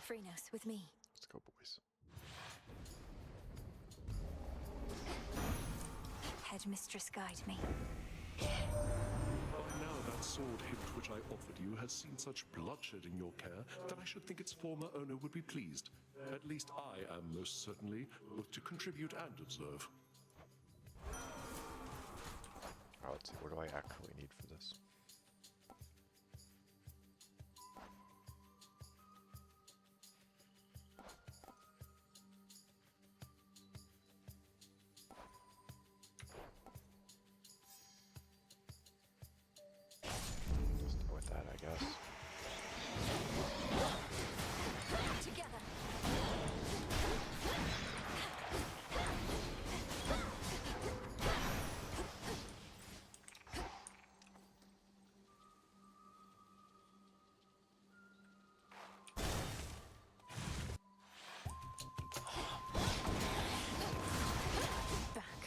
Phrynos, with me. Let's go, boys. Headmistress, guide me. By now that sword hilt which I offered you has seen such bloodshed in your care that I should think its former owner would be pleased. At least I am most certainly, both to contribute and observe. Oh, let's see, what do I actually need for this? Just go with that, I guess. Together. Back.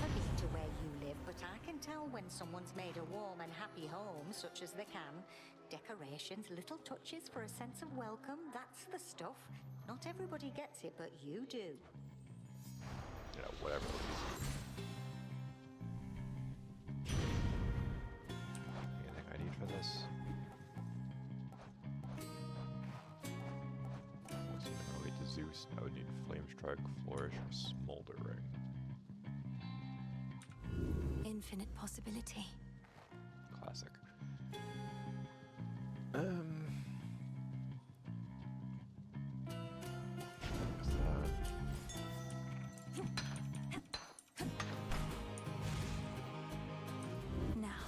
Never been to where you live, but I can tell when someone's made a warm and happy home, such as they can. Decorations, little touches for a sense of welcome, that's the stuff. Not everybody gets it, but you do. You know, whatever. Anything I need for this? What's it relate to Zeus? I would need Flame Strike, Flourish, or Smoldering. Infinite possibility. Classic. What's that? Now.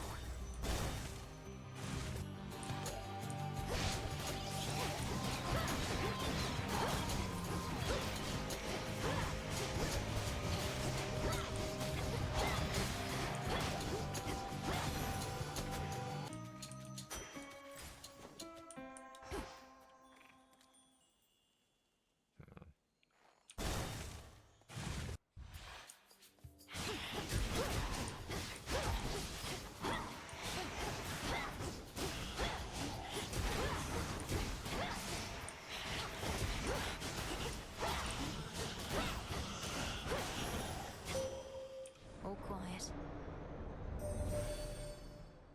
All quiet.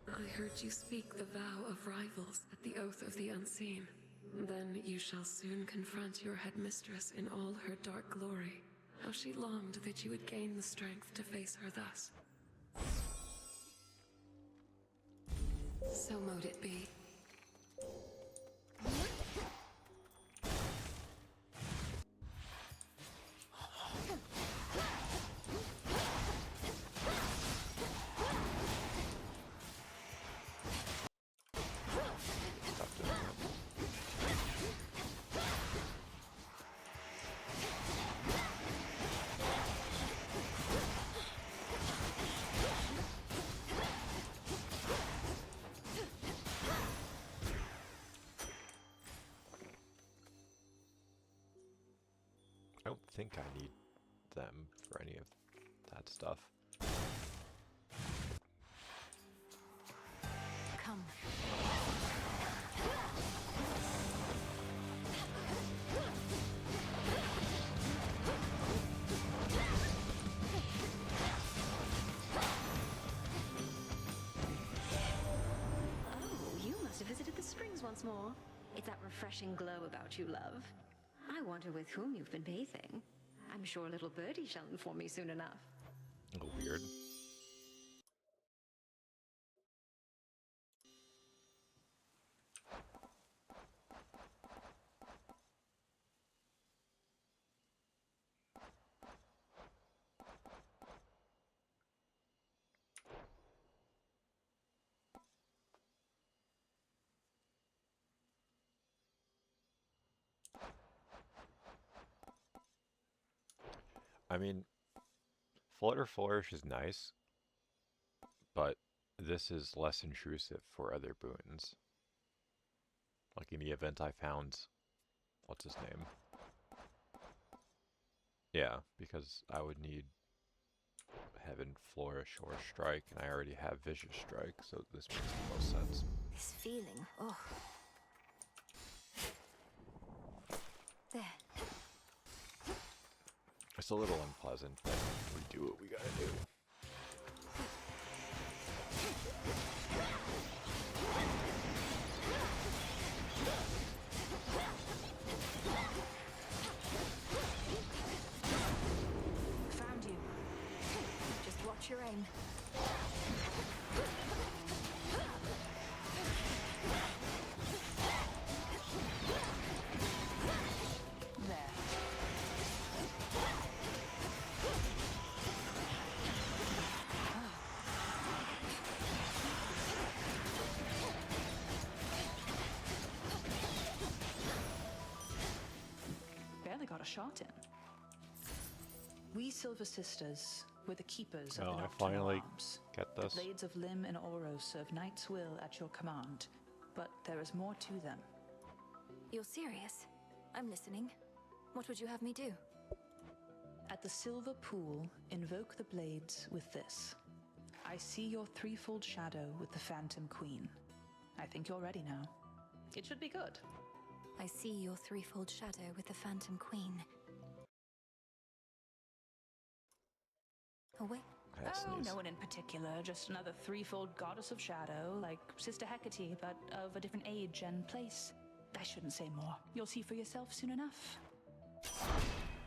I heard you speak the vow of rivals at the oath of the unseen. Then you shall soon confront your headmistress in all her dark glory. How she longed that you would gain the strength to face her thus. So mote it be. Stop doing that. I don't think I need them for any of that stuff. Come. Oh, you must have visited the springs once more. It's that refreshing glow about you, love. I wonder with whom you've been bathing. I'm sure little birdie shall inform me soon enough. Oh, weird. I mean, Flutter Flourish is nice, but this is less intrusive for other boons. Like in the event I found, what's his name? Yeah, because I would need Heaven, Flourish, or Strike, and I already have Vicious Strike, so this makes the most sense. This feeling, oh. There. It's a little unpleasant, but we do what we gotta do. Found you. Just watch your aim. There. Barely got a shot in. We Silver Sisters were the keepers of Oh, the I nocturnal finally arms. get The this. blades of Lim and Oro serve Knight's will at your command, but there is more to them. You're serious? I'm listening. What would you have me do? At the Silver Pool, invoke the blades with this. I see your threefold shadow with the Phantom Queen. I think you're ready now. It should be good. I see your threefold shadow with the Phantom Queen. Oh, wait. That's Oh, nice. no one in particular, just another threefold goddess of shadow, like Sister Hecate, but of a different age and place. I shouldn't say more. You'll see for yourself soon enough.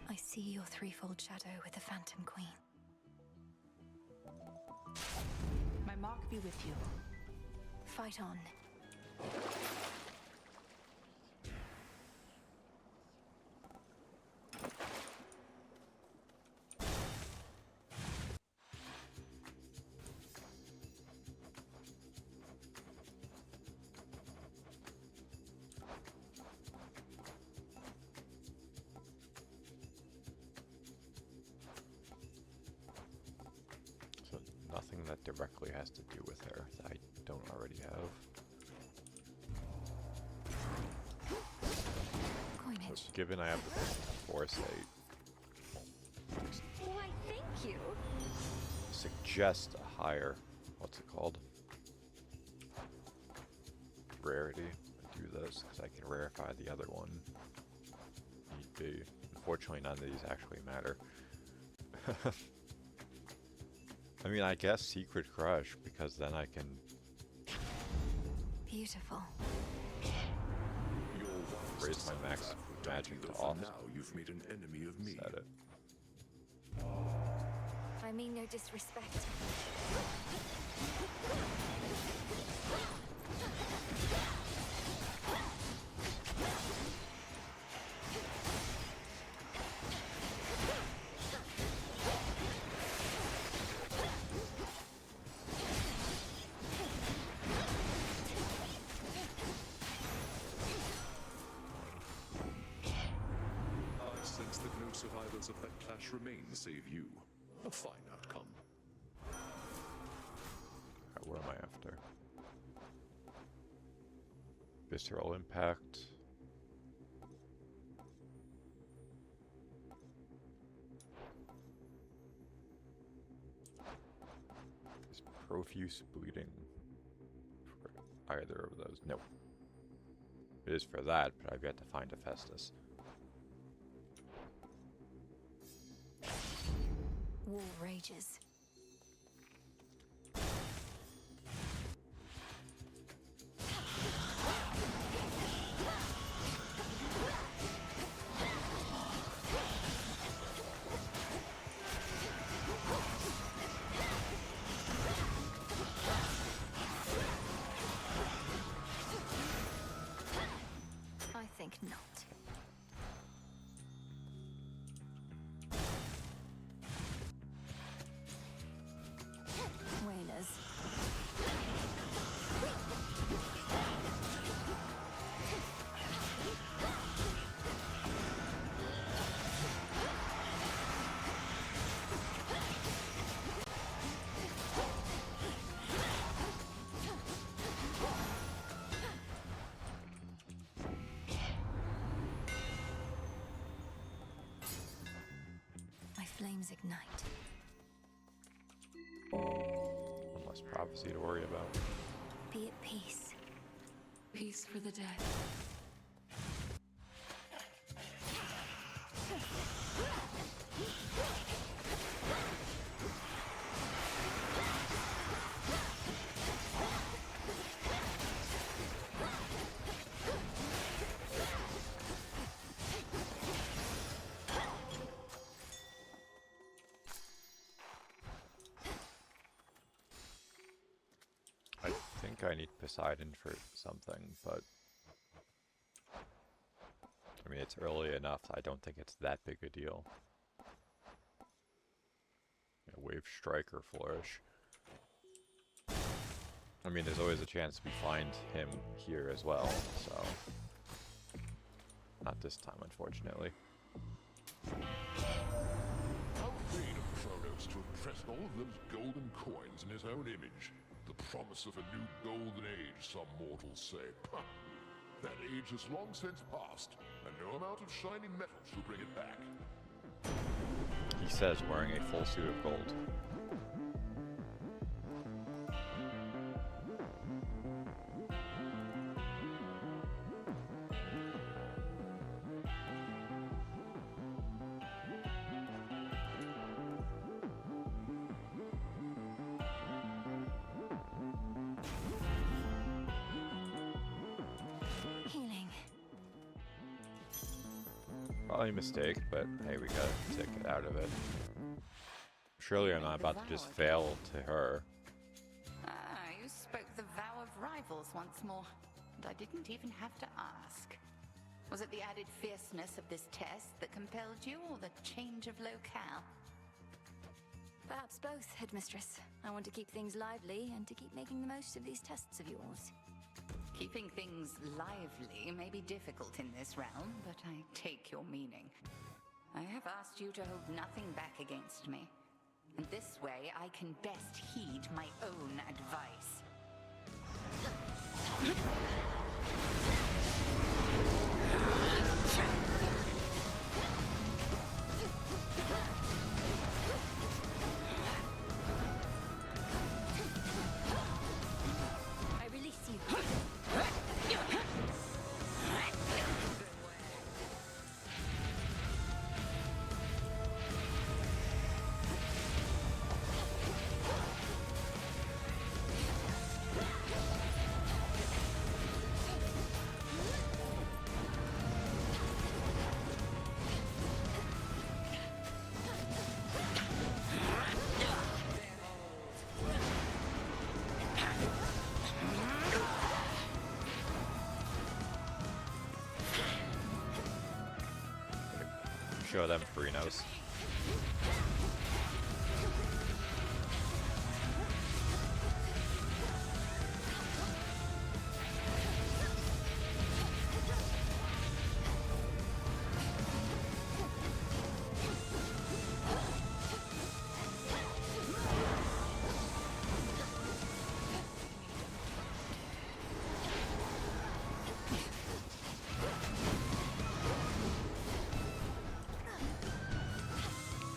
I see your threefold shadow with the Phantom Queen. My mark be with you. Fight on. So nothing that directly has to do with her that I don't already have. Coinage. So given I have the Foresight, Why, thank you. suggest a higher, what's it called? Rarity. I do this because I can rarify the other one. Need be. Unfortunately, none of these actually matter. I mean, I guess Secret Crush, because then I can... Beautiful. Your wise Raise my max son, that magic to though for off. now you've made an enemy of me. Set it. I mean no disrespect. I sense that no survivors of that clash remain save you. A fine outcome. Alright, what am I after? Visceral Impact. Is Profuse Bleeding for either of those? No. It is for that, but I've yet to find a Festus. War rages. I think not. flames ignite. One less prophecy to worry about. Be at peace. Peace for the dead. I think I need Poseidon for something, but I mean, it's early enough. I don't think it's that big a deal. Yeah, Wave Strike or Flourish. I mean, there's always a chance we find him here as well, so... Not this time, unfortunately. How vain of Kronos to impress all of those golden coins in his own image. The promise of a new golden age, some mortals say. Pah! That age has long since passed, and no amount of shining metal shall bring it back. He says wearing a full suit of gold. Healing. Probably a mistake, but hey, we gotta take it out of it. Surely I'm not about to just fail to her. Ah, you spoke the vow of rivals once more, and I didn't even have to ask. Was it the added fierceness of this test that compelled you, or the change of locale? Perhaps both, Headmistress. I want to keep things lively and to keep making the most of these tests of yours. Keeping things lively may be difficult in this realm, but I take your meaning. I have asked you to hold nothing back against me. And this way I can best heed my own advice. I release you. Show them Frinos.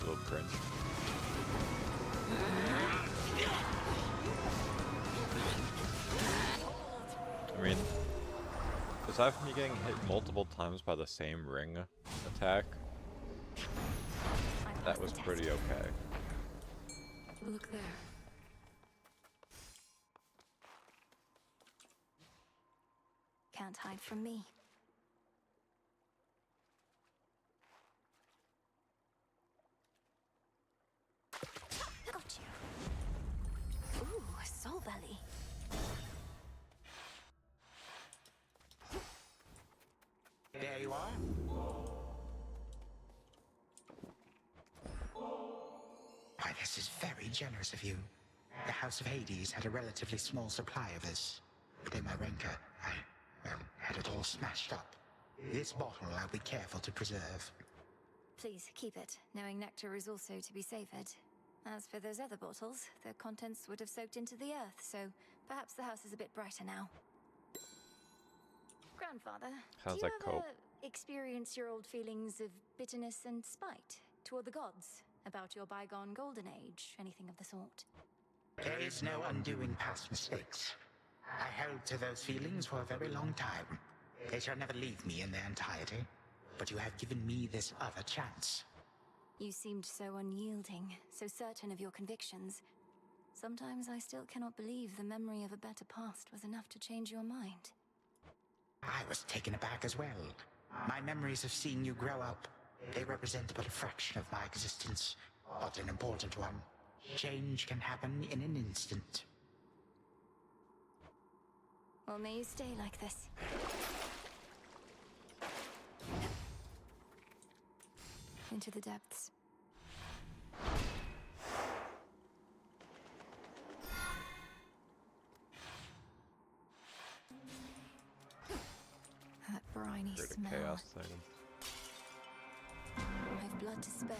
A little cringe. I mean, aside from me getting hit multiple times by the same ring attack, that was pretty okay. Look there. Can't hide from me. Got you. Ooh, Soul Valley. There you are. Why, this is very generous of you. The House of Hades had a relatively small supply of this. But in my rancor, I had it all smashed up. This bottle I'll be careful to preserve. Please keep it, knowing nectar is also to be savored. As for those other bottles, their contents would have soaked into the earth, so perhaps the house is a bit brighter now. Grandfather, Sounds do you like ever cope. experience your old feelings of bitterness and spite toward the gods? About your bygone golden age, anything of the sort? There is no undoing past mistakes. I held to those feelings for a very long time. They shall never leave me in their entirety. But you have given me this other chance. You seemed so unyielding, so certain of your convictions. Sometimes I still cannot believe the memory of a better past was enough to change your mind. I was taken aback as well. My memories of seeing you grow up, they represent but a fraction of my existence, but an important one. Change can happen in an instant. Well, may you stay like this. Into the depths. That briny Create a smell. chaos thing. I've blood to spare.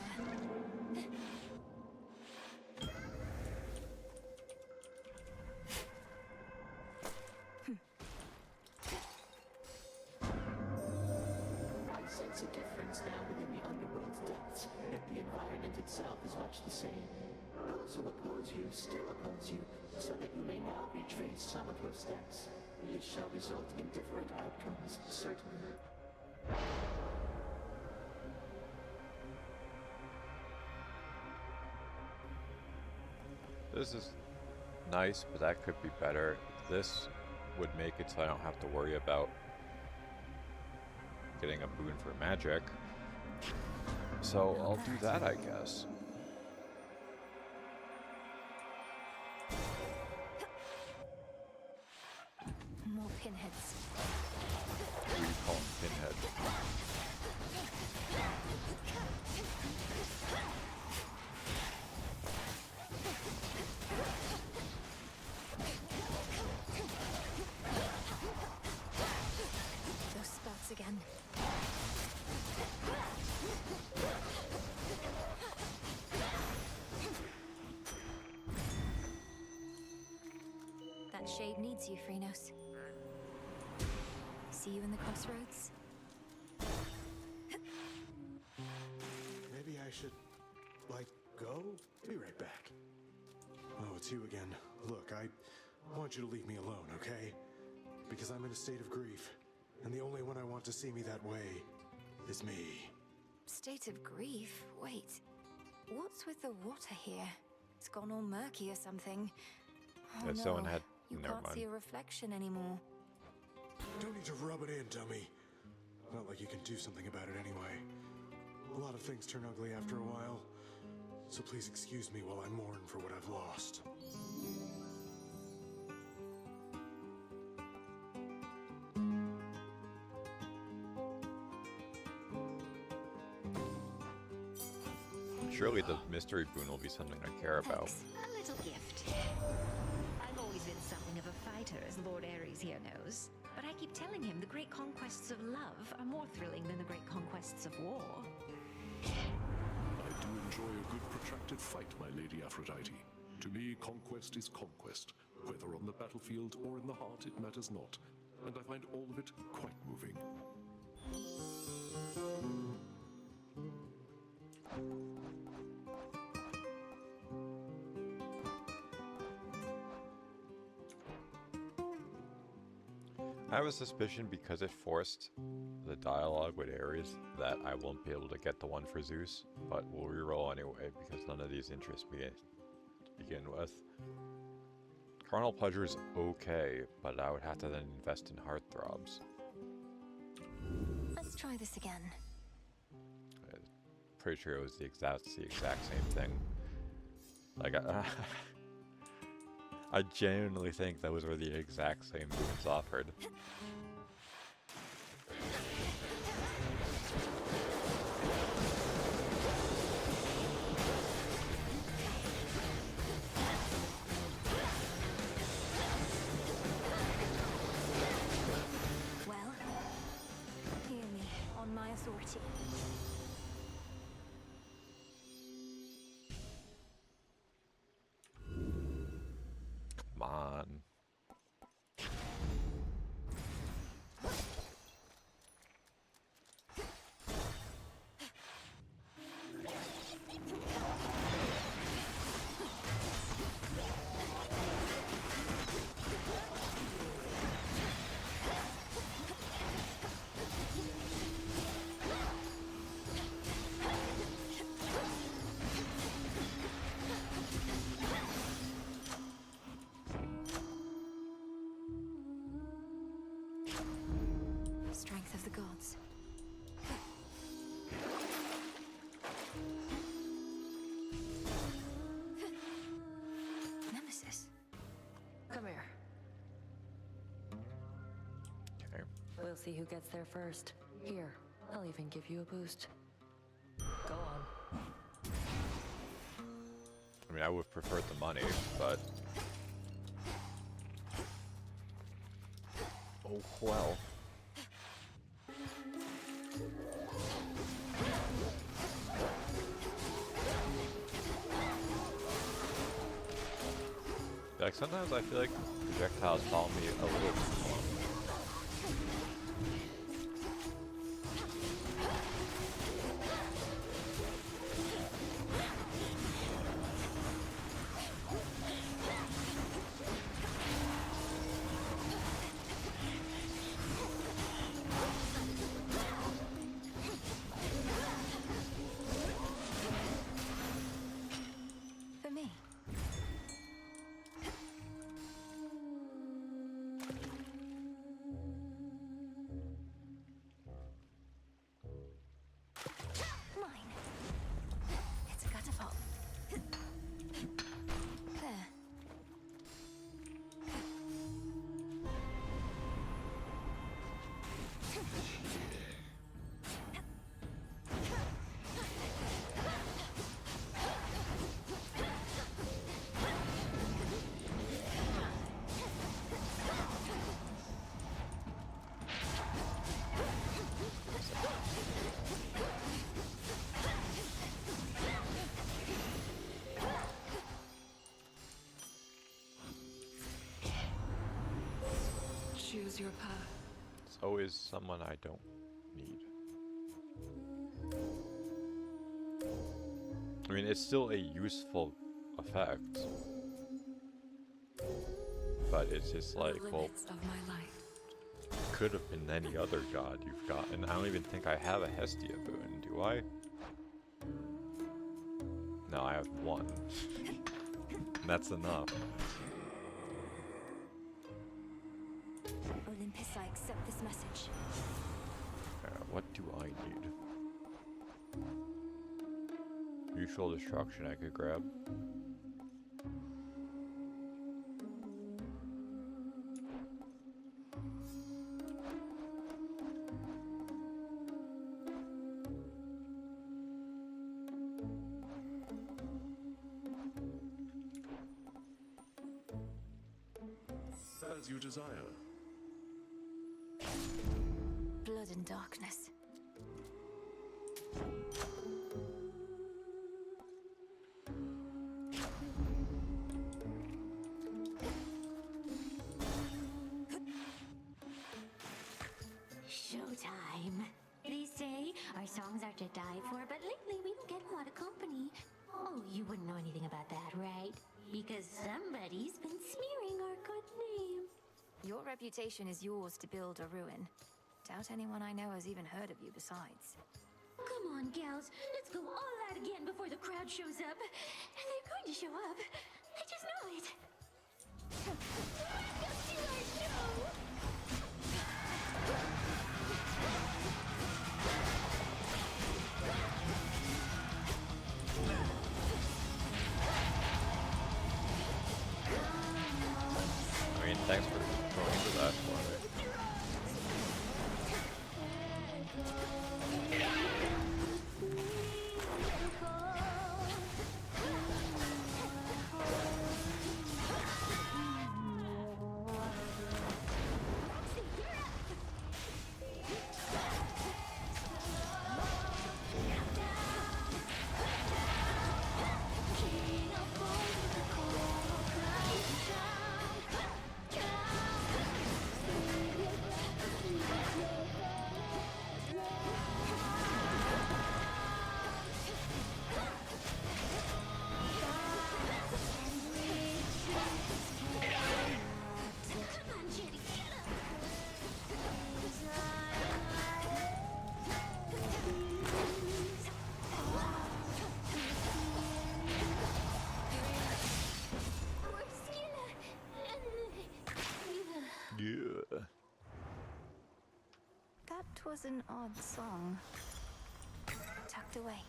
I sense a difference now within the underworld's depths, yet the environment itself is much the same. Those who oppose you still oppose you, so that you may now retrace some of your steps. It shall result in different outcomes, certainly. This is nice, but that could be better. This would make it so I don't have to worry about getting a boon for magic. So I'll do that, I guess. More pinheads. What do you call them? Pinhead. Those spouts again. That shade needs you, Phrynos. See you in the crossroads? Maybe I should, go? Be right back. Oh, it's you again. Look, I want you to leave me alone, okay? Because I'm in a state of grief, and the only one I want to see me that way is me. State of grief? Wait. What's with the water here? It's gone all murky or something. Oh, Yeah, no. someone had... You Never can't mind. see a reflection anymore. Don't need to rub it in, dummy. Not like you can do something about it anyway. A lot of things turn ugly after a while, so please excuse me while I mourn for what I've lost. Surely the mystery boon will be something I care about. A little gift. I've always been something of a fighter, as Lord Ares here knows. But I keep telling him the great conquests of love are more thrilling than the great conquests of war. I do enjoy a good protracted fight, my Lady Aphrodite. To me, conquest is conquest. Whether on the battlefield or in the heart, it matters not. And I find all of it quite moving. I have a suspicion because it forced the dialogue with Ares that I won't be able to get the one for Zeus, but we'll reroll anyway because none of these interest me to begin with. Carnal Pleasure's okay, but I would have to then invest in Heartthrobs. Let's try this again. Pretty sure it was the exact same thing. Like, I genuinely think those were the exact same boons offered. Well, hear me on my authority. Come on. We'll see who gets there first. Here, I'll even give you a boost. Go on. I mean, I would prefer the money, but... Oh, well. Like, sometimes I feel like projectiles follow me a little too long. For me. Mine. It's a catapult. There. Choose your path. It's always someone I don't need. I mean, it's still a useful effect. But it's just like, The well, limits of my light. could have been any other god you've got. And I don't even think I have a Hestia boon, do I? No, I have one. And that's enough. Olympus, I accept this message. What do I need? Mutual destruction I could grab. As you desire. Blood and darkness. Showtime. They say our songs are to die for, but lately we don't get a lot of company. Oh, you wouldn't know anything about that, right? Because somebody's been smearing our good name. Your reputation is yours to build or ruin. Doubt anyone I know has even heard of you besides. Come on, gals. Let's go all out again before the crowd shows up. They're going to show up. I just know it. Let's go see our show! I mean, thanks for going to that for me. Yeah. That was an odd song. Tucked away.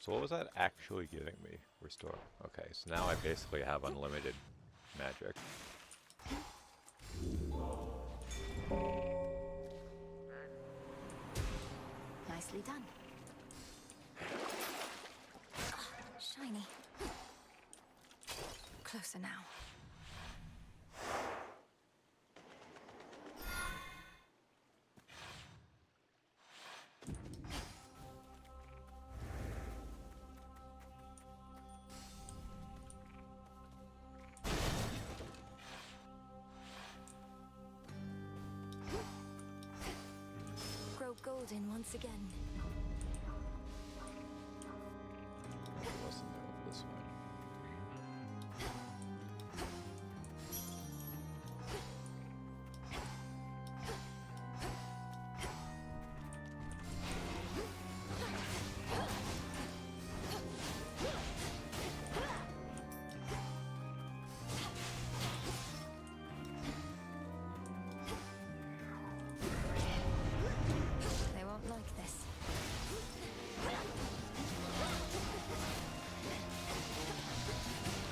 So what was that actually giving me? Restore. Okay, so now I basically have unlimited magic. Nicely done. Ah, shiny. Closer now. Grow golden once again. Wasn't this way. They won't like this.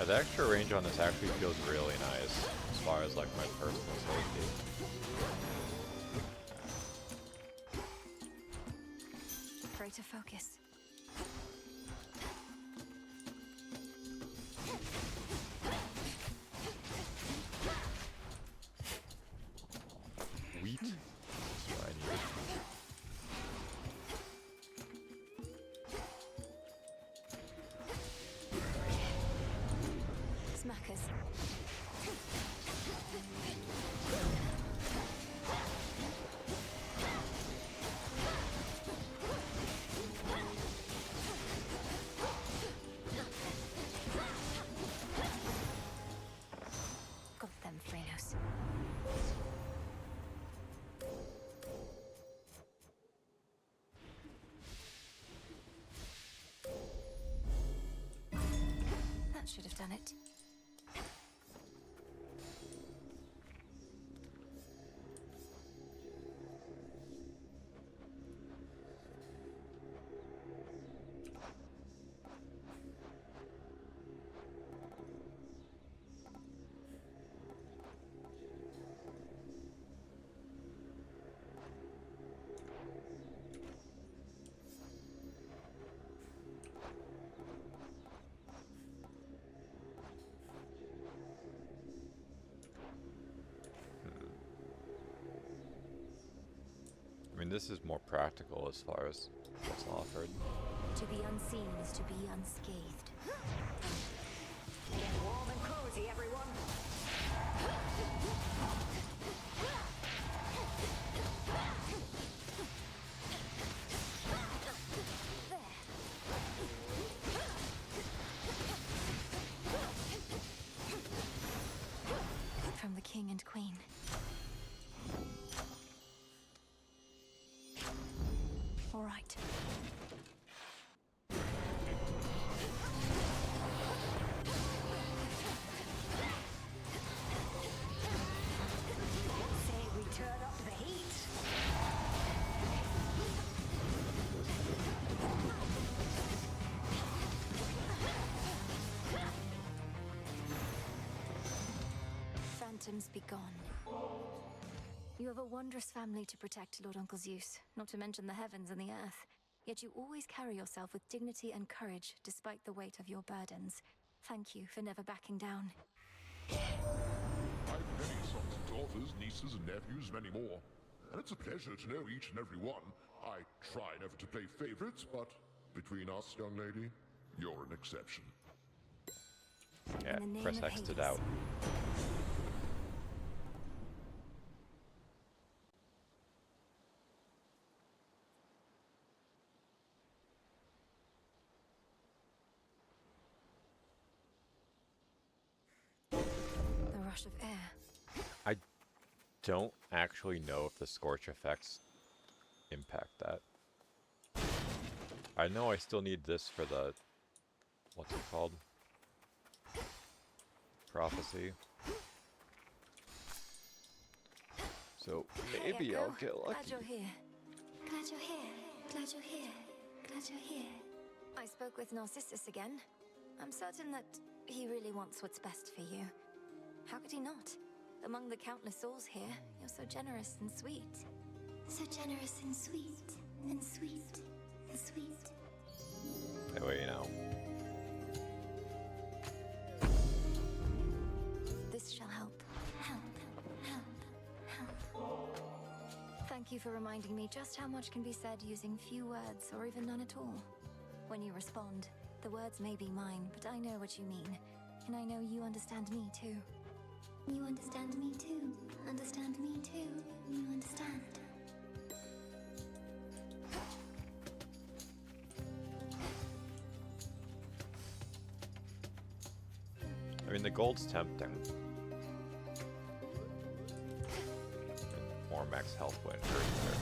The extra range on this actually feels really nice as far as like my personal safety. Greater focus. Wheat. That's what I need. Smackers. Got them, Frenos. That should have done it. I mean, this is more practical as far as what's offered. To be unseen is to be unscathed. Get warm and cozy, everyone. From the king and queen. All right. Say we turn up the heat. Phantoms be gone. You have a wondrous family to protect, Lord Uncle Zeus, not to mention the heavens and the earth. Yet you always carry yourself with dignity and courage, despite the weight of your burdens. Thank you for never backing down. I've many sons and daughters, nieces and nephews, many more. And it's a pleasure to know each and every one. I try never to play favorites, but between us, young lady, you're an exception. Yeah, In the name press of X to Hades. doubt. The rush of air. I don't actually know if the scorch effects impact that. I know I still need this for the... what's it called? Prophecy. So maybe Hey, I'll Echo. get Glad lucky. you're here. Glad you're here. Glad you're here. Glad you're here. I spoke with Narcissus again. I'm certain that he really wants what's best for you. How could he not? Among the countless souls here, you're so generous and sweet. So generous and sweet, and sweet, and sweet. That way you know. This shall help. Help, help, help. Thank you for reminding me just how much can be said using few words or even none at all. When you respond, the words may be mine, but I know what you mean. And I know you understand me too. You understand me too. Understand me too. You understand. I mean, the gold's tempting. More max health wouldn't hurt either.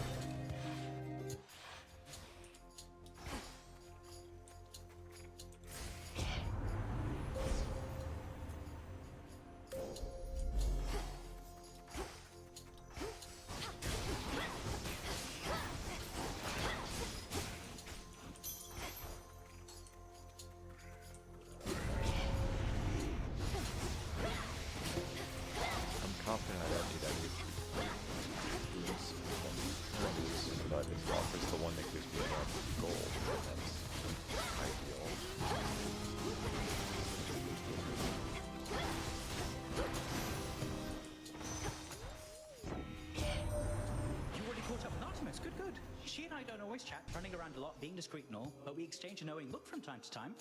She and I don't always chat, running around a lot, being discreet and all, but we exchange a knowing look from time to time.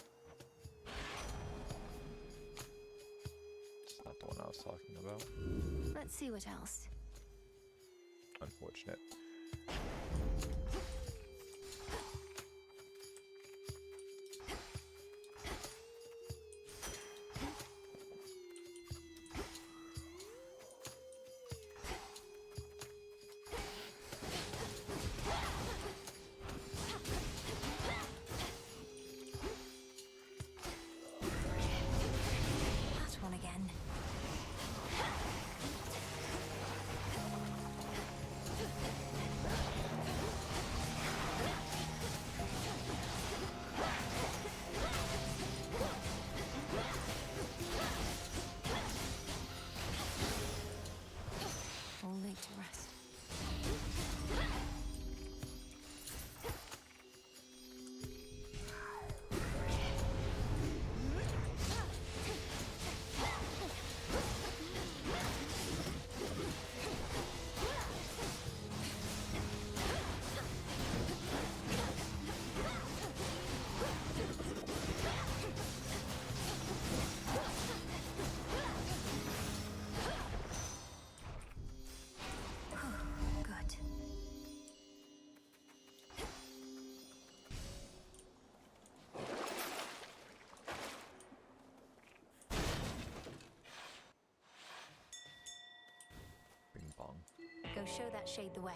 It's not the one I was talking about. Let's see what else. Unfortunate. Go show that shade the way.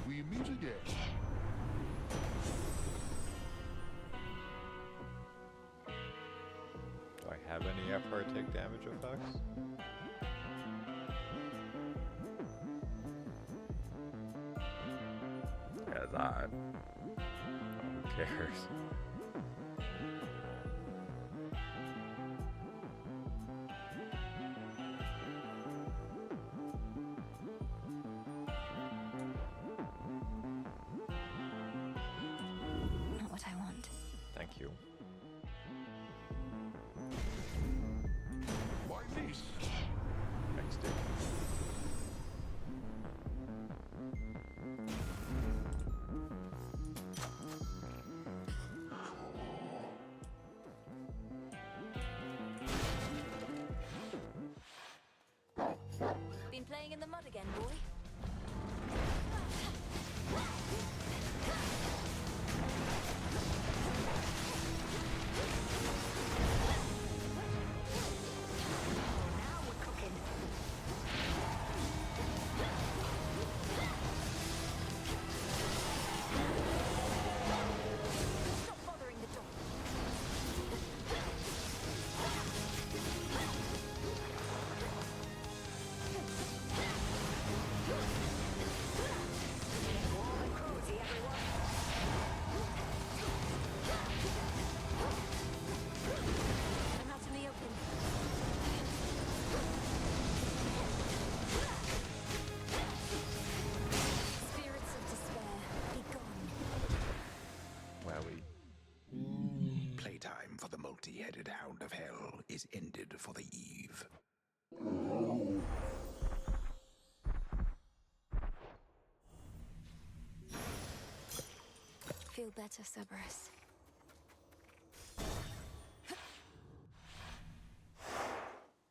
We meet again. Do I have any FR take damage effects? As odd. Who cares? Not what I want. Thank you. My niece. Next dude. Been playing in the mud again, boy? empty-headed hound of hell is ended for the eve. Feel better, Cerberus.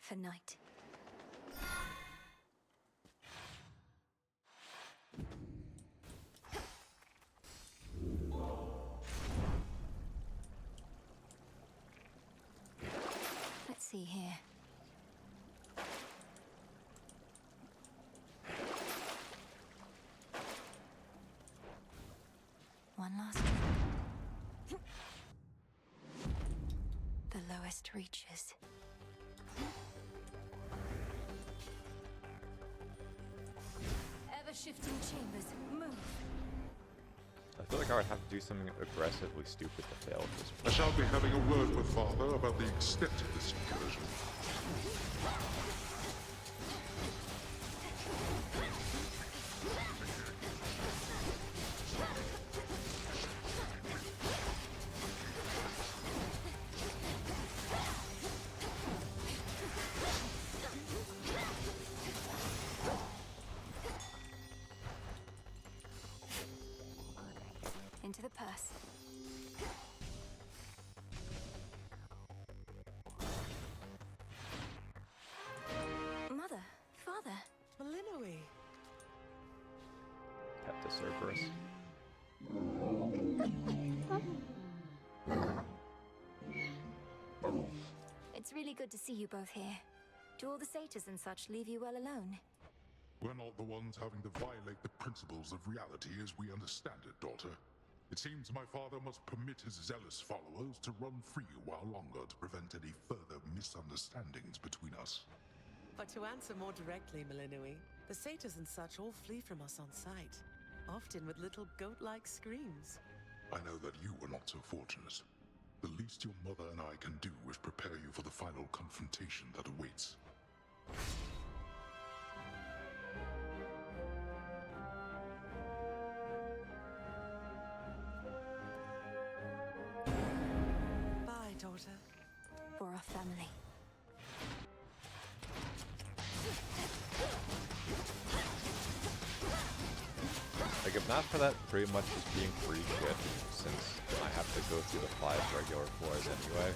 For night. Let's see here. One last drop. The lowest reaches. Ever-shifting chambers, move. I feel like I would have to do something aggressively stupid to fail at this I point. shall be having a word with Father about the extent of this incursion. Into the purse. Mother, father. Malinoe. Pet the Cerberus. It's really good to see you both here. Do all the satyrs and such leave you well alone? We're not the ones having to violate the principles of reality as we understand it, daughter. It seems my father must permit his zealous followers to run free a while longer to prevent any further misunderstandings between us. But to answer more directly, Malinoe, the satyrs and such all flee from us on sight, often with little goat-like screams. I know that you were not so fortunate. The least your mother and I can do is prepare you for the final confrontation that awaits. Bye, daughter. For our family. Like, if not for that pretty much just being free shit, since I have to go through the 5 regular floors anyway,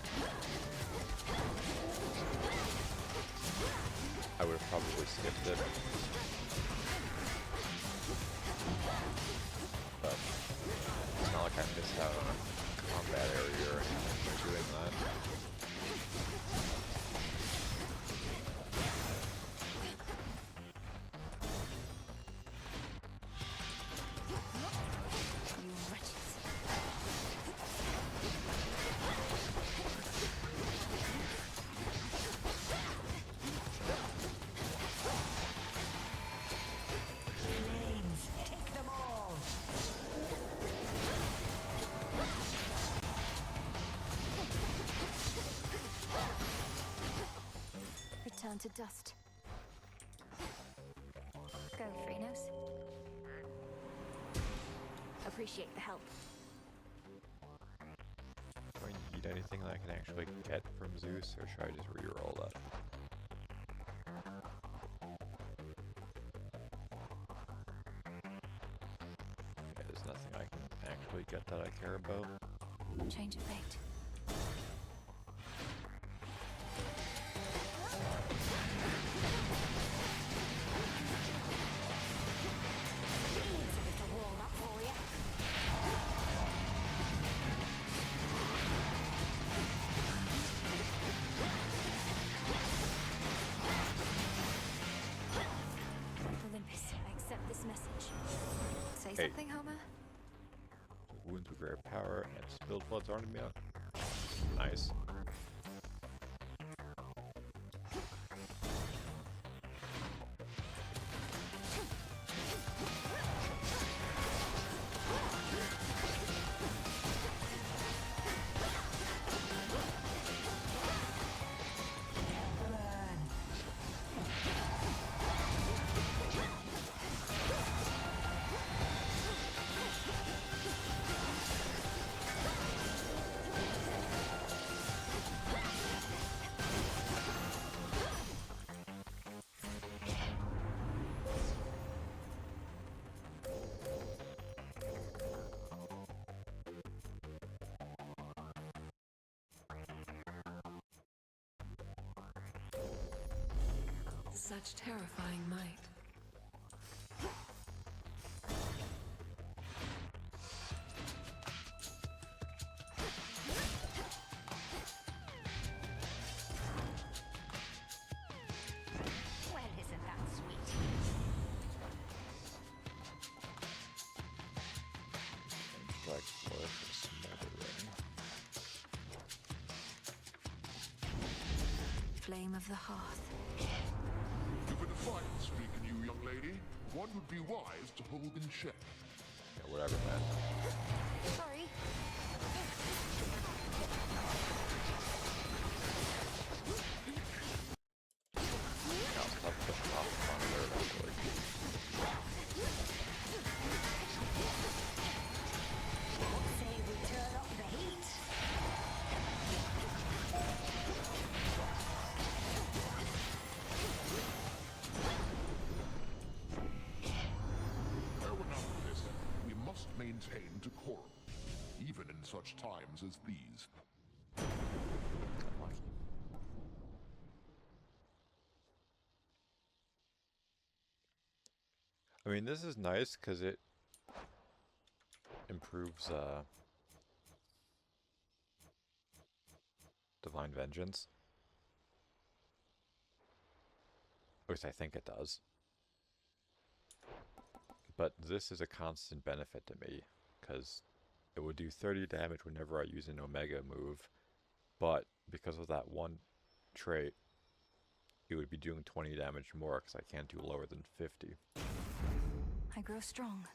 I would have probably skipped it. But it's not like I missed out on a combat area or anything by doing that. Return to dust. Go, Phrenos. Appreciate the help. Do I need anything that I can actually get from Zeus, or should I just reroll that? Yeah, there's nothing I can actually get that I care about. Change of fate. Olympus, I accept this message. Say Hey. something, Homer? Wounds with greater power and spilled blood's armed me up. Nice. such terrifying might. Well, isn't that sweet? Like worth a smothering. Flame of the hearth. You've a defiant streak in you, young lady. One would be wise to hold in check. Yeah, whatever, man. Sorry. I'll stop pushing off the front there eventually. Say we turn up the heat. Oh, enough of this. We must maintain decorum, even in such times as these. Lucky. I mean, this is nice because it improves Divine Vengeance. At least I think it does. But this is a constant benefit to me, because it would do 30 damage whenever I use an Omega move, but because of that one trait, it would be doing 20 damage more, because I can't do lower than 50. I grow strong.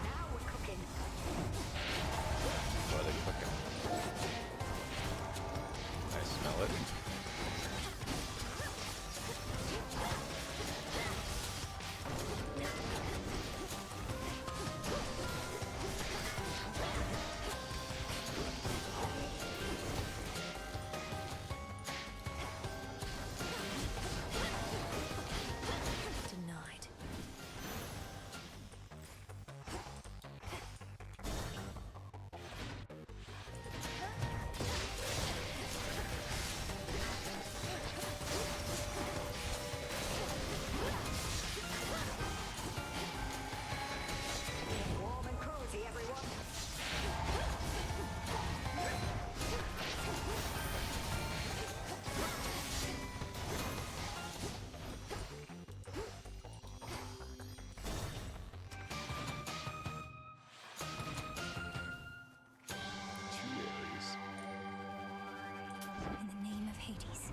Now we're cooking. What are they cooking? I smell it. Denied. Warm and cozy, everyone. Two Aries. In the name of Hades.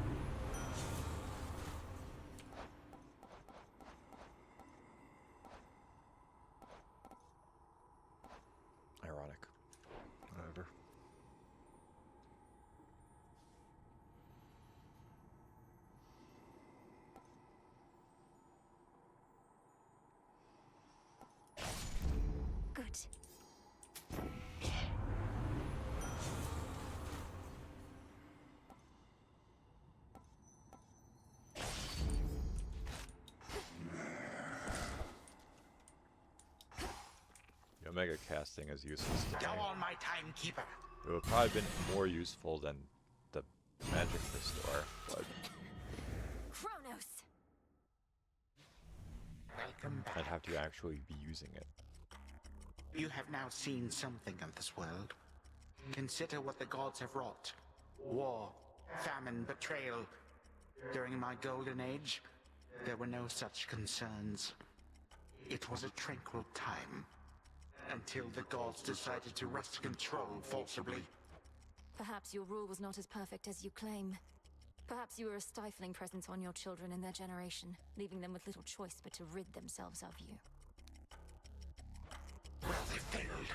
Ironic. Whatever. Good. The Omega casting is useless to Go me. on, my timekeeper. It would probably have been more useful than the Magic Restore, but Chronos! Welcome back. I'd have to actually be using it. You have now seen something of this world. Consider what the gods have wrought. War, famine, betrayal. During my golden age, there were no such concerns. It was a tranquil time. Until the gods decided to wrest control forcibly. Perhaps your rule was not as perfect as you claim. Perhaps you were a stifling presence on your children and their generation, leaving them with little choice but to rid themselves of you. Well, they failed.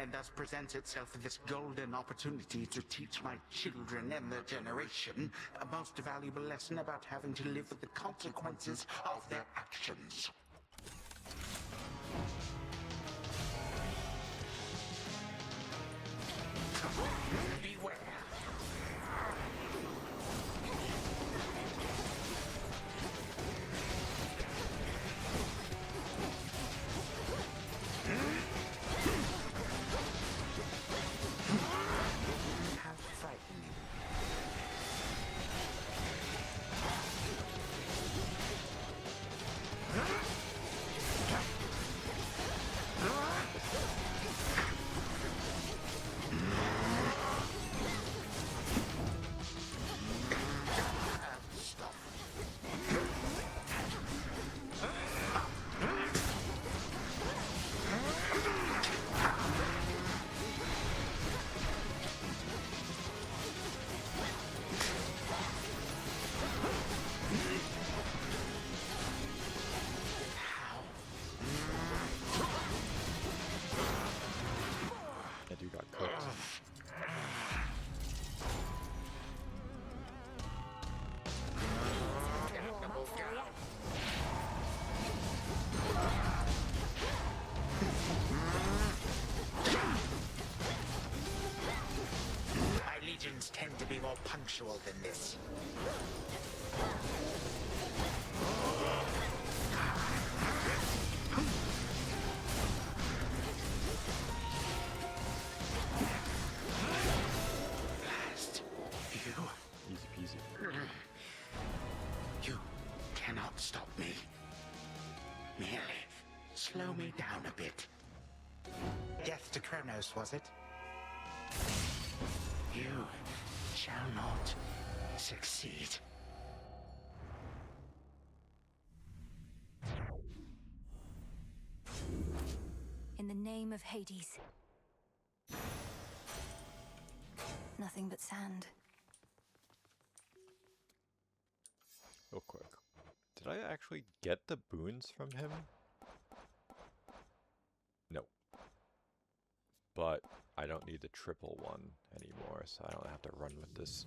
And thus presents itself this golden opportunity to teach my children and their generation a most valuable lesson about having to live with the consequences of their actions. Beware. unusual than this. Blast. Easy peasy. You cannot stop me. Merely slow me down a bit. Death to Kronos, was it? You shall not succeed. In the name of Hades. Nothing but sand. Real quick. Did I actually get the boons from him? No. But I don't need the triple one anymore, so I don't have to run with this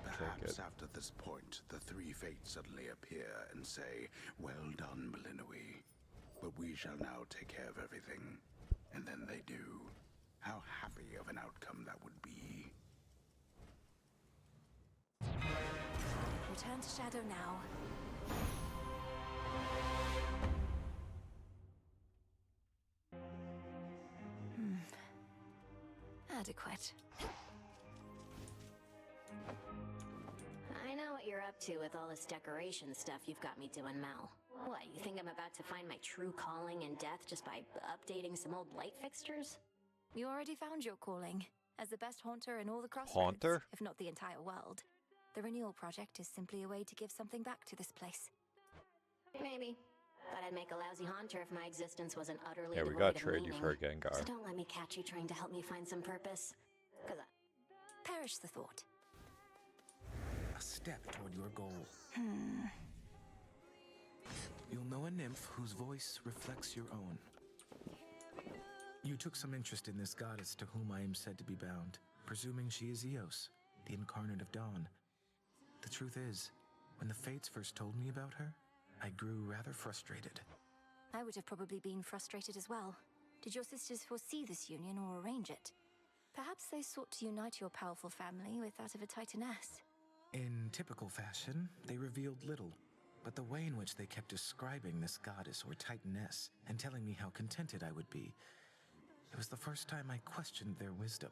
Perhaps trinket. after this point, the three fates suddenly appear and say, "Well done, Melinoi. But we shall now take care of everything." And then they do. How happy of an outcome that would be. Return to Shadow now. Adequate. I know what you're up to with all this decoration stuff you've got me doing, Mel. What, you think I'm about to find my true calling in death just by updating some old light fixtures? You already found your calling as the best haunter in all the crossroads, Haunter? if not the entire world. The renewal project is simply a way to give something back to this place. Maybe. But I'd make a lousy haunter if my existence wasn't utterly Here we devoid go, of trade you meaning. for a Gengar. So don't let me catch you trying to help me find some purpose. Perish the thought. A step toward your goal. You'll know a nymph whose voice reflects your own. You took some interest in this goddess to whom I am said to be bound, presuming she is Eos, the incarnate of dawn. The truth is, when the fates first told me about her, I grew rather frustrated. I would have probably been frustrated as well. Did your sisters foresee this union or arrange it? Perhaps they sought to unite your powerful family with that of a Titaness. In typical fashion, they revealed little, but the way in which they kept describing this goddess or Titaness and telling me how contented I would be, it was the first time I questioned their wisdom.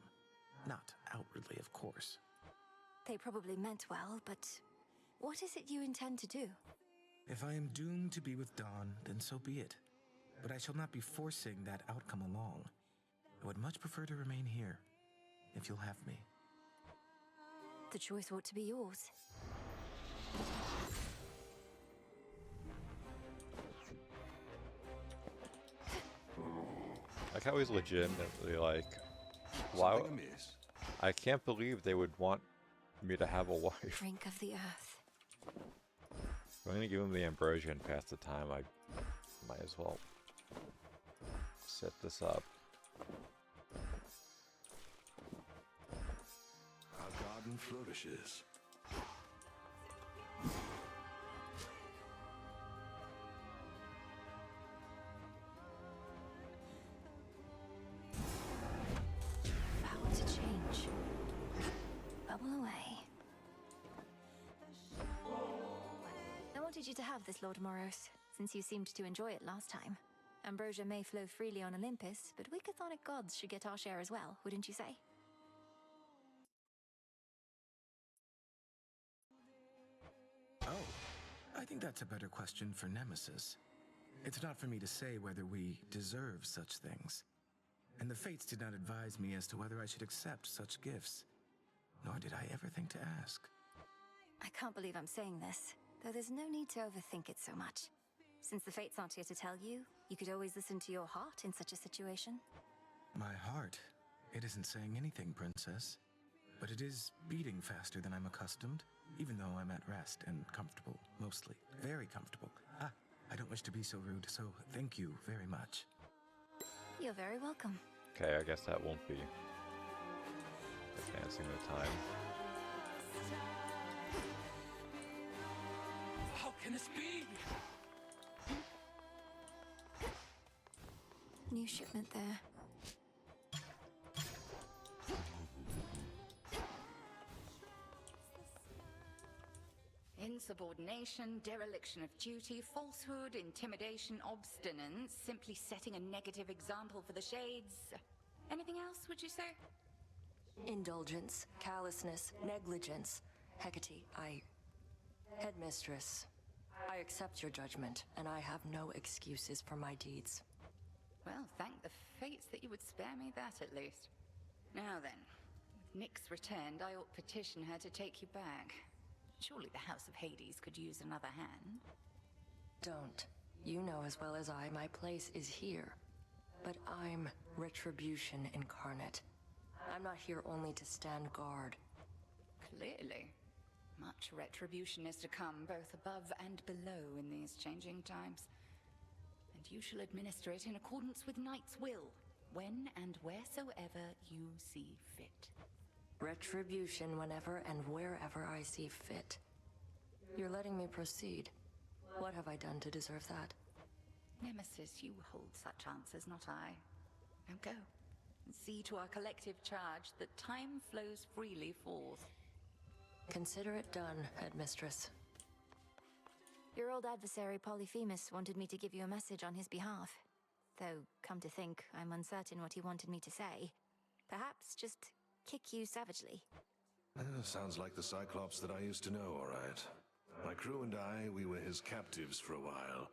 Not outwardly, of course. They probably meant well, but what is it you intend to do? If I am doomed to be with Dawn, then so be it. But I shall not be forcing that outcome along. I would much prefer to remain here, if you'll have me. The choice ought to be yours. Like how he's legitimately like, wow, I can't believe they would want me to have a wife. Drink of the earth. If I'm gonna give him the ambrosia and pass the time, I might as well set this up. Our garden flourishes. Power to change. Bubble away. I wanted you to have this, Lord Moros, since you seemed to enjoy it last time. Ambrosia may flow freely on Olympus, but we chthonic gods should get our share as well, wouldn't you say? Oh, I think that's a better question for Nemesis. It's not for me to say whether we deserve such things. And the fates did not advise me as to whether I should accept such gifts. Nor did I ever think to ask. I can't believe I'm saying this, though there's no need to overthink it so much. Since the fates aren't here to tell you, you could always listen to your heart in such a situation. My heart? It isn't saying anything, Princess. But it is beating faster than I'm accustomed, even though I'm at rest and comfortable, mostly. Very comfortable. I don't wish to be so rude, so thank you very much. You're very welcome. Okay, I guess that won't be advancing the time. How can this be? New shipment there. insubordination, dereliction of duty, falsehood, intimidation, obstinance, simply setting a negative example for the shades. Anything else, would you say? Indulgence, callousness, negligence. Hecate, Headmistress, I accept your judgment, and I have no excuses for my deeds. Well, thank the fates that you would spare me that at least. Now then, with Nyx returned, I ought petition her to take you back. Surely the House of Hades could use another hand. Don't. You know as well as I, my place is here. But I'm retribution incarnate. I'm not here only to stand guard. Clearly. Much retribution is to come, both above and below in these changing times. And you shall administer it in accordance with Knight's will, when and wheresoever you see fit. Retribution whenever and wherever I see fit. You're letting me proceed. What have I done to deserve that? Nemesis, you hold such answers, not I. Now go, and see to our collective charge that time flows freely forth. Consider it done, Headmistress. Your old adversary Polyphemus wanted me to give you a message on his behalf. Though, come to think, I'm uncertain what he wanted me to say. Perhaps just kick you savagely. Sounds like the Cyclops that I used to know, all right. My crew and I, we were his captives for a while,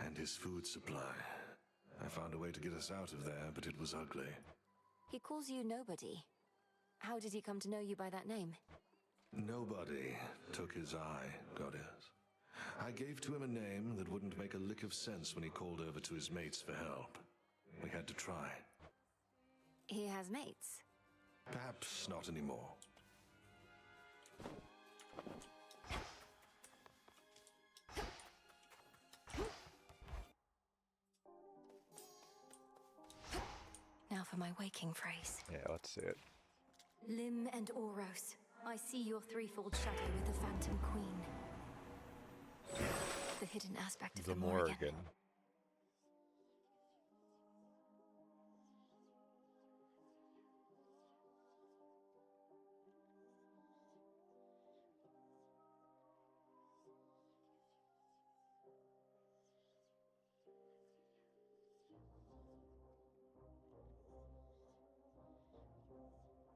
and his food supply. I found a way to get us out of there, but it was ugly. He calls you Nobody. How did he come to know you by that name? Nobody took his eye, goddess. I gave to him a name that wouldn't make a lick of sense when he called over to his mates for help. We had to try. He has mates? Perhaps not anymore. Now for my waking phrase. Yeah, let's see it. Lim and Oros, I see your threefold shadow with the Phantom Queen. The hidden aspect of the Morrigan.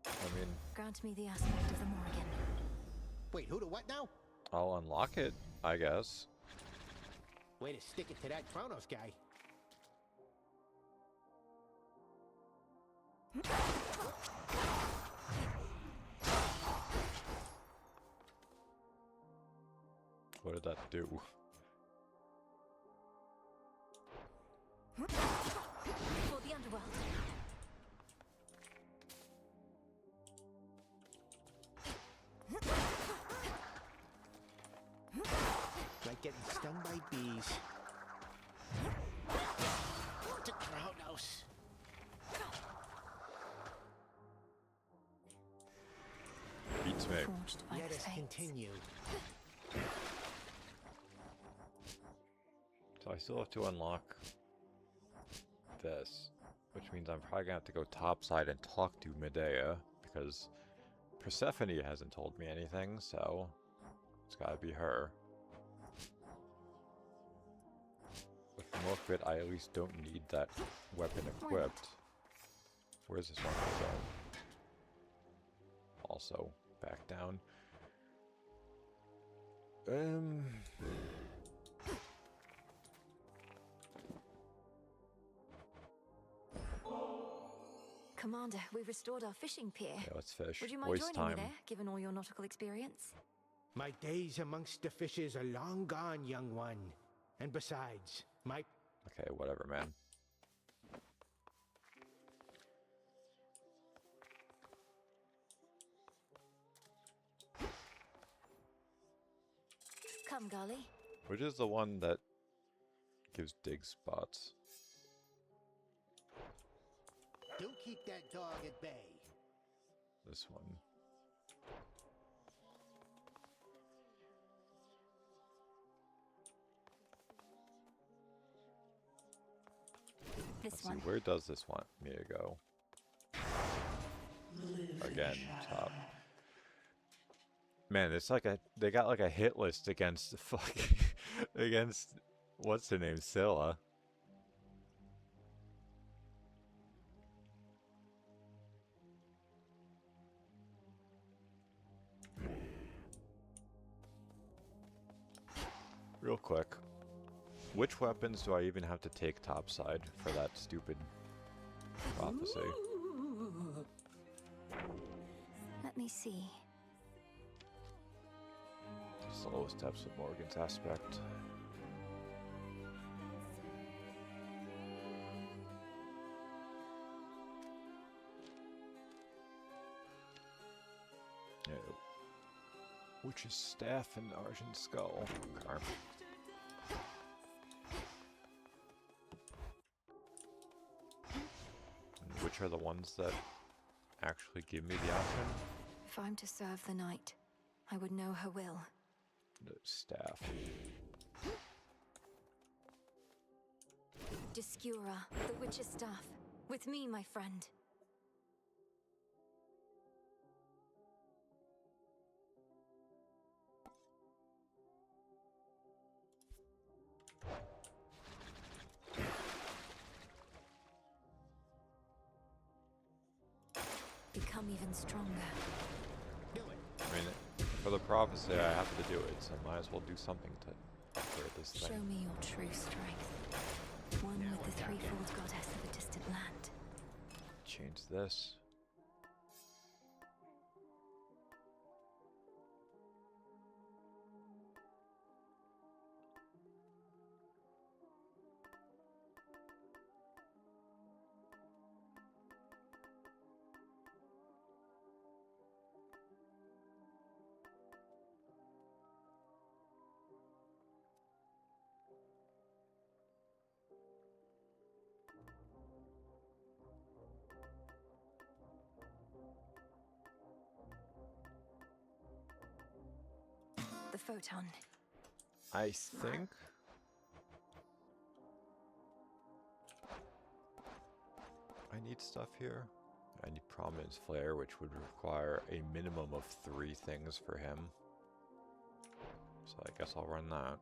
I mean, grant me the aspect of the Morrigan. Wait, who to what now? I'll unlock it, I guess. Way to stick it to that Kronos guy. What did that do? For the underworld. Like getting stung by bees. To Kronos. Beats me. Let us continue. So I still have to unlock this, which means I'm probably gonna have to go topside and talk to Medea, because Persephone hasn't told me anything, so it's gotta be her. With the milk bit, I at least don't need that weapon equipped. Where's this one gonna go? Also, back down. Commander, we've restored our fishing pier. Yeah, let's fish. Would you mind Voice joining time. me there, given all your nautical experience? My days amongst the fishes are long gone, young one. And besides, my... Okay, whatever, man. Come, Golly. Which is the one that gives dig spots? Do keep that dog at bay. This one. Let's see, where does this want me to go? Again, top. Man, it's like they got like a hit list against the fucking against what's her name, Scylla. Real quick, which weapons do I even have to take topside for that stupid prophecy? Let me see. Slow steps with Morgan's aspect. Yeah. Witch's staff and Argent skull. Okay. And which are the ones that actually give me the option? If I'm to serve the night, I would know her will. The staff. Discura, the witch's staff. With me, my friend. Become even stronger. I mean, for the prophecy, I have to do it, so might as well do something to upgrade this thing. Show me your true strength. One with the threefold goddess of a distant land. Change this. The photon. I think I need stuff here. I need Prominence Flare, which would require a minimum of 3 things for him. So I guess I'll run that.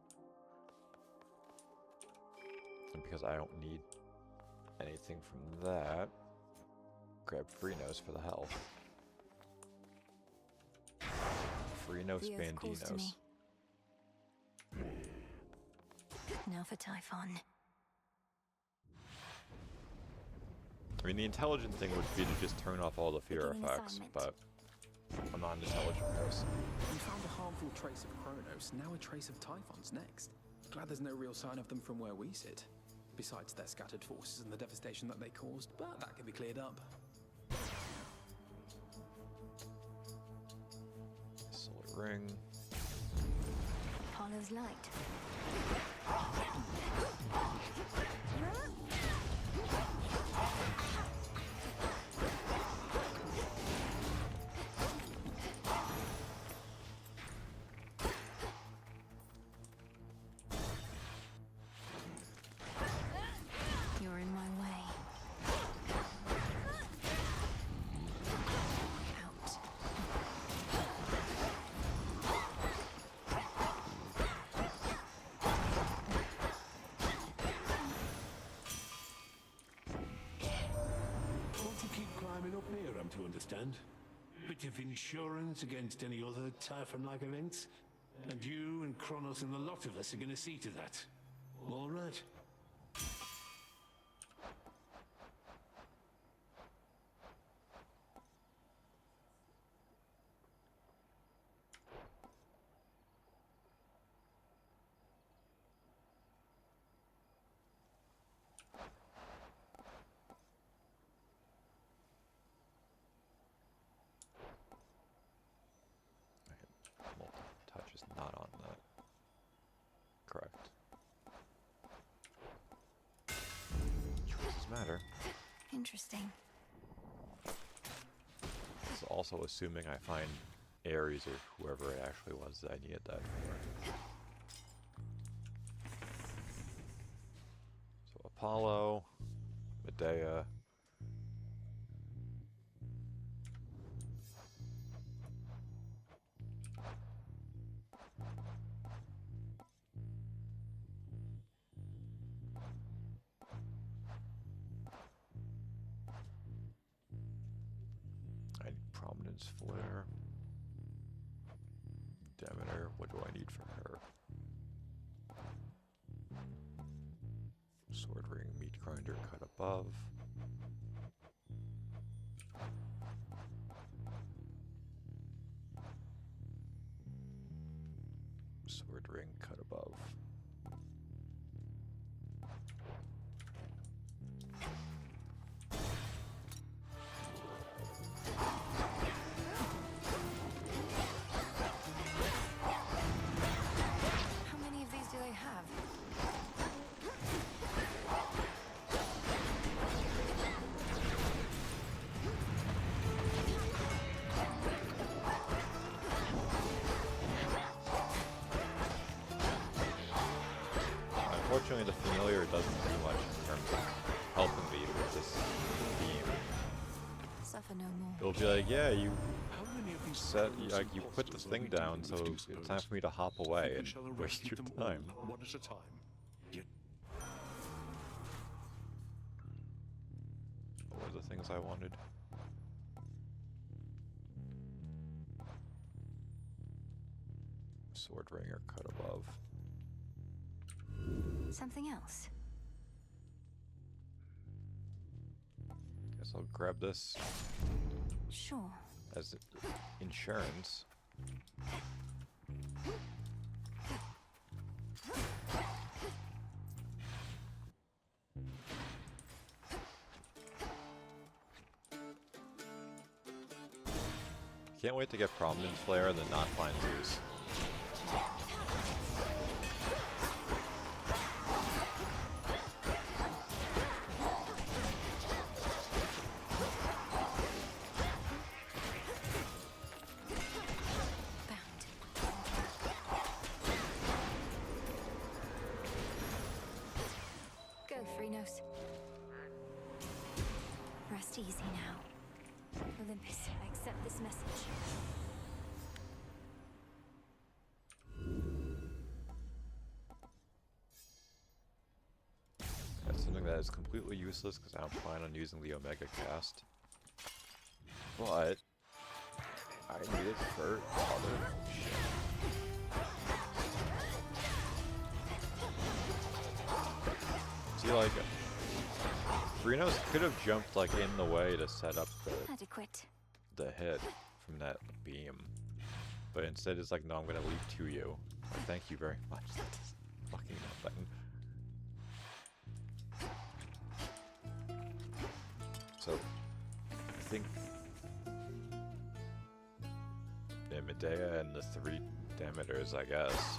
And because I don't need anything from that, grab Freenos for the health. Freenos Bandinos. Now for Typhon. I mean, the intelligent thing would be to just turn off all the fear effects, but I'm not an intelligent person. We found a harmful trace of Kronos, now a trace of Typhon's next. Glad there's no real sign of them from where we sit. Besides their scattered forces and the devastation that they caused, but that can be cleared up. Solar ring. Apollo's light. You're in my way. Out. Want to keep climbing up here, I'm to understand. Bit of insurance against any other Typhon-like events? And you and Kronos and the lot of us are gonna see to that. All right. Touch is not on that. Correct. Choices matter. Interesting. This is also assuming I find Ares or whoever it actually was that I needed that for. So Apollo, Medea. Prominence Flare. Demeter, what do I need for her? Sword Ring, Meat Grinder, Cut Above. Sword Ring, Cut Above. How many of these do they have? Unfortunately, the familiar doesn't do much in terms of helping me with this beam. Suffer no more. It'll be like, yeah, you set, like, you put this thing down, so it's time for me to hop away and waste your time. One at a time. Yet What were the things I wanted? Sword Ring or Cut Above. Something else? Guess I'll grab this Sure. as insurance. Can't wait to get Prominence Flare and then not find Zeus. Go, Phrynos. Rest easy now. Olympus, I accept this message. That's something that is completely useless because I don't plan on using the Omega cast. But I need it for other shit. See, like, Phrynos could have jumped like in the way to set up Adequate. the hit from that beam, but instead it's like, no, I'm gonna leap to you. Like, thank you very much. That's fucking nothing. So I think the Medea and the 3 Demeters, I guess.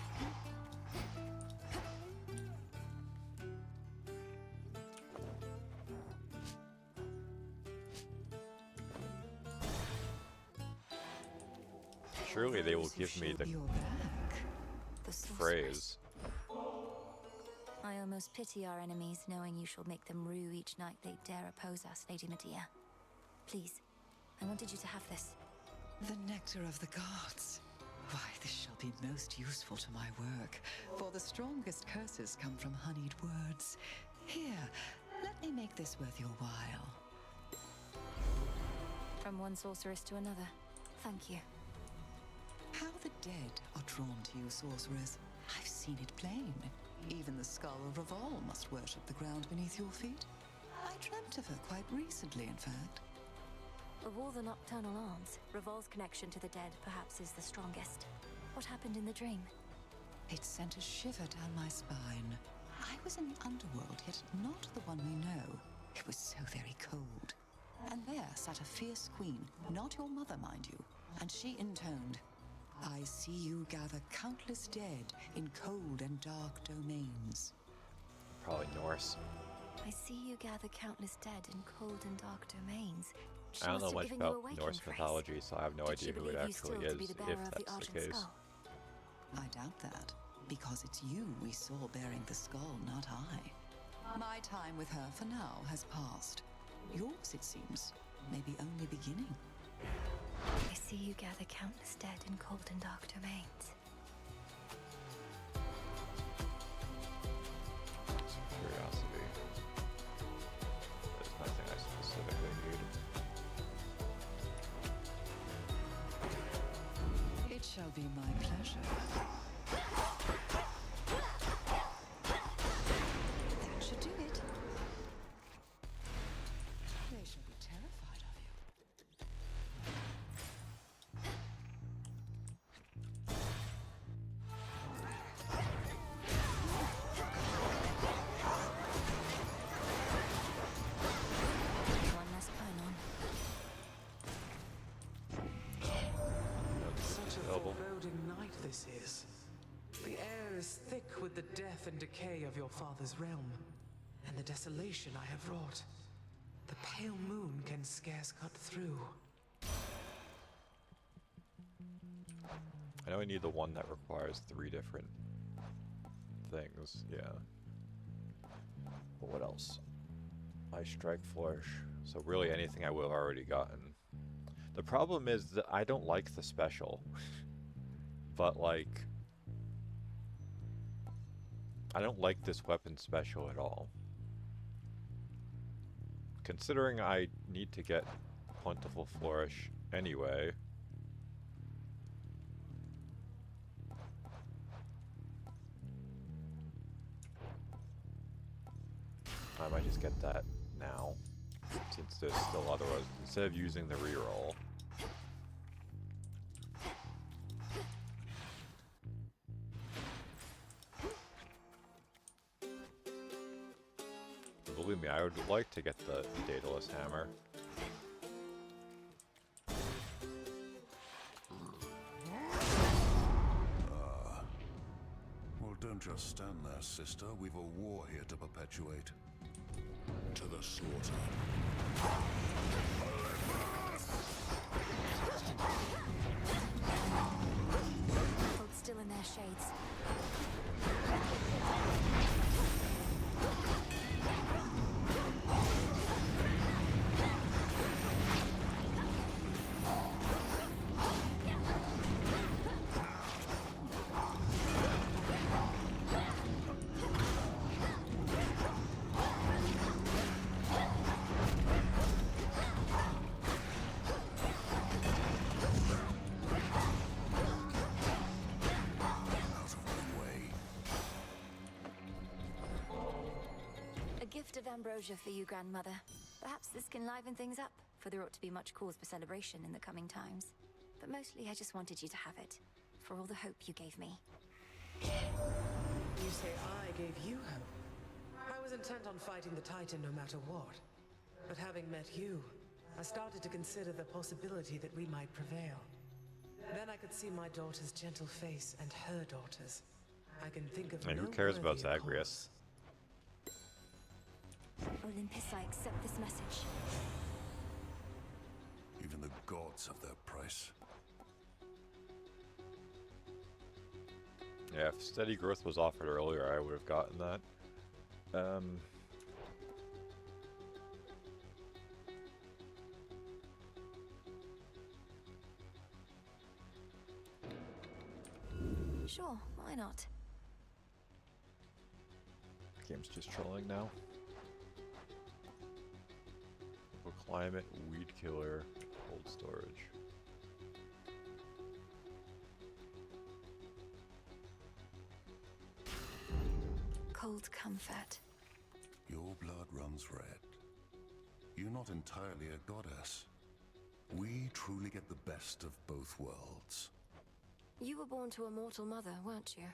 Surely they will give me the phrase. I almost pity our enemies, knowing you shall make them rue each night they dare oppose us, Lady Medea. Please, I wanted you to have this. The nectar of the gods. Why, this shall be most useful to my work, for the strongest curses come from honeyed words. Here, let me make this worth your while. From one sorceress to another. Thank you. How the dead are drawn to you, sorcerers. I've seen it plain. Even the skull of Revol must worship the ground beneath your feet. I dreamt of her quite recently, in fact. Of all the nocturnal arms, Revol's connection to the dead perhaps is the strongest. What happened in the dream? It sent a shiver down my spine. I was in the underworld, yet not the one we know. It was so very cold. And there sat a fierce queen, not your mother, mind you. And she intoned, I see you gather countless dead in cold and dark domains. Probably Norse. I see you gather countless dead in cold and dark domains. She I don't must know have much given you about a waking Norse phrase. mythology, so I have no Did she idea who it believe you still actually to is, be the bearer if of the that's the Argent case. Skull? I doubt that, because it's you we saw bearing the skull, not I. My time with her for now has passed. Yours, it seems, may be only beginning. I see you gather countless dead in cold and dark domains. Curiosity. There's nothing I specifically need. be my pleasure. That should do it. They shall be terrified of you. One less pylon. Such a foreboding night this is. The air is thick with the death and decay of your father's realm, and the desolation I have wrought. The pale moon can scarce cut through. I know I need the one that requires 3 different things, yeah. But what else? I strike flourish. So really anything I would have already gotten. The problem is that I don't like the special. But like, I don't like this weapon special at all. Considering I need to get Plentiful Flourish anyway. I might just get that now, since there's still otherwise, instead of using the reroll. But believe me, I would like to get the Daedalus Hammer. Well, don't just stand there, sister. We've a war here to perpetuate. To the slaughter. Hold still in their shades. Gift of ambrosia for you, grandmother. Perhaps this can liven things up, for there ought to be much cause for celebration in the coming times. But mostly I just wanted you to have it, for all the hope you gave me. You say I gave you hope. I was intent on fighting the Titan no matter what. But having met you, I started to consider the possibility that we might prevail. Then I could see my daughter's gentle face and her daughter's. I can think of And no who cares about worthier Zagreus? Olympus, I accept this message. Even the gods have their price. Yeah, if steady growth was offered earlier, I would have gotten that. Sure, why not? Game's just trolling now. Climate, weed killer, cold storage. Cold comfort. Your blood runs red. You're not entirely a goddess. We truly get the best of both worlds. You were born to a mortal mother, weren't you?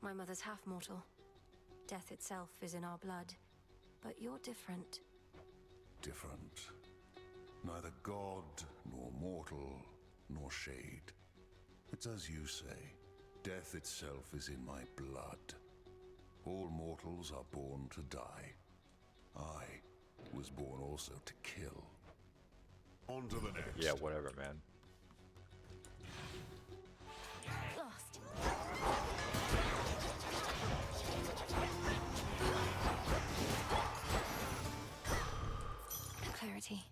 My mother's half-mortal. Death itself is in our blood. But you're different. Different. Neither god, nor mortal, nor shade. It's as you say. Death itself is in my blood. All mortals are born to die. I was born also to kill. On to the next. Yeah, whatever, man. Lost. Clarity.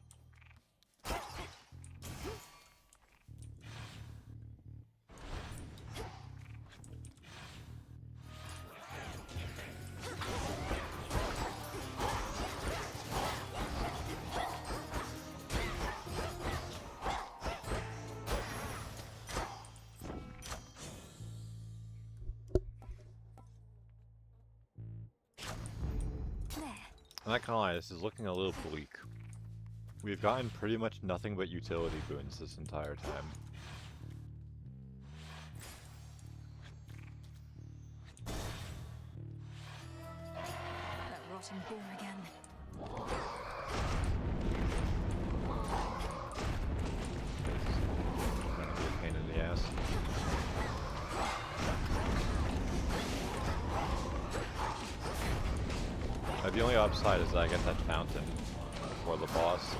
I'm not gonna lie, this is looking a little bleak. We've gotten pretty much nothing but utility boons this entire time. That rotten boar again. That'd be a pain in the ass. The only upside is that I get that fountain before the boss.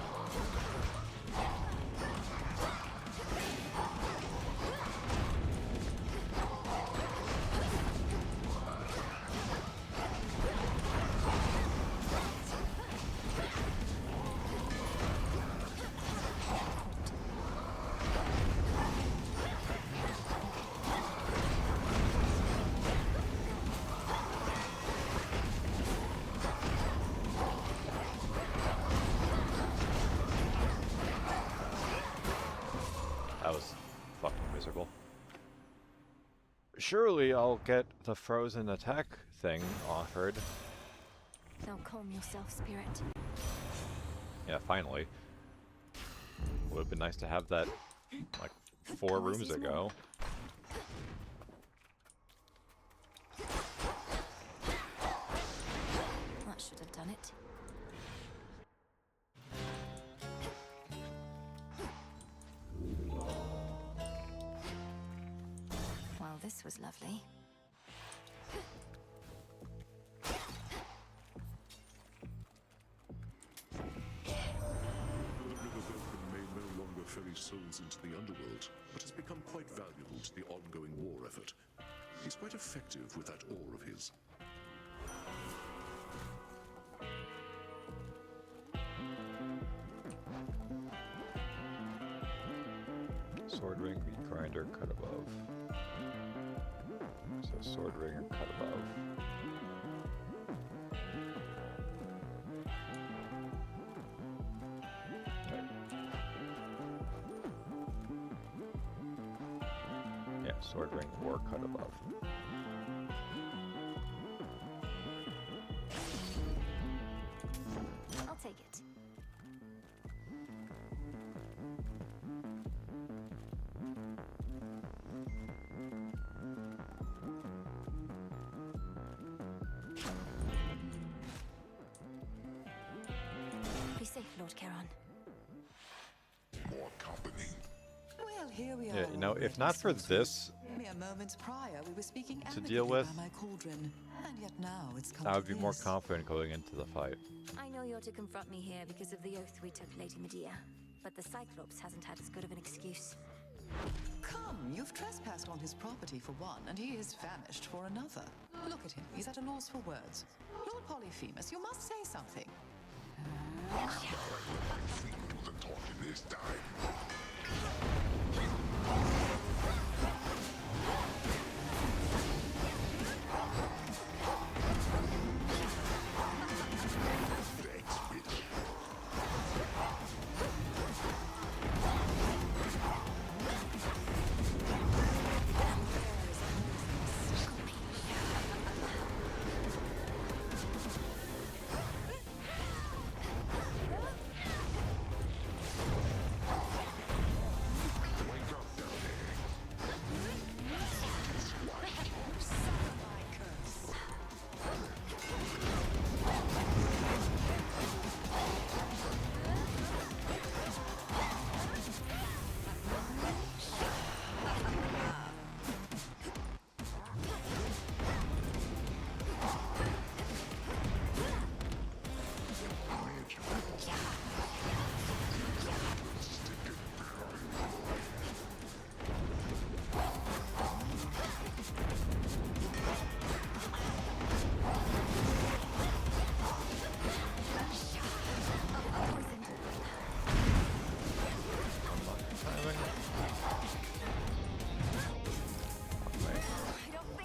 That was fucking miserable. Surely I'll get the frozen attack thing offered. Now calm yourself, spirit. Yeah, finally. Would have been nice to have that like 4 rooms ago. That should have done it. Well, this was lovely. The river Vulcan may no longer ferry souls into the underworld, but has become quite valuable to the ongoing war effort. He's quite effective with that oar of his. Sword ring, meat grinder, cut above. So sword ring or cut above. Right. Yeah, sword ring or cut above. I'll take it. Be safe, Lord Charon. More company. Well, here we Yeah, are. you know, if not for this Mere moments prior, we were speaking to amicably deal with, by my cauldron, and yet now it's come I to would be more this. confident going into the fight. I know you're to confront me here because of the oath we took, Lady Medea. But the Cyclops hasn't had as good of an excuse. Come, you've trespassed on his property for one, and he is famished for another. Look at him, he's at a loss for words. Lord Polyphemus, you must say something. Do the talking this time.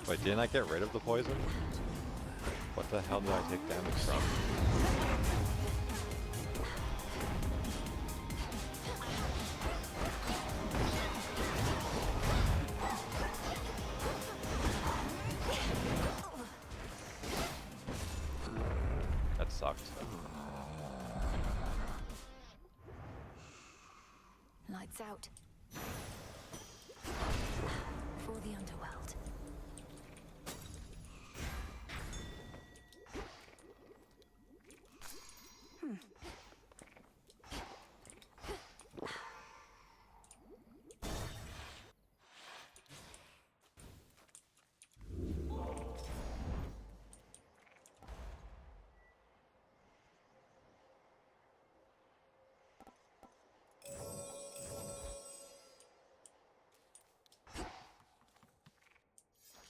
Wait, didn't I get rid of the poison? What the hell did I take damage from? That's sucked. Lights out. For the underworld.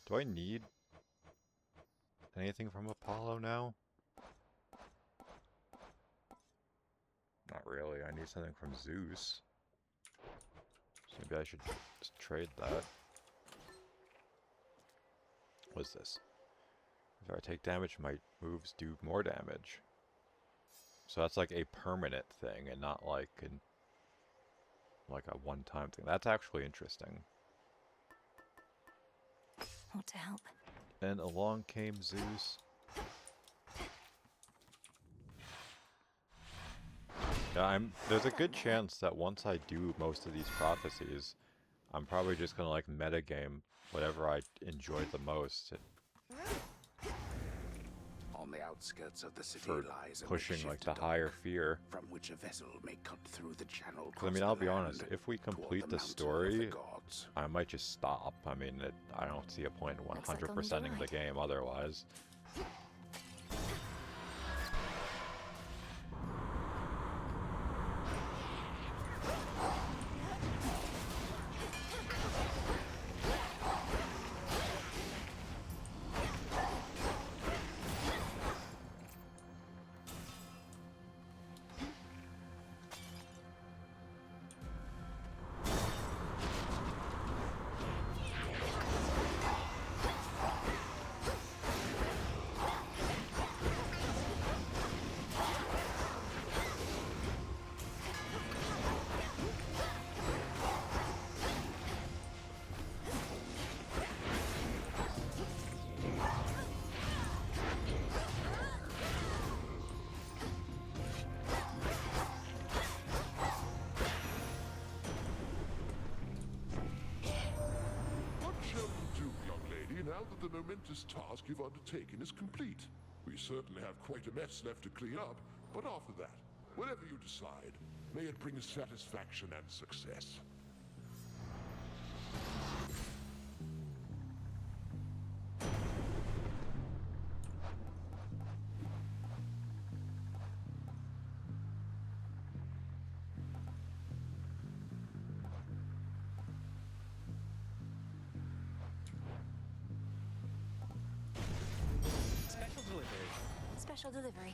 Do I need anything from Apollo now? Not really. I need something from Zeus. So maybe I should just trade that. What's this? If I take damage, my moves do more damage. So that's like a permanent thing and not like a one-time thing. That's actually interesting. Ought to help. And along came Zeus. Yeah, there's a good chance that once I do most of these prophecies, I'm probably just gonna like metagame whatever I enjoyed the most. On the outskirts of the city For lies a pushing like makeshift the higher dock, fear. from which a vessel may cut through the channel. Because I mean, I'll be honest, if we complete the story, I might just stop. I mean, I don't see a point in 100%ing the game otherwise. Now that the momentous task you've undertaken is complete. We certainly have quite a mess left to clean up, but after that, whatever you decide, may it bring satisfaction and success. Special delivery.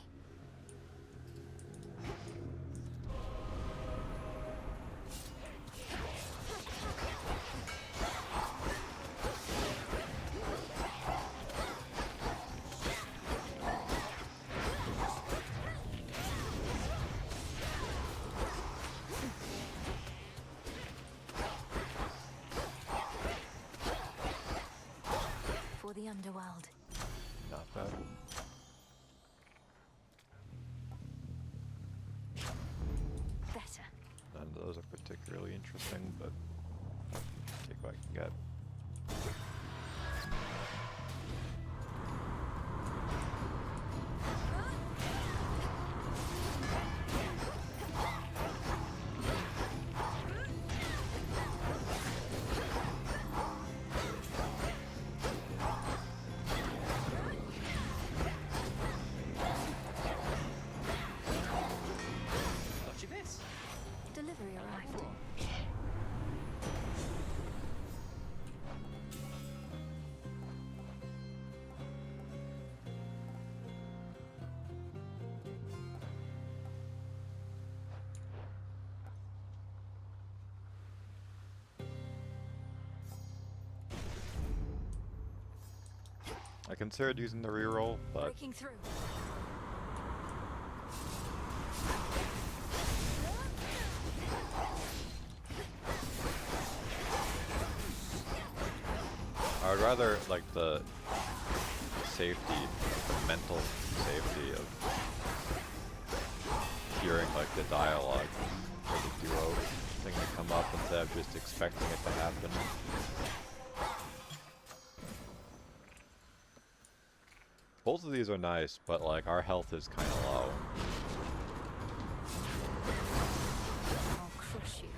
For the underworld. Not bad. None of those are particularly interesting, but take what I can get. Delivery arrived. I considered using the reroll, but breaking through. I would rather like the safety, the mental safety of hearing like the dialogue for the duo thing to come up instead of just expecting it to happen. Both of these are nice, but like our health is kind of low. I'll crush you.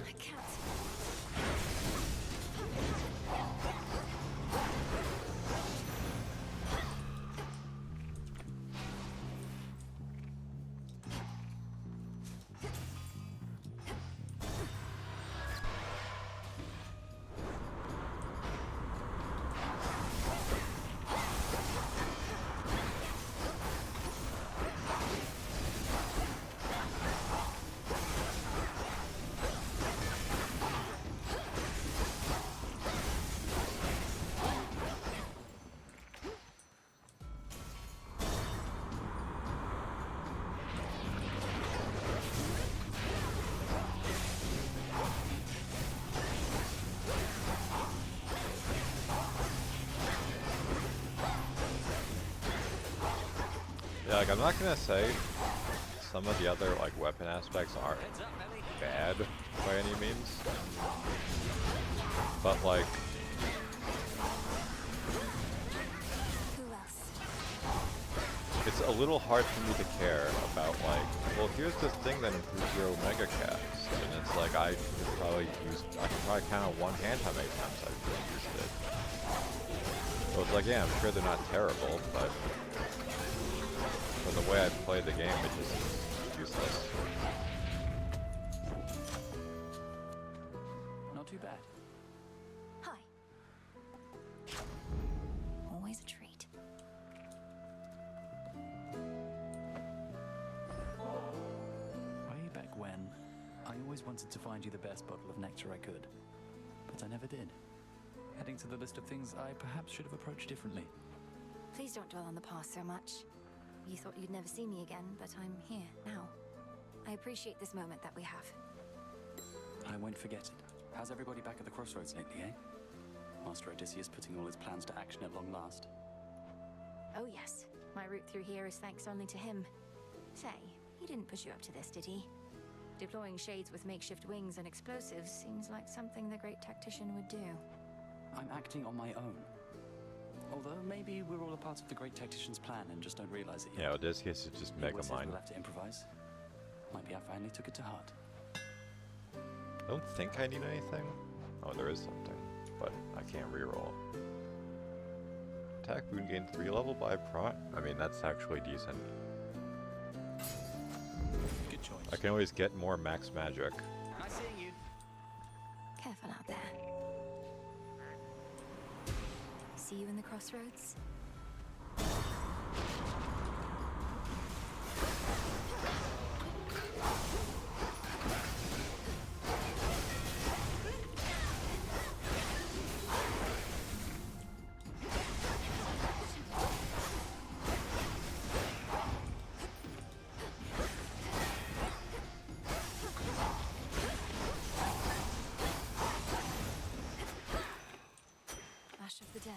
I can't. Yeah, like I'm not gonna say some of the other like weapon aspects aren't bad by any means, but like it's a little hard for me to care about like, well, here's this thing that improves your Omega cast, and it's like I could probably count on one hand how many times I've used it. So it's like, yeah, I'm sure they're not terrible, but for the way I play the game, it just is useless. Not too bad. Hi. Always a treat. Way back when, I always wanted to find you the best bottle of nectar I could, but I never did. Adding to the list of things I perhaps should have approached differently. Please don't dwell on the past so much. You thought you'd never see me again, but I'm here now. I appreciate this moment that we have. I won't forget it. How's everybody back at the crossroads lately, eh? Master Odysseus putting all his plans to action at long last. Oh yes, my route through here is thanks only to him. Say, he didn't push you up to this, did he? Deploying shades with makeshift wings and explosives seems like something the great tactician would do. I'm acting on my own. Although maybe we're all a part of the great tactician's plan and just don't realize it yet. Yeah, Odysseus is just mega mind. We'll have to improvise. Might be I finally took it to heart. I don't think I need anything. Oh, there is something, but I can't reroll. Attack boon gain 3 level by prime. I mean, that's actually decent. Good choice. I can always get more max magic. Nice seeing you. Careful out there. See you in the crossroads? Ash of the Dead.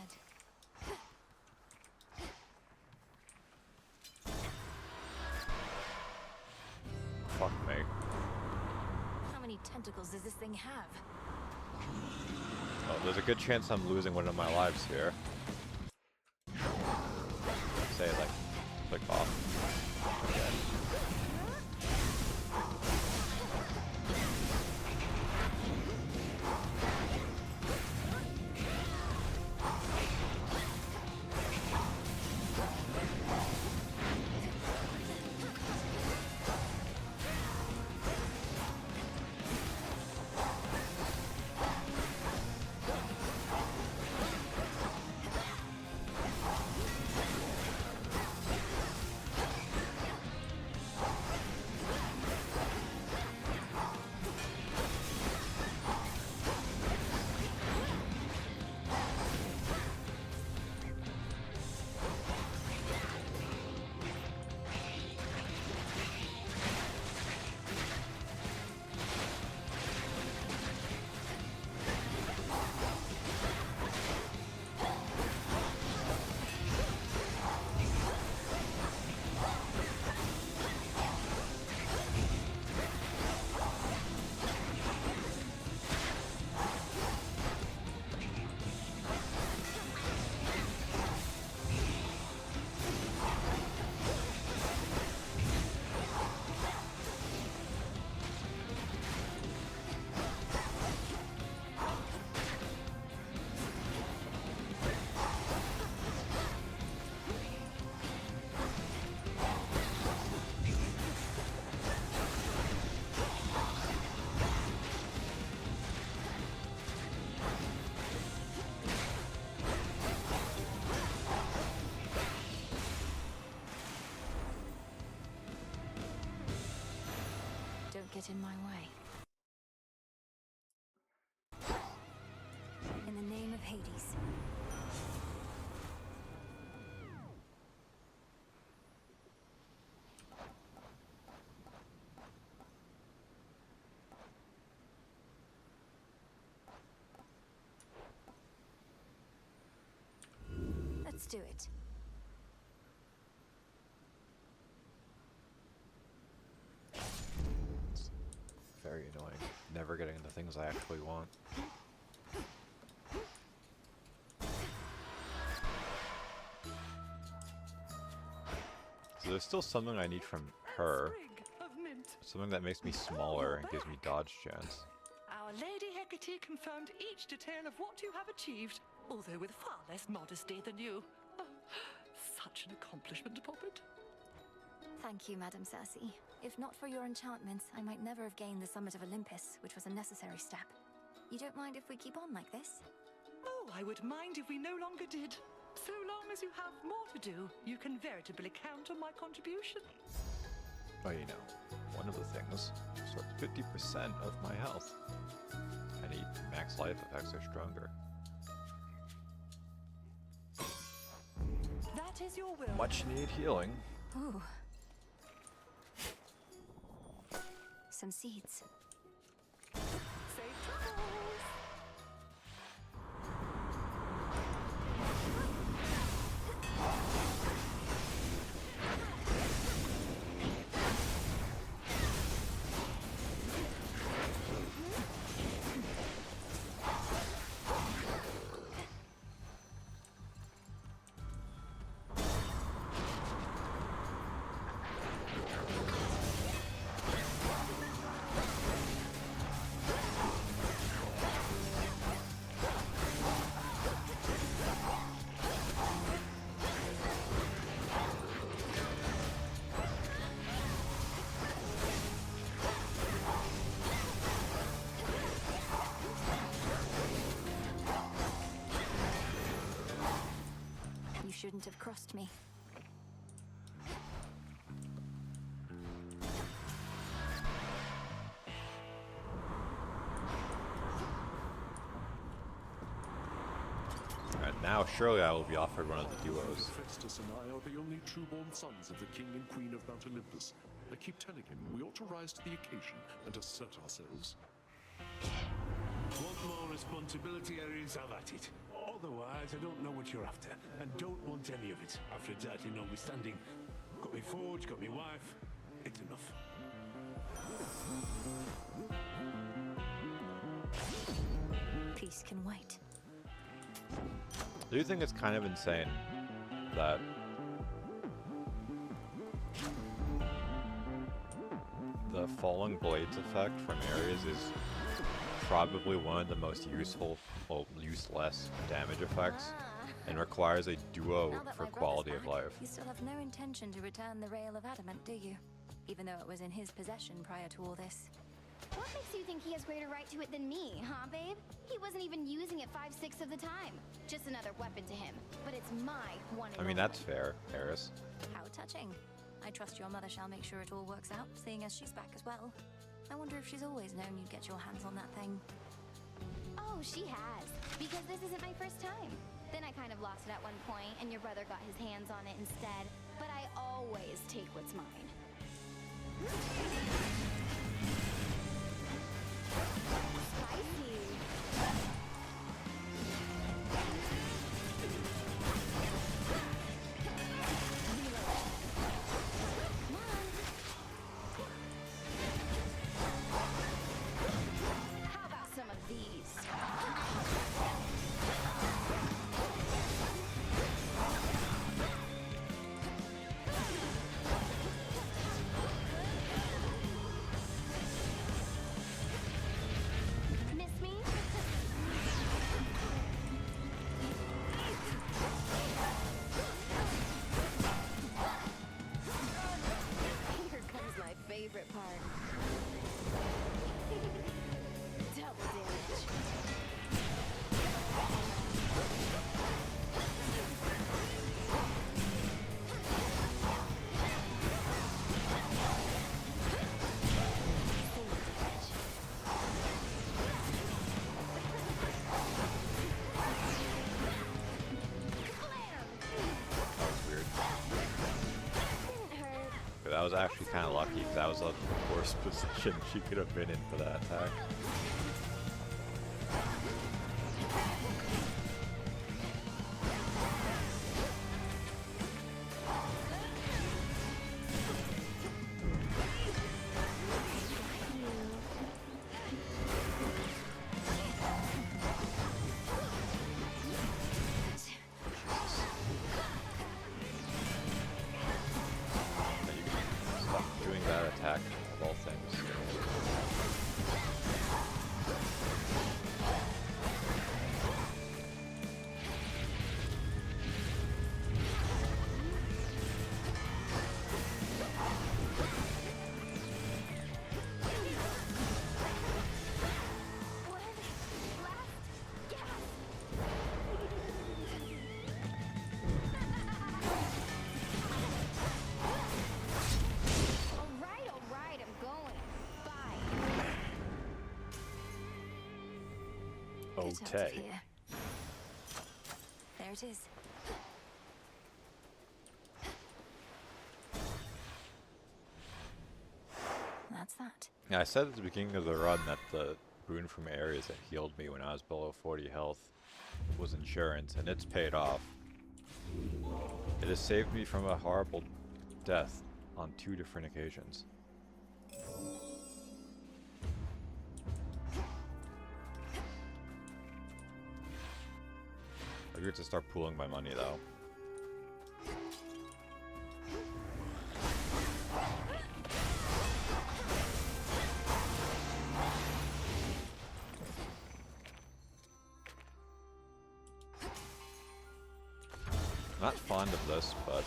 Fuck me. How many tentacles does this thing have? Oh, there's a good chance I'm losing one of my lives here. Say it like, click off. Okay. get in my way. In the name of Hades. Let's do it. It's very annoying. Never getting the things I actually want. So there's still something I need from her. Something that makes me smaller and gives me dodge chance. Our Lady Hecate confirmed each detail of what you have achieved, although with far less modesty than you. Oh, such an accomplishment, Poppet. Thank you, Madam Circe. If not for your enchantments, I might never have gained the summit of Olympus, which was a necessary step. You don't mind if we keep on like this? Oh, I would mind if we no longer did. So long as you have more to do, you can veritably count on my contribution. Oh, you know, one of the things, so 50% of my health. Any max life effects are stronger. That is your will. Much needed healing. Ooh. Some seeds. Safe travels. You shouldn't have crossed me. Alright, now surely I will be offered one of the duos. Festus and I are the only true-born sons of the king and queen of Mount Olympus. I keep telling him we ought to rise to the occasion and assert ourselves. Want more responsibility, Ares? Have at it. Otherwise, I don't know what you're after, and don't want any of it. Aphrodite notwithstanding. Got me forge, got me wife. It's enough. Peace can wait. Do you think it's kind of insane that the falling blades effect from Ares is probably one of the most useful, well, useless damage effects, and requires a duo Now that for my brother's quality of back, life? You still have no intention to return the Rail of Adamant, do you? Even though it was in his possession prior to all this. What makes you think he has greater right to it than me, huh, babe? He wasn't even using it 5/6 of the time. Just another weapon to him. But it's my one and I mean, only. that's fair, Eris. How touching. I trust your mother shall make sure it all works out, seeing as she's back as well. I wonder if she's always known you'd get your hands on that thing. Oh, she has. Because this isn't my first time. Then I kind of lost it at one point, and your brother got his hands on it instead. But I always take what's mine. How about some of these? Miss me? was actually kind of lucky because I was in the worst position she could have been in for that attack. Get out of here. There it is. That's that. Yeah, I said at the beginning of the run that the boon from Ares that healed me when I was below 40 health was insurance, and it's paid off. It has saved me from a horrible death on 2 different occasions. I get to start pooling my money though. Not fond of this, but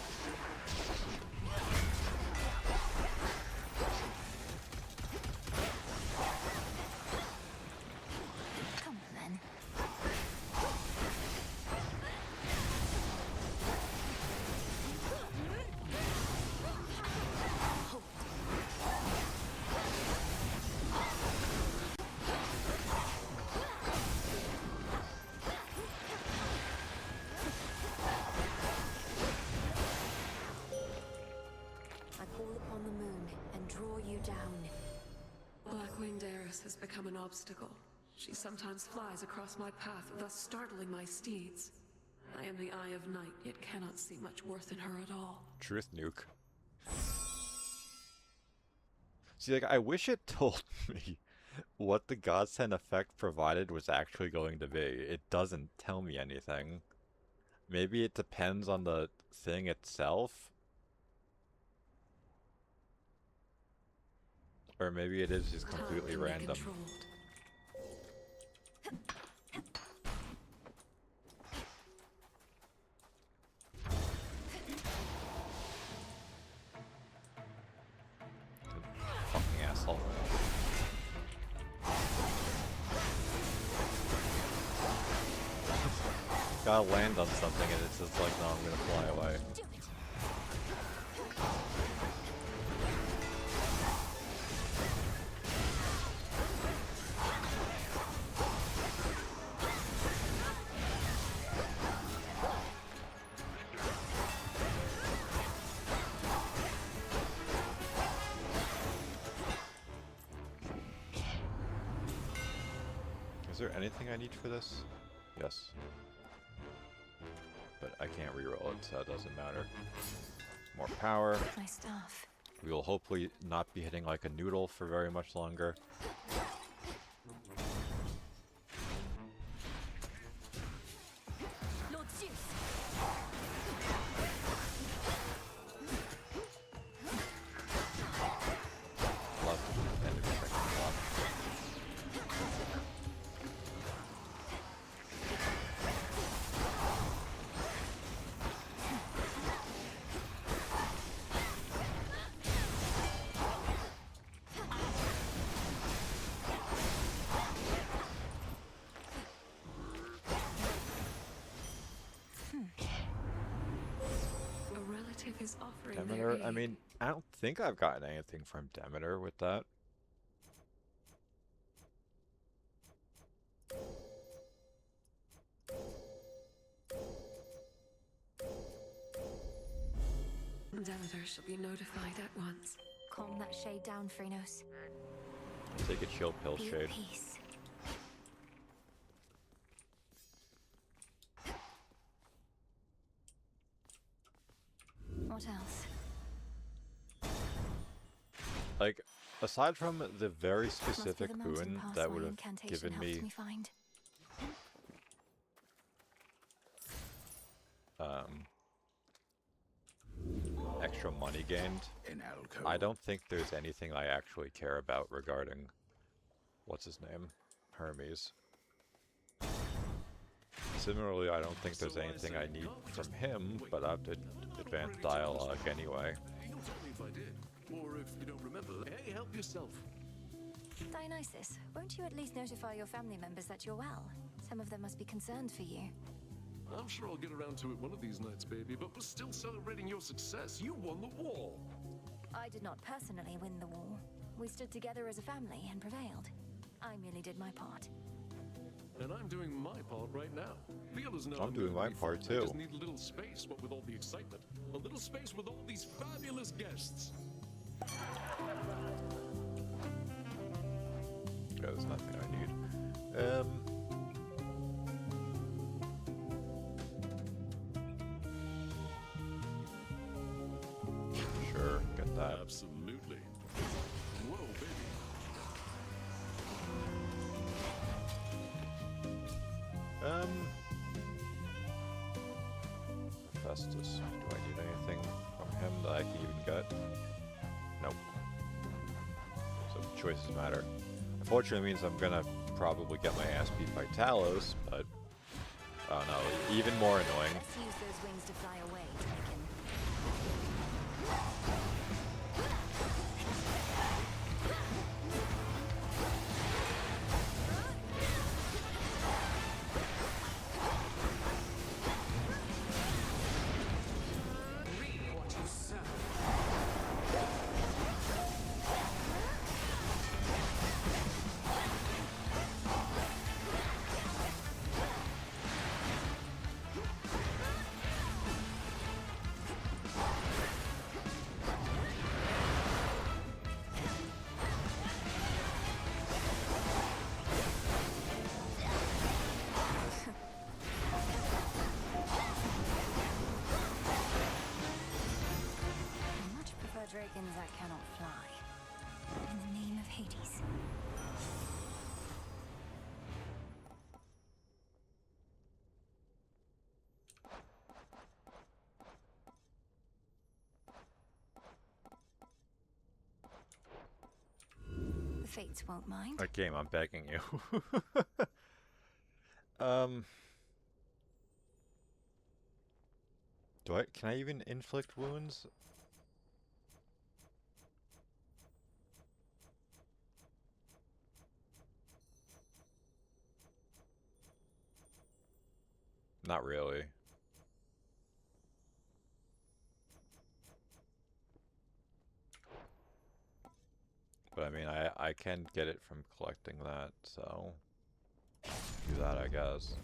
Has become an obstacle. She sometimes flies across my path, thus startling my steeds. I am the Eye of Night, yet cannot see much worth in her at all. truth nuke. See, like, I wish it told me what the godsend effect provided was actually going to be. It doesn't tell me anything. Maybe it depends on the thing itself? Or maybe it is just completely random. Fucking asshole. Gotta land on something and it's just like, no, I'm gonna fly away. Is there anything I need for this? Yes. But I can't reroll it, so it doesn't matter. More power. My staff. We will hopefully not be hitting like a noodle for very much longer. Lord Zeus. Love enemy second block. Is offering Demeter, I mean, I don't think I've gotten anything from Demeter with that. Denethor shall be notified at once. Calm that shade down, Phrenos. Take a chill pill, Be at Shade. peace. What else? Like, aside from the very Must be specific the mountain boon pass that my would have incantation given helped me, find. extra money gained, I don't think there's anything I actually care about regarding, what's his name? Hermes. Similarly, I don't think there's anything I need from him, but I have to advance dialogue anyway. You'll tell me if I did. Or if you don't remember, hey, help yourself. Dionysus, won't you at least notify your family members that you're well? Some of them must be concerned for you. I'm sure I'll get around to it one of these nights, baby, but we're still celebrating your success. You won the war. I did not personally win the war. We stood together as a family and prevailed. I merely did my part. And I'm doing my part right now. Viola's not I'm doing my part I too. just need a little space, what with all the excitement. A little space with all these fabulous guests. There's nothing I need. Sure, get that. Absolutely. Whoa, baby. Festus. Do I need anything from him that I can even get? Nope. So choices matter. Unfortunately, it means I'm gonna probably get my ass beat by Talos, but oh no, even more annoying. Let's use those wings to fly away, Titan. Reap what you sow. I much prefer dragons that cannot fly. In the name of Hades. The fates won't mind. A game, I'm begging you. Can I even inflict wounds? Not really. But I mean, I can get it from collecting that, so do that, I guess.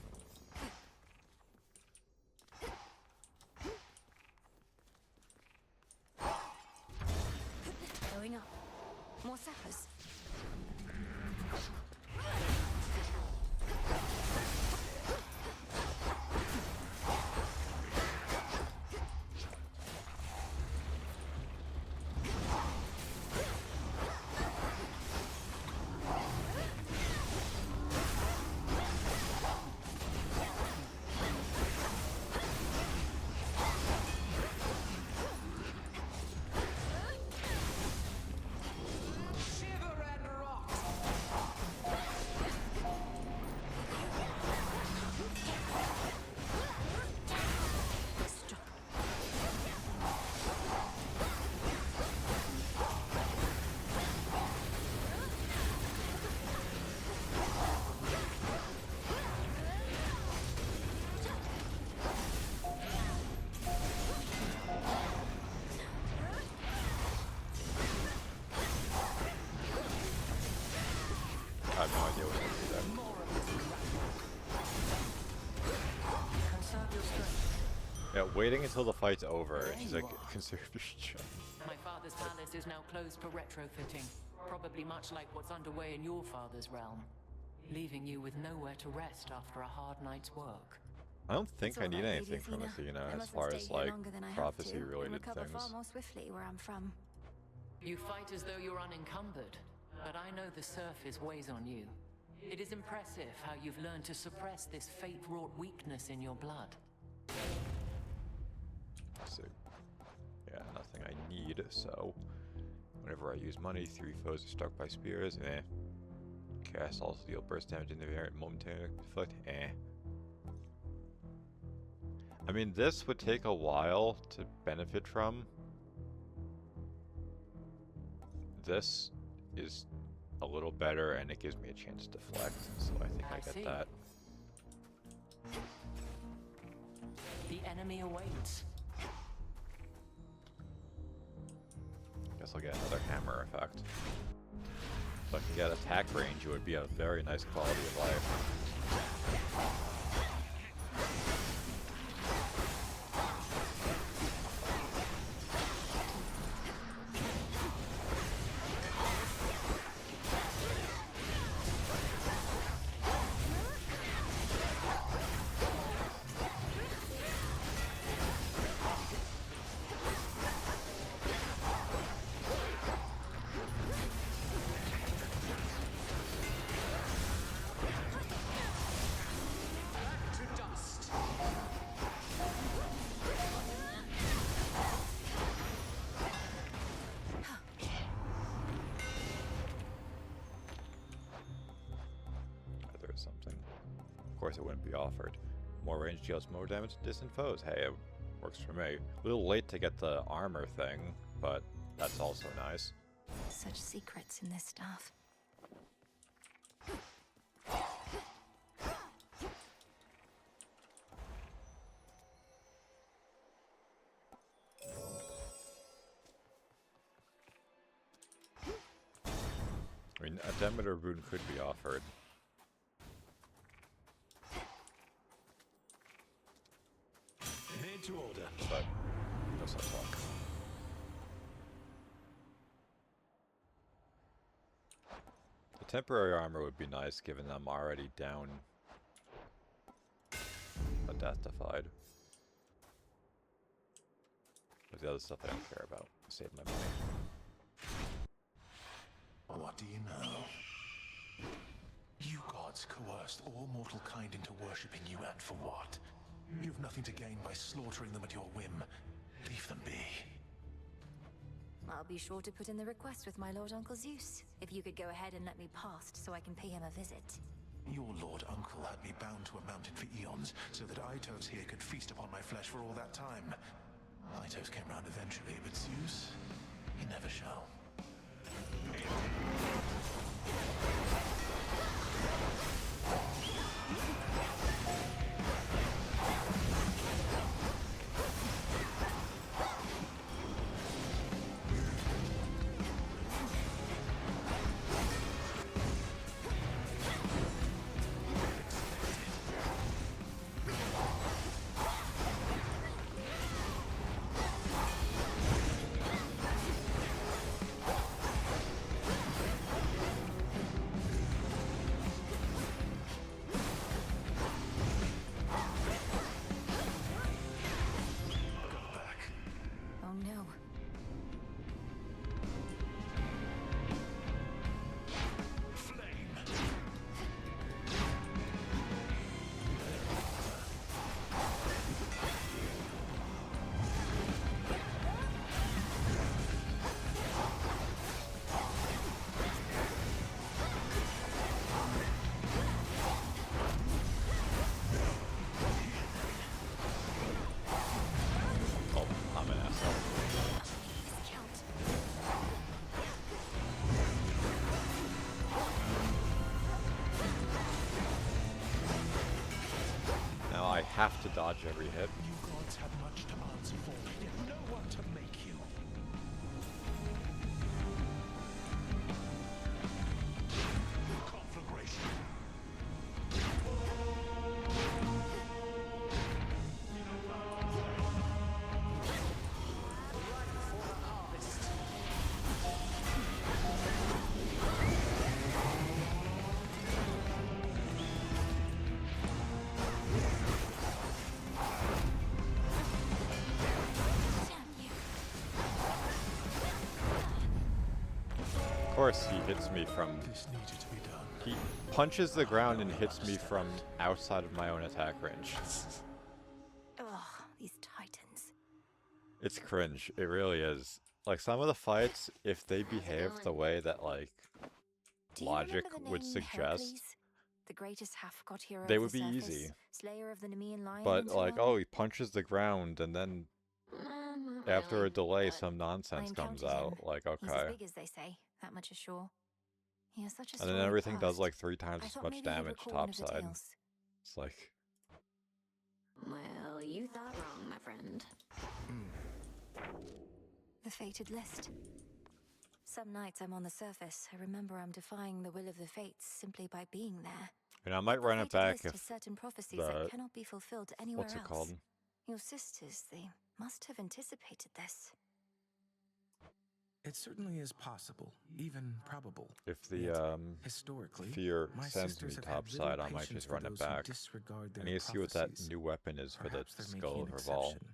Going up. More sappers. Shiver Yeah, waiting until the fight's over, and she's like, consider your shot. My father's palace is now closed for retrofitting, probably much like what's underway in your father's realm, leaving you with nowhere to rest after a hard night's work. I don't think I need Lady anything from Athena I as mustn't far stay as here like longer than I have to, prophecy and related recover things. far more swiftly where I'm from. You fight as though you're unencumbered, but I know the surface weighs on you. It is impressive how you've learned to suppress this fate-wrought weakness in your blood. Let's see. Yeah, nothing I need, so whenever I use money, 3 foes are struck by spears, Cast also deal burst damage in the variant momentarily deflect, I mean, this would take a while to benefit from. This is a little better, and it gives me a chance to deflect, so I think I get that. The enemy awaits. Guess I'll get another hammer effect. If I can get attack range, it would be a very nice quality of life. Of course, it wouldn't be offered. More range deals more damage to distant foes. Hey, it works for me. A little late to get the armor thing, but that's also nice. Such secrets in this stuff. I mean, a Demeter rune could be offered. Made to order. But no such luck. The temporary armor would be nice, given I'm already down a death defied. But the other stuff I don't care about. Save my money. What do you know? You gods coerced all mortal kind into worshipping you, and for what? You've nothing to gain by slaughtering them at your whim. Leave them be. I'll be sure to put in the request with my Lord Uncle Zeus. If you could go ahead and let me past so I can pay him a visit. Your Lord Uncle had me bound to a mountain for eons, so that Itos here could feast upon my flesh for all that time. Itos came round eventually, but Zeus, he never shall. I have to dodge every hit. You gods have much to answer for, yet no one to make you. Conflagration. course he hits me from... This needed to be done. He punches the ground and hits me from outside of my own attack range. Ugh, these titans. It's cringe. It really is. Like, some of the fights, if they behave the way that, like, Do you logic remember the would name suggest, Heracles? The greatest half-god hero they of would the be surface, easy. slayer of the Nemean lion, But, and so like, on? oh, he punches the ground, and then Not after really, a delay, but some I nonsense comes encountered him. out. Like, He's as okay. big as they say, that much is sure. He has such a And then storied everything does, past. like, 3 times I as thought much maybe he'd damage recall one of the topside. tales. It's like... Well, you thought wrong, my friend. The fated list. Some nights I'm on the surface. I remember I'm defying the will of the fates simply by being there. And I might run it The fated back list if has certain prophecies the... that cannot be fulfilled anywhere What's it else. called? Your sisters, they must have anticipated this. It certainly is possible, even probable. If the Yet, historically, fear my sends sisters me have had topside, little I might patience just for run it those who back. disregard I their need to see what that prophecies. new weapon is for the Perhaps they're Skull making of an Reval. exception.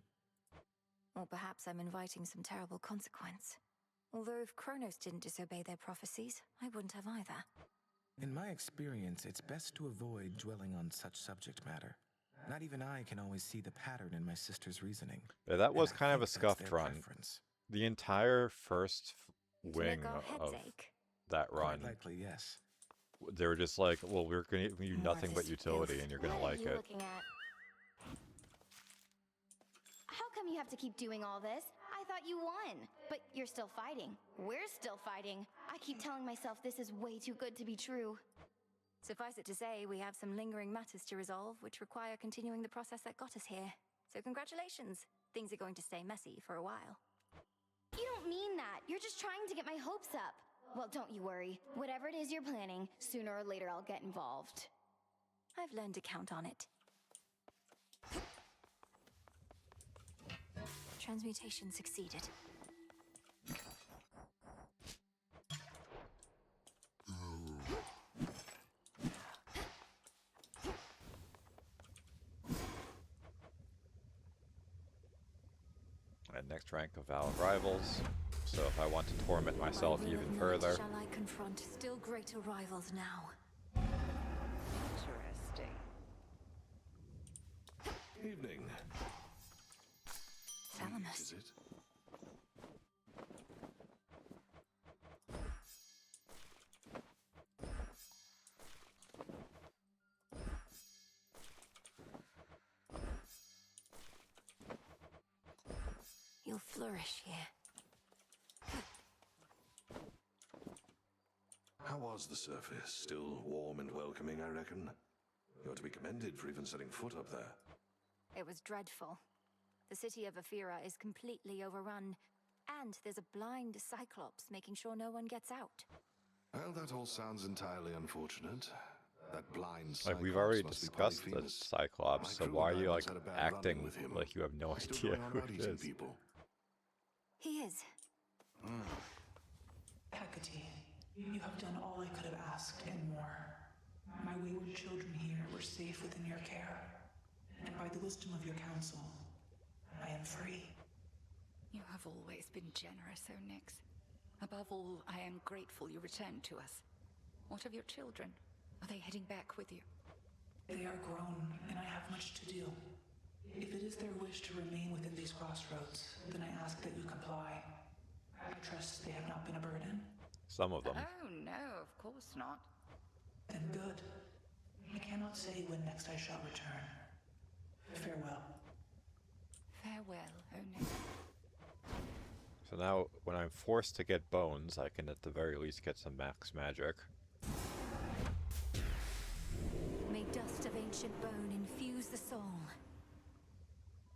Or perhaps I'm inviting some terrible consequence. Although if Kronos didn't disobey their prophecies, I wouldn't have either. In my experience, it's best to avoid dwelling on such subject matter. Not even I can always see the pattern in my sister's reasoning. Yeah, that was And I kind of a think that's scuffed their run. preference. The entire first wing make our heads of ache? that run, Quite likely, yes. they were just like, well, we're going to give you More nothing of but this utility filth. and you're going to What are like you it. looking at? How come you have to keep doing all this? I thought you won. But you're still fighting. We're still fighting. I keep telling myself this is way too good to be true. Suffice it to say, we have some lingering matters to resolve, which require continuing the process that got us here. So congratulations. Things are going to stay messy for a while. You don't mean that. You're just trying to get my hopes up. Well, don't you worry. Whatever it is you're planning, sooner or later I'll get involved. I've learned to count on it. Transmutation succeeded. And next rank of Valid Rivals. So if I want to torment myself By will even of night further, shall I confront still greater rivals now? Interesting. Evening. Salamus. Is it? You'll flourish here. How was the surface? Still warm and welcoming, I reckon. You're to be commended for even setting foot up there. It was dreadful. The city of Aphira is completely overrun, and there's a blind Cyclops making sure no one gets out. Well, that all sounds entirely unfortunate. That blind like we've Cyclops already must be discussed the polyphemus. Cyclops, so My why are crew you and I like once had a bad run-in acting with him. like you have no Still idea going on who about it eating is? people. He is. Hecate, you have done all I could have asked and more. My wayward children here were safe within your care, and by the wisdom of your counsel, I am free. You have always been generous, Onyx. Above all, I am grateful you returned to us. What of your children? Are they heading back with you? They are grown, and I have much to do. If it is their wish to remain within these crossroads, then I ask that you comply. I trust they have not been a burden. Some of them. Oh, no, of course not. Then good. I cannot say when next I shall return. Farewell. Farewell, Onyx. So now, when I'm forced to get bones, I can at the very least get some max magic. May dust of ancient bone infuse the soul.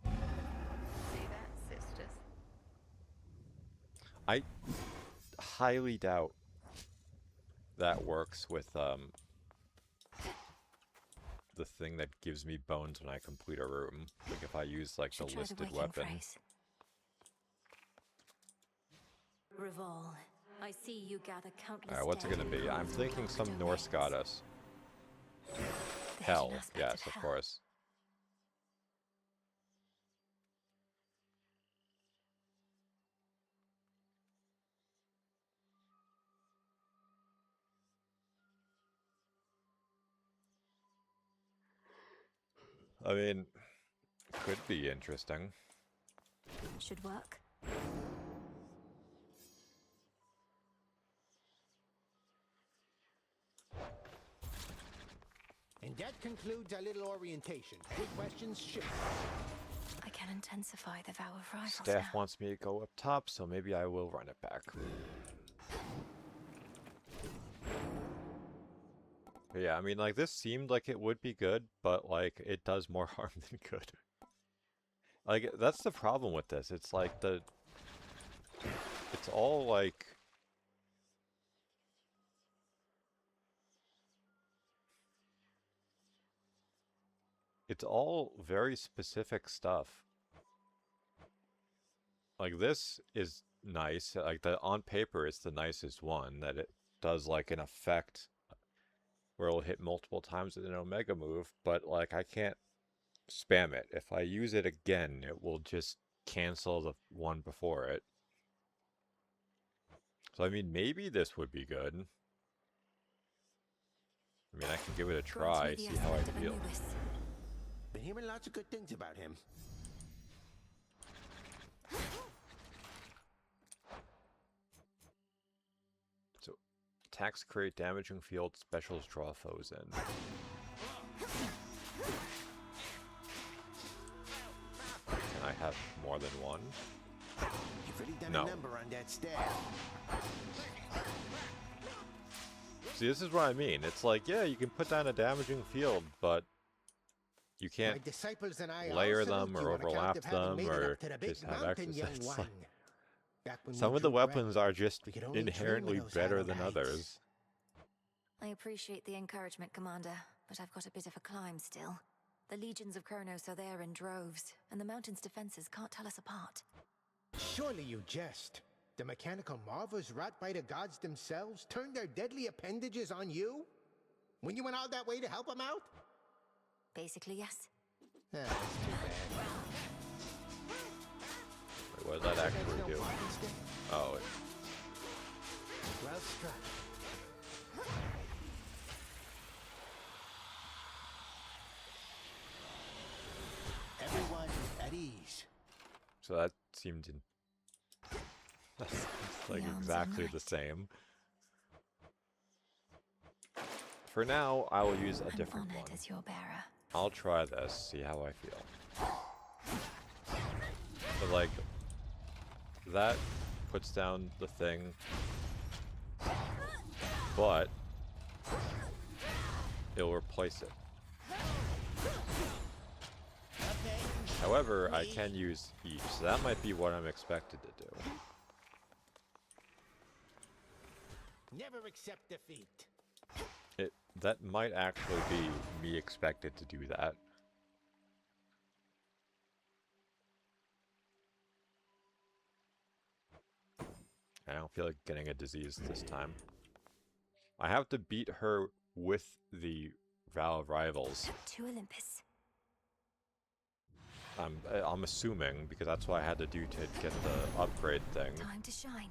See that, sisters? I highly doubt that works with the thing that gives me bones when I complete a room. Like if I use like the Should try listed waking weapon. phrase. Revolve. I see you gather countless. Alright, what's it gonna be? I'm thinking some Norse goddess. Hell, yes, of course. I mean, could be interesting. Should work. And that concludes our little orientation. Any questions? Shoot. I can intensify the vow of rivals Staff now. wants me to go up top, so maybe I will run it back. But yeah, I mean, like, this seemed like it would be good, but, like, it does more harm than good. Like, that's the problem with this. It's like it's all, like... It's all very specific stuff. Like, this is nice. Like, on paper, it's the nicest one, that it does, like, an effect where it'll hit multiple times with an Omega move, but, like, I can't spam it. If I use it again, it will just cancel the one before it. So, I mean, maybe this would be good. I mean, I can give it a try, see how I feel. Been hearing lots of good things about him. So, attacks create damaging field, specials draw foes in. Can I have more than one? You've really done No. a number on that staff. See, this is what I mean. It's like, yeah, you can put down a damaging field, but you My can't disciples and I layer all them salute or you on account overlap of having them made it or up to the big just have mountain, young extras. one. Back when Some we of the drew breath, weapons are just we could only dream of inherently those better hallowed than heights. others. I appreciate the encouragement, Commander, but I've got a bit of a climb still. The legions of Kronos are there in droves, and the mountain's defenses can't tell us apart. Surely you jest. The mechanical marvels wrought by the gods themselves turned their deadly appendages on you? When you went all that way to help them out? Basically, yes. Ah, that's too bad. Wait, what does that actually do? Oh, Well struck. Everyone at ease. so that seemed that's like exactly the same. For now, I will use a different one. As your bearer. I'll try this, see how I feel. But like, that puts down the thing, but it'll replace it. However, I can use each, so that might be what I'm expected to do. Never accept defeat. That might actually be me expected to do that. I don't feel like getting a disease this time. I have to beat her with the Vow of Rivals. To Olympus. I'm assuming, because that's what I had to do to get the upgrade thing. Time to shine.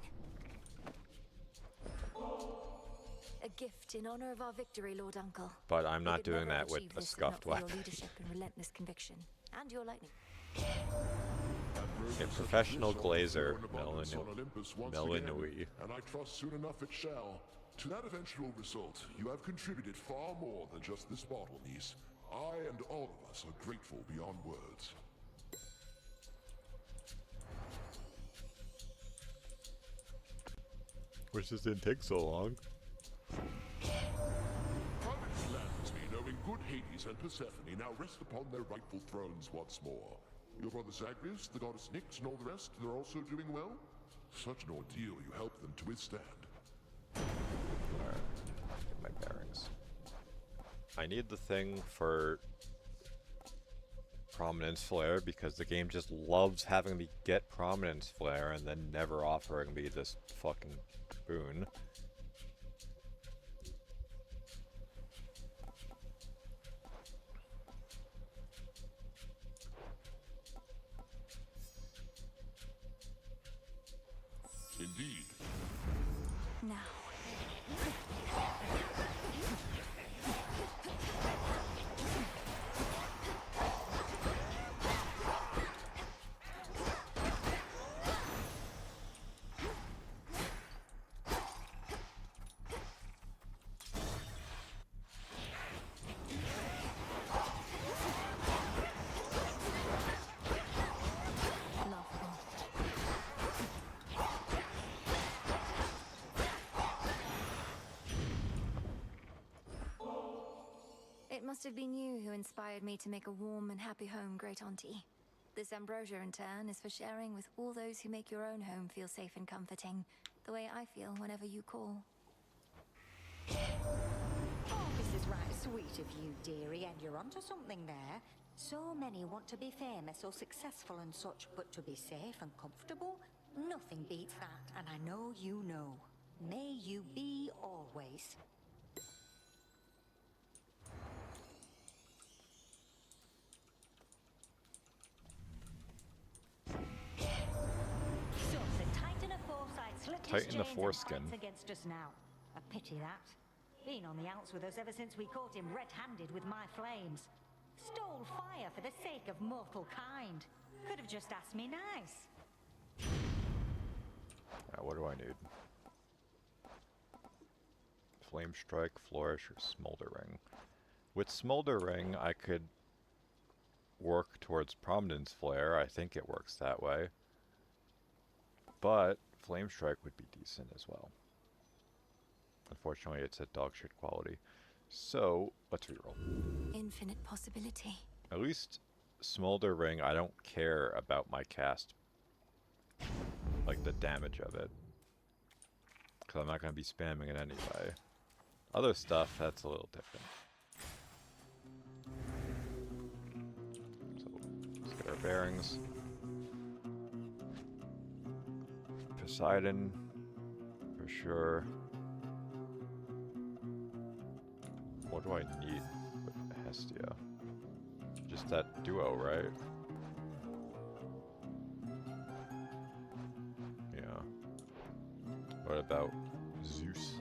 A gift in honor of our victory, Lord Uncle. But I'm not We could doing never that with achieve a this scuffed without weapon. Your leadership and relentless conviction, and your lightning. A professional glazer, Melanui. And I trust soon enough it shall. To that eventual result, you have contributed far more than just this bottle, niece. I and all of us are grateful beyond words. Which just didn't take so long. Private gladens me knowing good Hades and Persephone now rest upon their rightful thrones once more. Your brother Zagreus, the goddess Nyx, and all the rest, they're also doing well? Such an ordeal you helped them to withstand. Alright, get my bearings. I need the thing for Prominence Flare because the game just loves having me get Prominence Flare and then never offering me this fucking boon. Indeed. Now. must have been you who inspired me to make a warm and happy home, Great Auntie. This ambrosia, in turn, is for sharing with all those who make your own home feel safe and comforting, the way I feel whenever you call. Oh, this is right sweet of you, dearie, and you're onto something there. So many want to be famous or successful and such, but to be safe and comfortable, nothing beats that, and I know you know. May you be always. So, the Titan of Foresight slipped his Tighten the chains and foreskin. fights against us now. A pity that. Been on the outs with us ever since we caught him red-handed with my flames. Stole fire for the sake of mortal kind. Could have just asked me nice. What do I need? Flame Strike, Flourish, or Smoldering. With Smoldering, I could work towards Prominence Flare. I think it works that way. But Flame Strike would be decent as well. Unfortunately, it's a dog shit quality. So, let's reroll. Infinite possibility. At least Smoldering, I don't care about my cast. Like the damage of it. Because I'm not going to be spamming it anyway. Other stuff, that's a little different. So, let's get our bearings. Poseidon, for sure. What do I need with Hestia? Just that duo, right? Yeah. What about Zeus?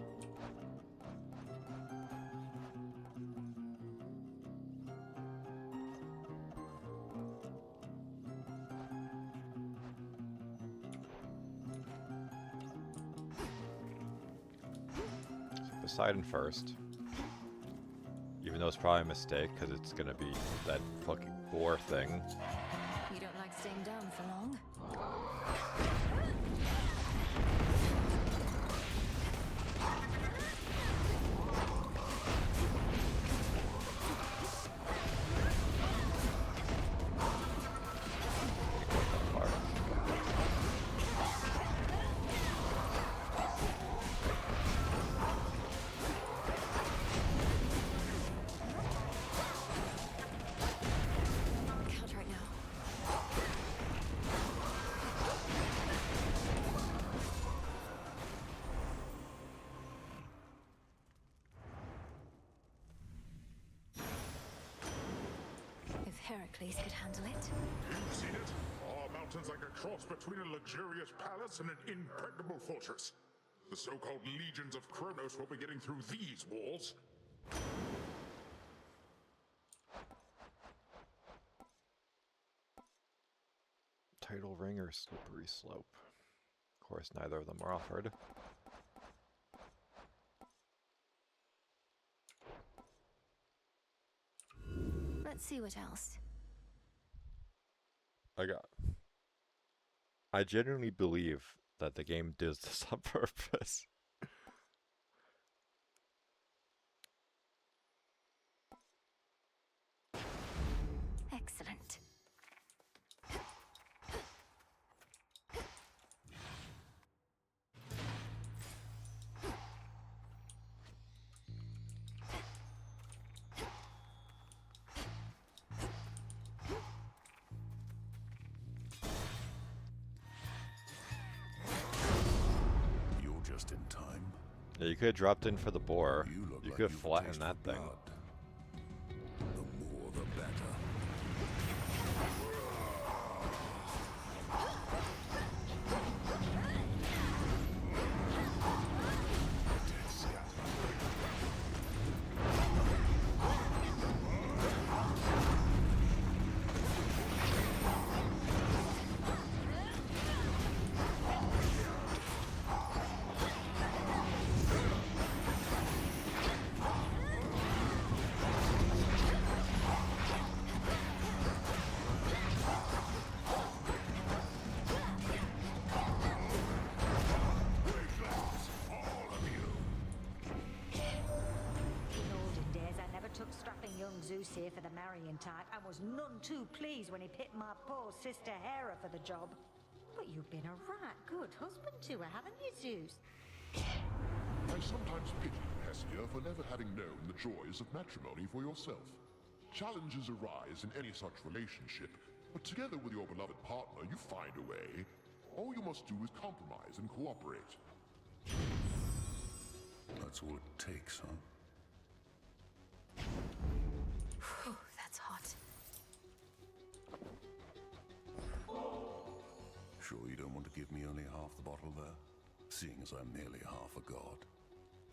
So Poseidon first. Even though it's probably a mistake, because it's gonna be that fucking boar thing. You don't like staying down for long? Heracles could handle it. You've seen it? Our mountain's like a cross between a luxurious palace and an impregnable fortress. The so-called legions of Kronos will be getting through these walls. Tidal Ring or Slippery Slope? Of course, neither of them are offered. Let's see what else. I genuinely believe that the game does this on purpose. Excellent. Just in time. Yeah, you could have dropped in for the boar. You could have flattened that thing. The more the better. say for the marrying type, and was none too pleased when he picked my poor sister Hera for the job. But you've been a right good husband to her, haven't you, Zeus? I sometimes pity you, Hestia, for never having known the joys of matrimony for yourself. Challenges arise in any such relationship, but together with your beloved partner, you find a way. All you must do is compromise and cooperate. That's all it takes, huh? Whew, that's hot. Sure you don't want to give me only half the bottle there? Seeing as I'm merely half a god.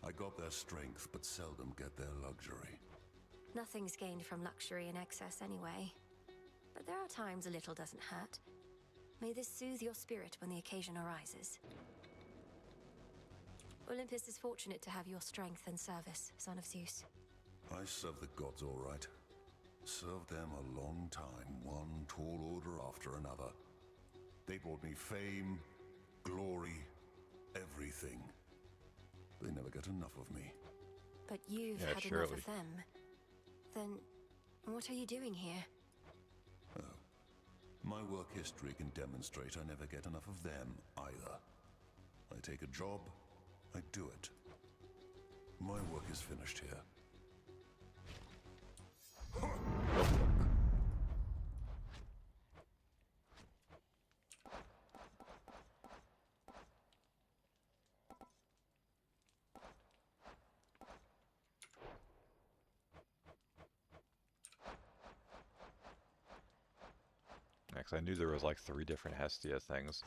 I got their strength, but seldom get their luxury. Nothing's gained from luxury in excess anyway. But there are times a little doesn't hurt. May this soothe your spirit when the occasion arises. Olympus is fortunate to have your strength and service, son of Zeus. I serve the gods all right. Served them a long time, one tall order after another. They brought me fame, glory, everything. They never get enough of me. But you've had enough of them. Then, what are you doing here? Oh. My work history can demonstrate I never get enough of them, either. I take a job, I do it. My work is finished here. Next, I knew there was like 3 different Hestia things.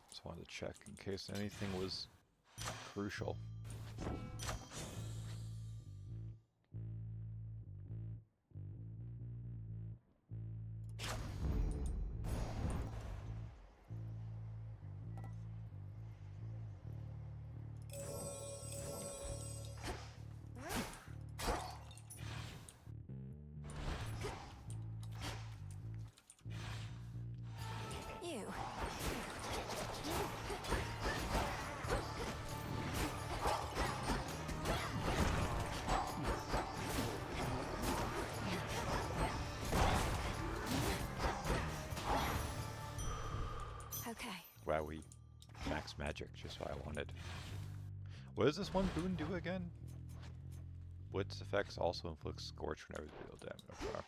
Just wanted to check in case anything was crucial. Wowie. Max magic, just what I wanted. What does this one boon do again? Blitz effects also inflict scorch whenever they deal damage. Okay.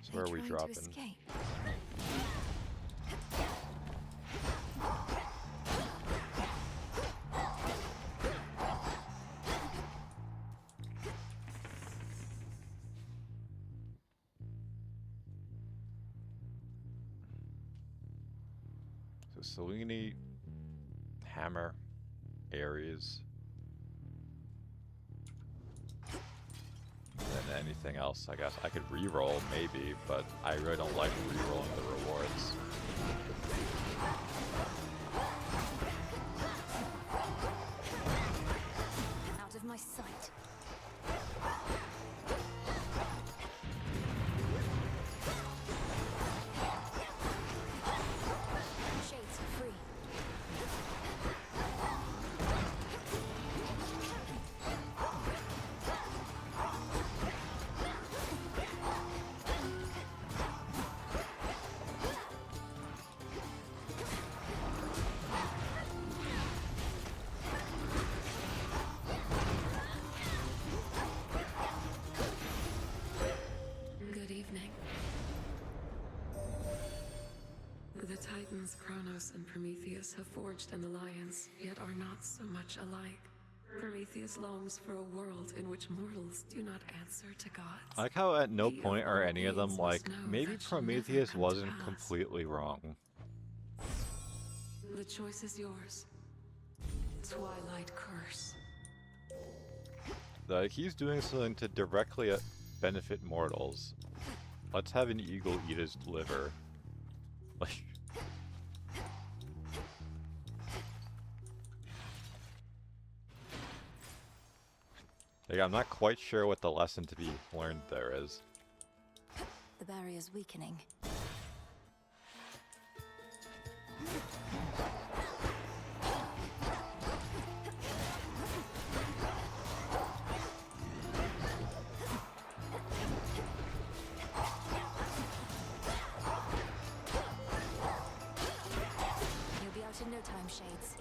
So where are we dropping? Selene, Hammer, Ares, and anything else, I guess. I could reroll maybe, but I really don't like rerolling the rewards. Out of my sight. Titans Kronos and Prometheus have forged an alliance, yet are not so much alike. Prometheus longs for a world in which mortals do not answer to gods. I like how at no point are any of them like, maybe Prometheus wasn't completely wrong. The choice is yours. Twilight Curse. Like, he's doing something to directly benefit mortals. Let's have an eagle eat his liver. Like... Like, I'm not quite sure what the lesson to be learned there is. The barrier's weakening. in no time, Shades.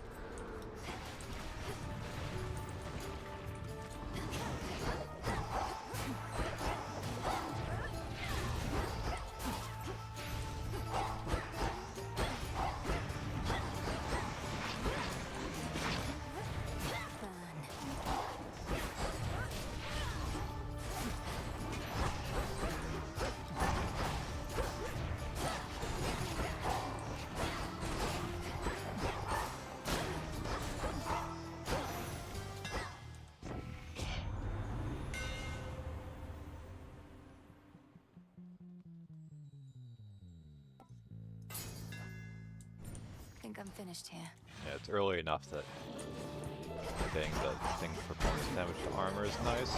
I think I'm finished here. Yeah, it's early enough that getting the thing for bonus damage to armor is nice.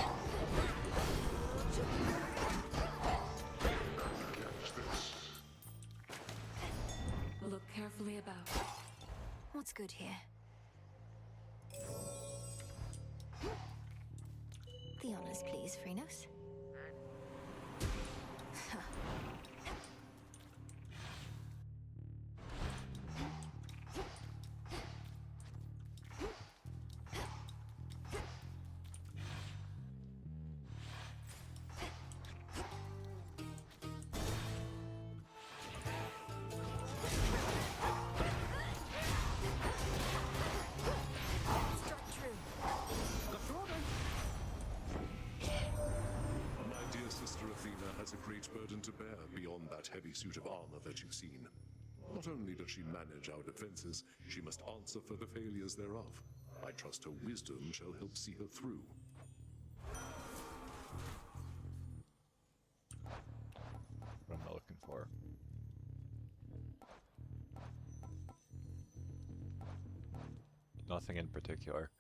Look carefully about. What's good here? The honors, please, Phrynos. Heavy suit of armor that you've seen. Not only does she manage our defenses, she must answer for the failures thereof. I trust her wisdom shall help see her through. What am I looking for? Nothing in particular.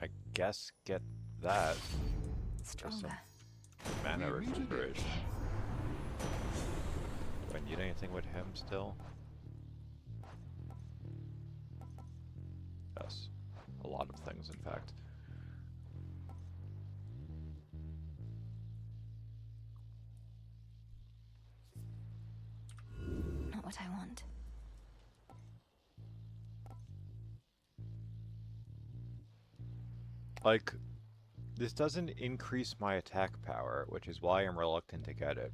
I guess get that. Stronger. Mana recuperation. Do I need anything with him still? Yes. A lot of things, in fact. Not what I want. Like, this doesn't increase my attack power, which is why I'm reluctant to get it.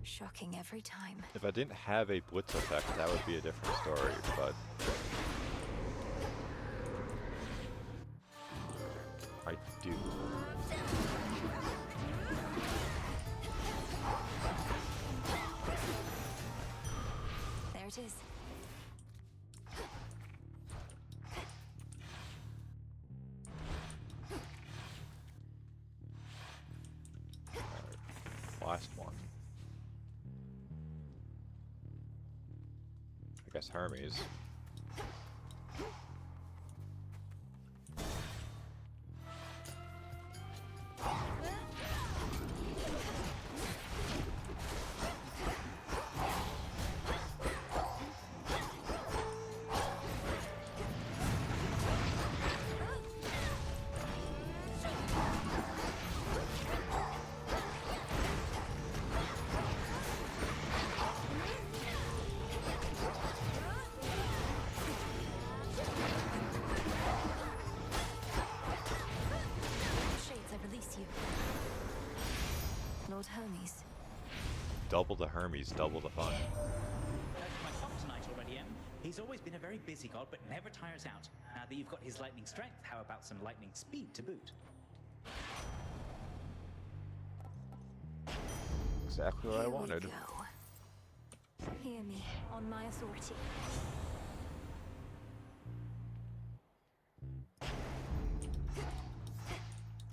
Shocking every time. If I didn't have a blitz effect, that would be a different story, but... I do. There it is. Last one. I guess Hermes. Lord Hermes. Double the Hermes, double the fun. My son tonight already, Em. He's always been a very busy god, but never tires out. Now that you've got his lightning strength, how about some lightning speed to boot? Exactly what I wanted. Go. Hear me, on my authority.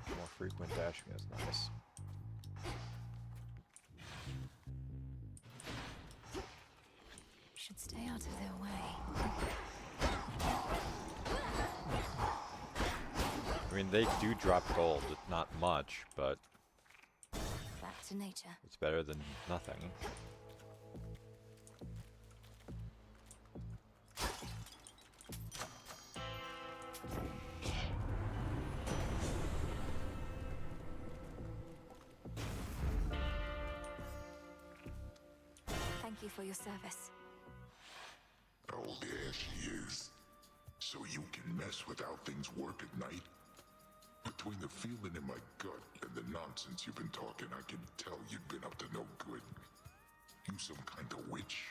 More frequent dashing is nice. Should stay out of their way. I mean, they do drop gold, not much, but Back to nature. it's better than nothing. thank you for your service. Oh, there she is. So you can mess with how things work at night? Between the feeling in my gut and the nonsense you've been talking, I can tell you've been up to no good. You some kind of witch?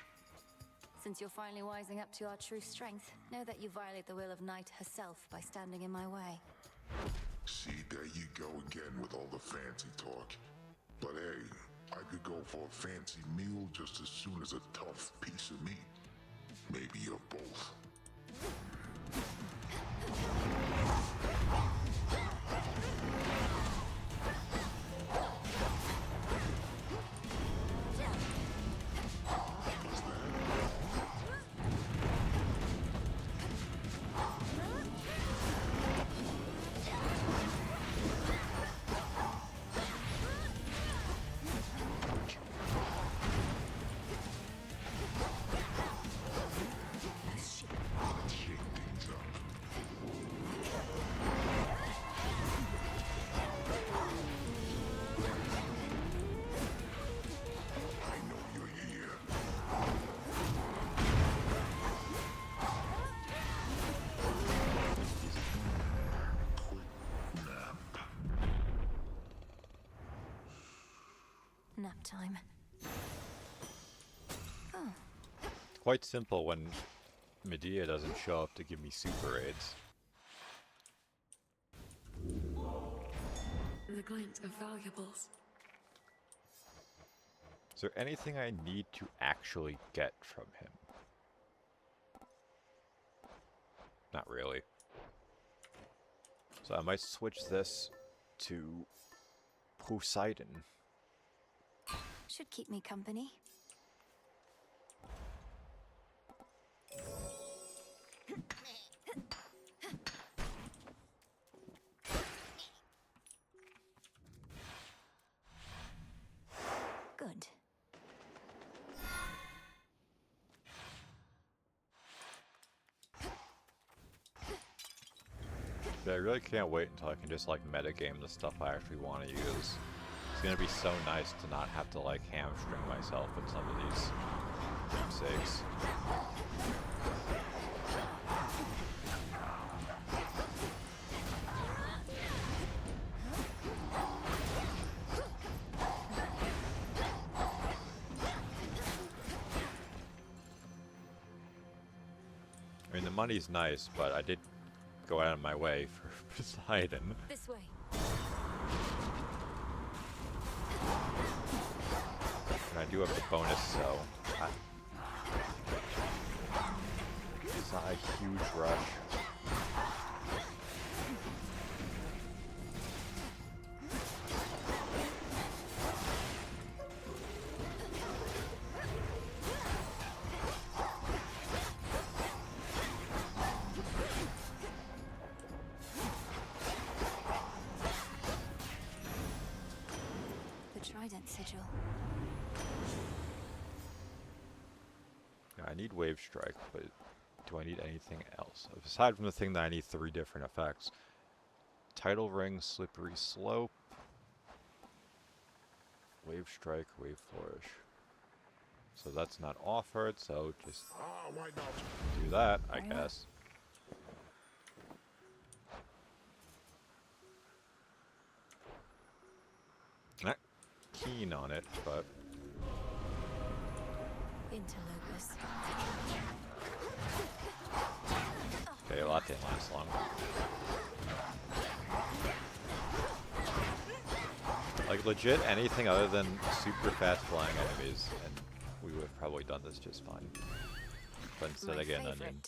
Since you're finally wising up to our true strength, know that you violate the will of Night herself by standing in my way. See, there you go again with all the fancy talk. But hey, I could go for a fancy meal just as soon as a tough piece of meat. Maybe you're both. Nap time. Oh. Quite simple when Medea doesn't show up to give me super aids. The glint of valuables. Is there anything I need to actually get from him? Not really. So I might switch this to Poseidon. Should keep me company. Good. But I really can't wait until I can just like metagame the stuff I actually want to use. It's gonna be so nice to not have to like hamstring myself with some of these keepsakes. I mean, the money's nice, but I did go out of my way for Poseidon. This way. And I do have the bonus, so it's not a huge rush. Sigil. I need Wave Strike, but do I need anything else? Aside from the thing that I need 3 different effects. Tidal Ring, Slippery Slope, Wave Strike, Wave Flourish. So that's not offered, so just why not? do that, I guess. Not keen on it, but Interlopers. okay, well, that didn't last long. Like legit anything other than super fast flying enemies, and we would have probably done this just fine. But instead I get an onion.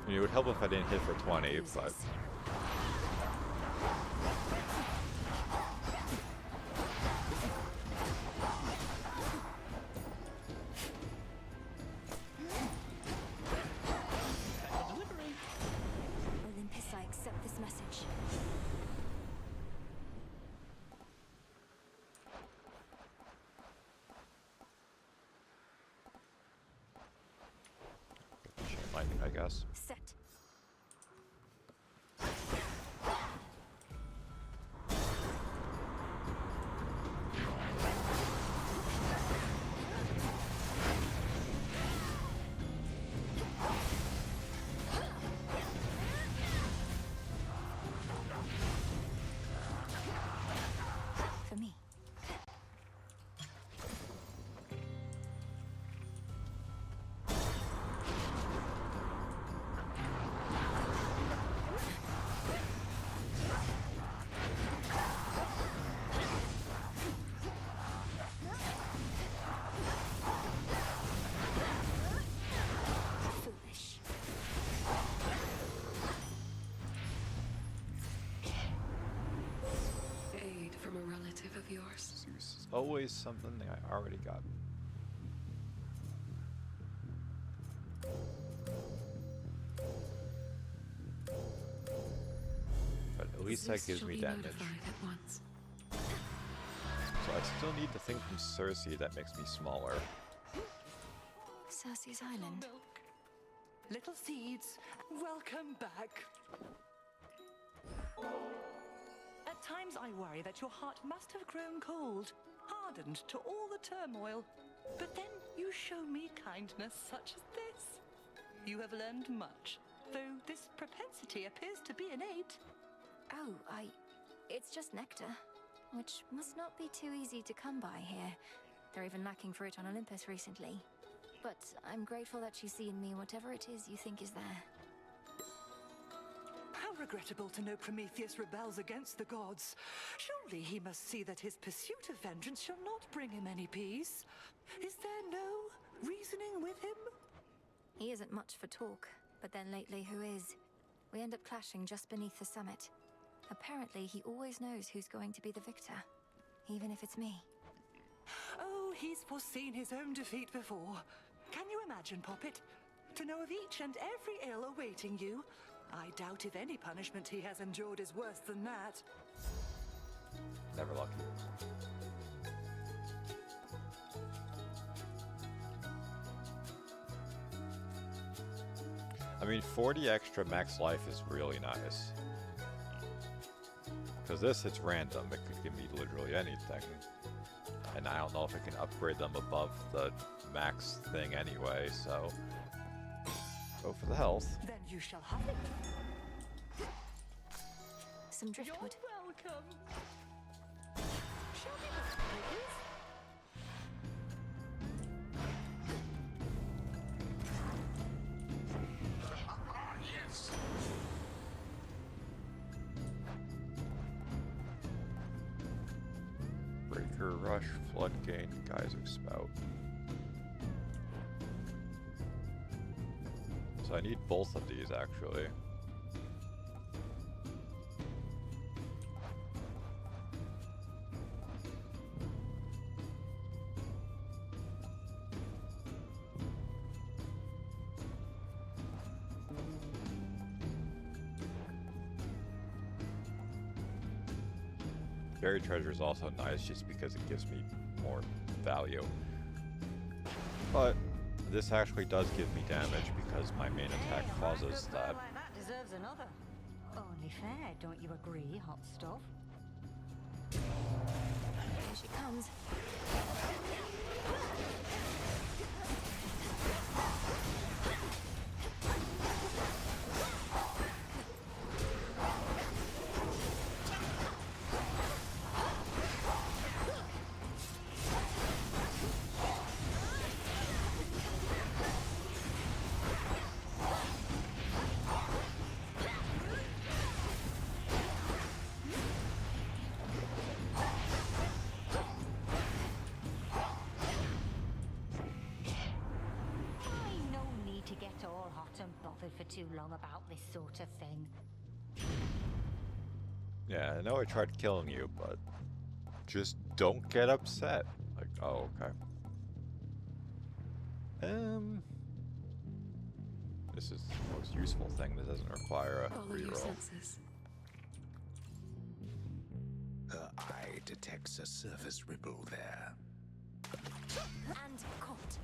I mean, it would help if I didn't hit for 20, but Olympus, I accept this message. lightning, I guess. Set. always something I already got. But at least that gives me damage. So I still need the thing from Cersei that makes me smaller. Cersei's Island. Little seeds, welcome back. At times I worry that your heart must have grown cold, hardened to all the turmoil. But then you show me kindness such as this. You have learned much, though this propensity appears to be innate. Oh, it's just nectar, which must not be too easy to come by here. They're even lacking fruit on Olympus recently. But I'm grateful that you see in me whatever it is you think is there. How regrettable to know Prometheus rebels against the gods. Surely he must see that his pursuit of vengeance shall not bring him any peace. Is there no reasoning with him? He isn't much for talk, but then lately who is? We end up clashing just beneath the summit. Apparently he always knows who's going to be the victor, even if it's me. Oh, he's foreseen his own defeat before. Can you imagine, Poppet? To know of each and every ill awaiting you? I doubt if any punishment he has endured is worse than that. Never lucky. I mean, 40 extra max life is really nice. Because this, it's random. It could give me literally anything. And I don't know if I can upgrade them above the max thing anyway, so... Go for the health. Then you shall have it. Some driftwood. You're welcome. Shall we go, please? Yes. Breaker Rush, Floodgate, Geyser Spout. So I need both of these actually. Buried Treasure is also nice just because it gives me more value. But this actually does give me damage because my main attack causes that. Like that deserves another. Only fair, don't you agree, hot stuff? Here she comes. For too long about this sort of thing. Yeah, I know I tried killing you, but just don't get upset. Like, oh, okay. This is the most useful thing that doesn't require a Follow your reroll. senses. Her eye detects a surface ripple there. And caught.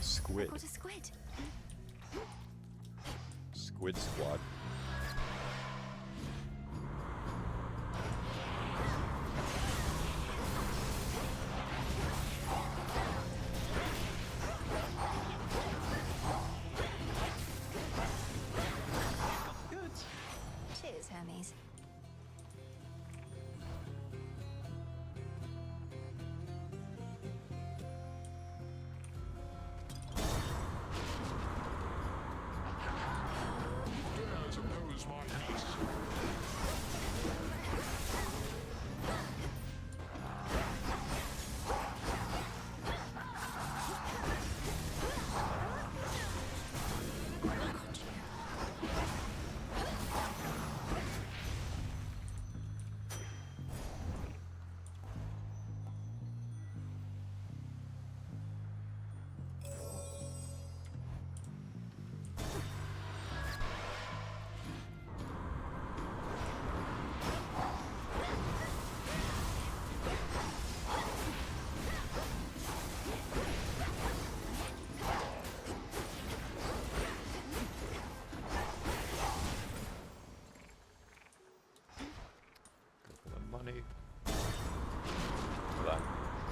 Squid. Caught a squid. Squid Squad. Good. Cheers, Hermes. Dare to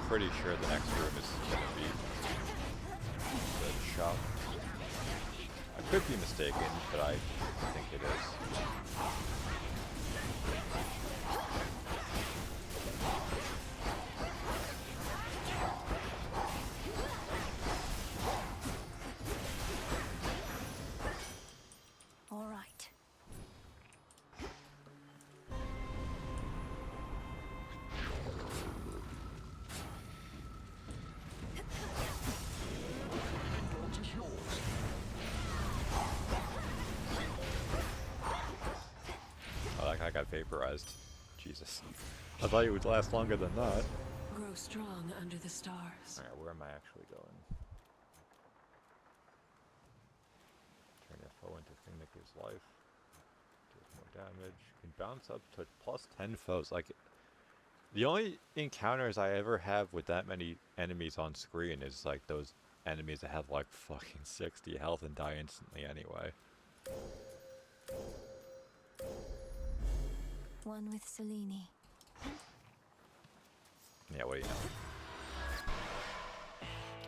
pretty sure the next room is going to be the shop. I could be mistaken, but I think it is. All right. Oh, that guy got vaporized. Jesus. I thought it would last longer than that. Grow strong under the stars. Alright, where am I actually going? Turn your foe into thing that gives life. Deals more damage. You can bounce up to plus 10 foes. Like, the only encounters I ever have with that many enemies on screen is like those enemies that have like fucking 60 health and die instantly anyway. One with Selene. Yeah, what do you know?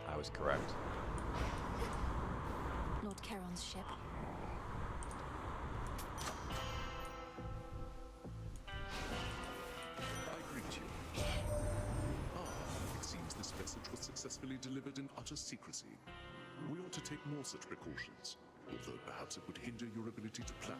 I was correct. Lord Charon's ship. I greet you. Ah, it seems this message was successfully delivered in utter secrecy. We ought to take more such precautions, although perhaps it would hinder your ability to plan.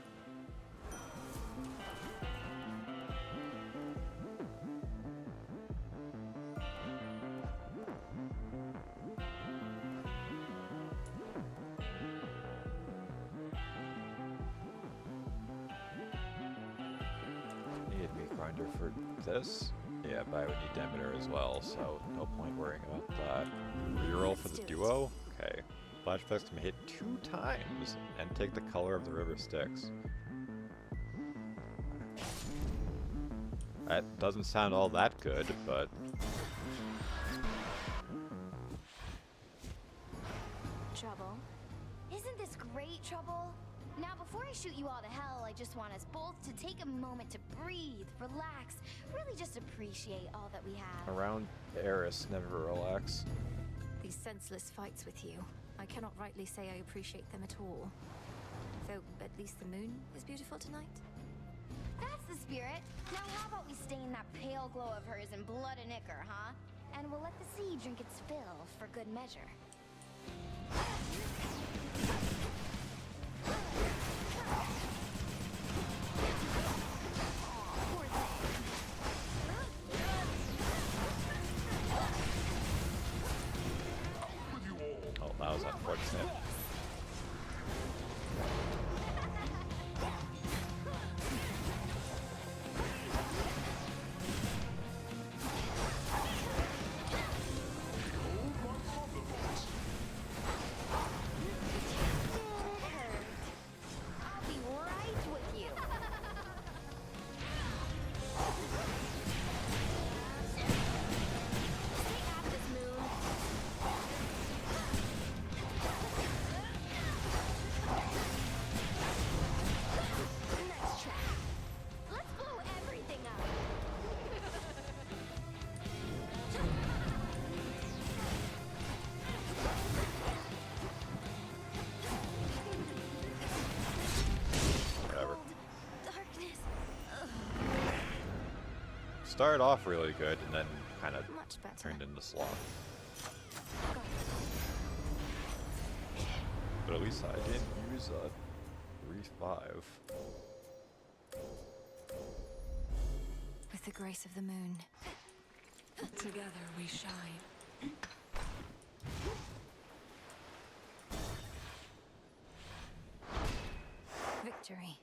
Need a meat grinder for this? Yeah, but I would need Demeter as well, so no point worrying about that. Reroll for the duo? Okay. Flashbacks can be hit 2 times and take the color of the river Styx. That doesn't sound all that good, but... Trouble? Isn't this great, Trouble? Now, before I shoot you all to hell, I just want us both to take a moment to breathe, relax, really just appreciate all that we have. Around Eris, never relax. These senseless fights with you. I cannot rightly say I appreciate them at all. Though, at least the moon is beautiful tonight. That's the spirit. Now, how about we stain that pale glow of hers in blood and ichor, huh? And we'll let the sea drink its fill for good measure. Oh, that was unfortunate. I'll be right with you. Stay at this, Moon. Next track. Let's blow everything up. Whatever. Darkness. Started off really good and then kind of Much better. turned into sloth. But at least I didn't use a revive. With the grace of the moon. Together we shine. Victory.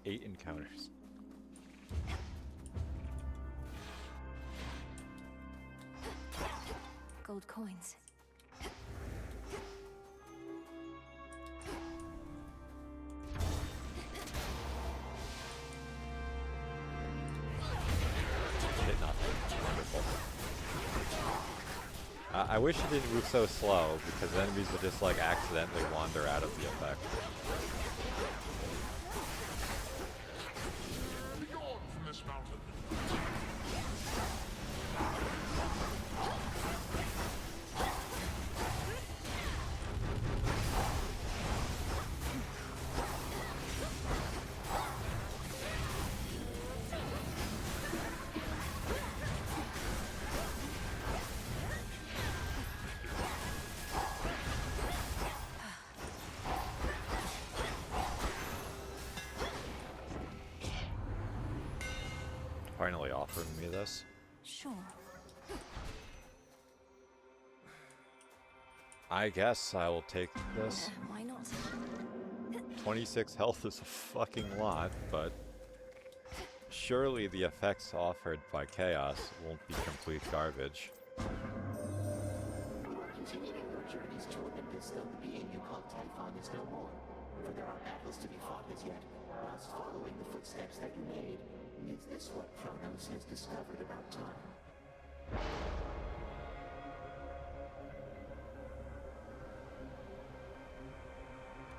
Eight encounters. Gold coins. Did nothing. Wonderful. Ah. I wish it didn't move so slow, because enemies would just like accidentally wander out of the effect. Be gone from this mountain. Finally offering me this. Sure. I guess I will take this. Why not? 26 health is a fucking lot, but surely the effects offered by Chaos won't be complete garbage. You are continuing your journeys to Olympus, though the being you call Typhon is no more. For there are battles to be fought as yet, whilst following the footsteps that you made. Is this what Kronos has discovered about time?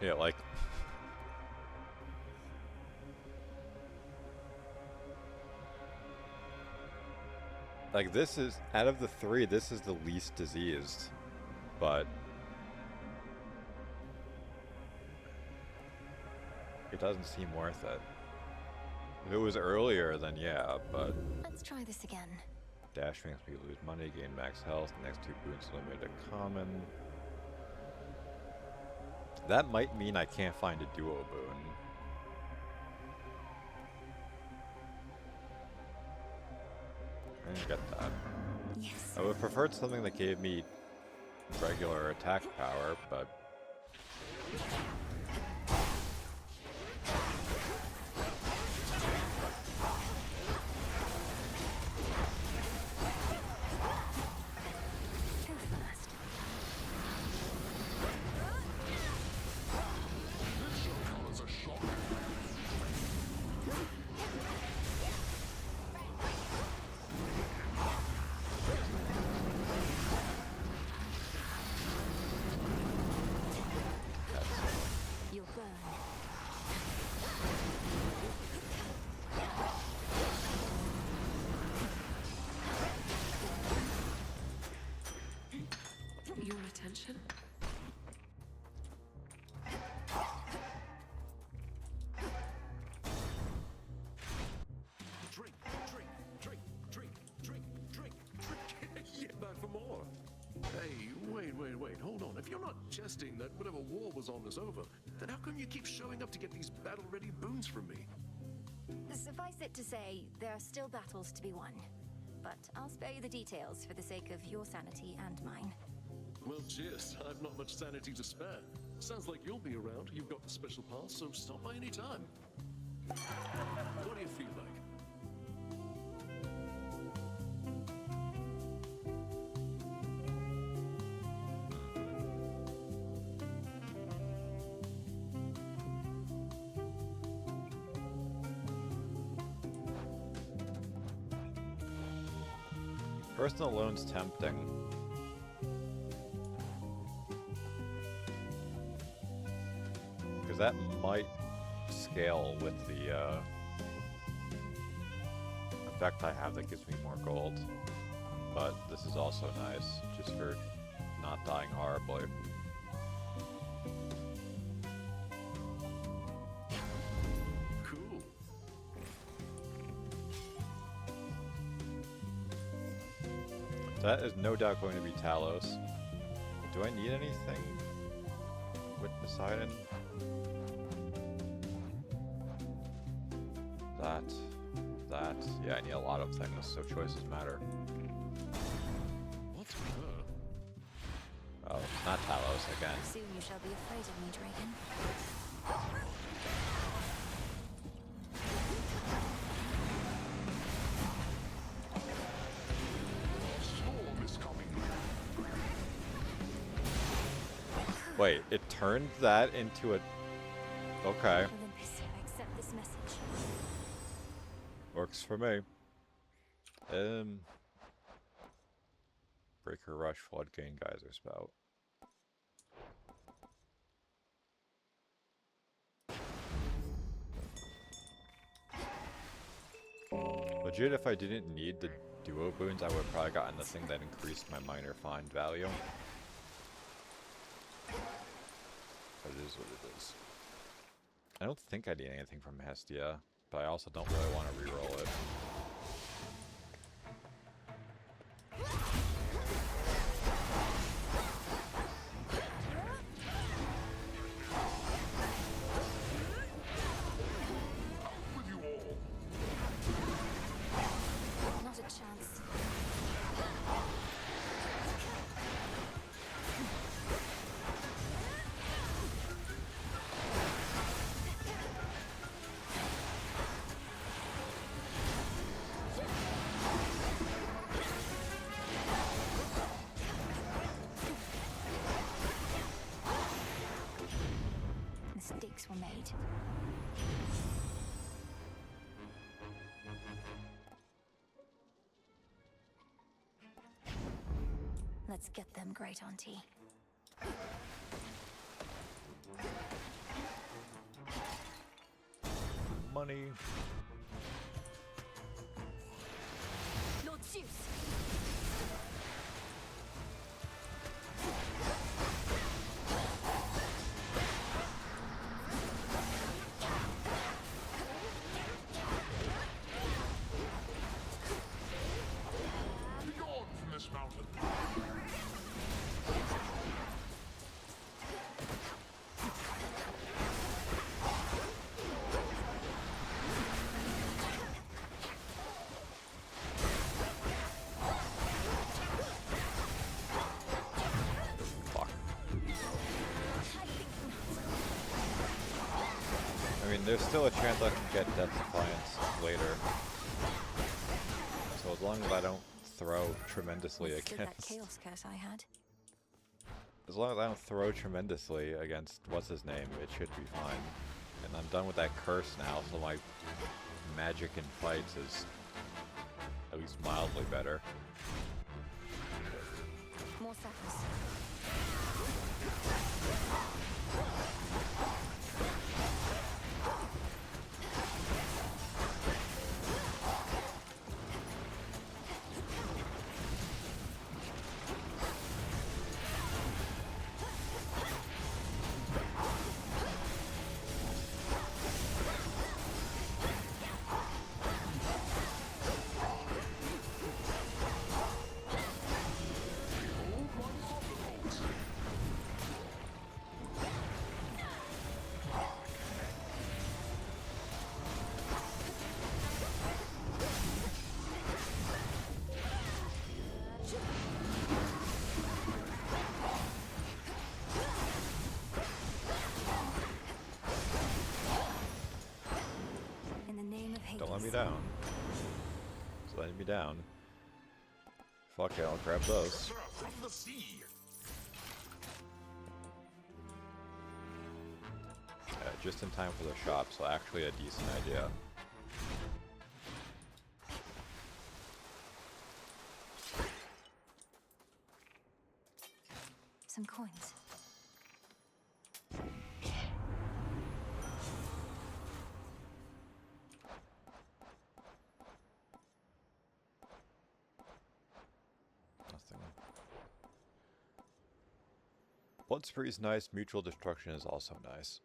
Yeah, like... Like, this is, out of the three, this is the least diseased, but... It doesn't seem worth it. If it was earlier, then yeah, but... Let's try this again. Dash makes me lose money, gain max health, next 2 boons limited to common. That might mean I can't find a duo boon. I didn't get that. Yes. I would have preferred something that gave me regular attack power, but... You'll burn. Your attention? Drink, drink, drink, drink, drink, drink, drink. Yeah, back for more. Hey, wait, hold on. If you're not jesting that whatever war was on is over, then how come you keep showing up to get these battle-ready boons from me? Suffice it to say, there are still battles to be won. But I'll spare you the details for the sake of your sanity and mine. Well, cheers. I've not much sanity to spare. Sounds like you'll be around. You've got the special pass, so stop by any time. What do you feel like? Personal loan's tempting. Because that might scale with the effect I have that gives me more gold. But this is also nice, just for not dying horribly. Cool. That is no doubt going to be Talos. Do I need anything with Poseidon? That. Yeah, I need a lot of things, so choices matter. What's with her? Oh, it's not Talos again. Soon you shall be afraid of me, Dragon. Storm is coming. Wait, it turned that into a... Okay. Olympus, accept this message. Works for me. Breaker Rush, Floodgate, Geyser Spout. Legit, if I didn't need the duo boons, I would have probably gotten the thing that increased my minor find value. But it is what it is. I don't think I need anything from Hestia, but I also don't really want to reroll it. Not a chance. Mistakes were made. Let's get them, Great Auntie. Money. Lord Zeus! Begone from this mountain. I mean, there's still a chance I can get Death Defiance later. So as long as I don't throw tremendously Withstood that against... chaos curse I had. As long as I don't throw tremendously against what's-his-name, it should be fine. And I'm done with that curse now, so my magic in fights is at least mildly better. More sappers. In the name of Hades. Don't let me down. It's letting me down. Fuck it, I'll grab those. From the sea. Just in time for the shop, so actually a decent idea. Some coins. Nothing. Blood Spree's nice, Mutual Destruction is also nice.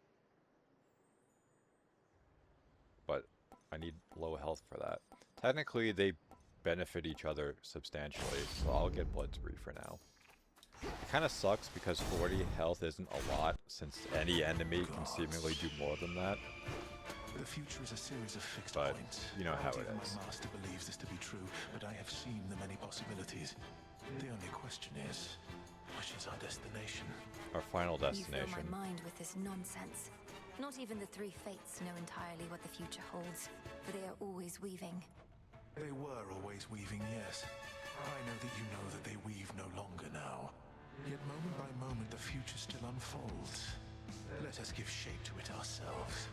But I need low health for that. Technically, they benefit each other substantially, so I'll get Blood Spree for now. It kind of sucks because 40 health isn't a lot, since any enemy can seemingly do more than that. The future is a series of fixed But points. you know how it Even is. my master believes this to be true, but I have seen the many possibilities. The only question is, which is our destination? Our final You destination. fill my mind with this nonsense. Not even the three fates know entirely what the future holds, for they are always weaving. They were always weaving, yes. I know that you know that they weave no longer now. Yet moment by moment the future still unfolds. Let us give shape to it ourselves.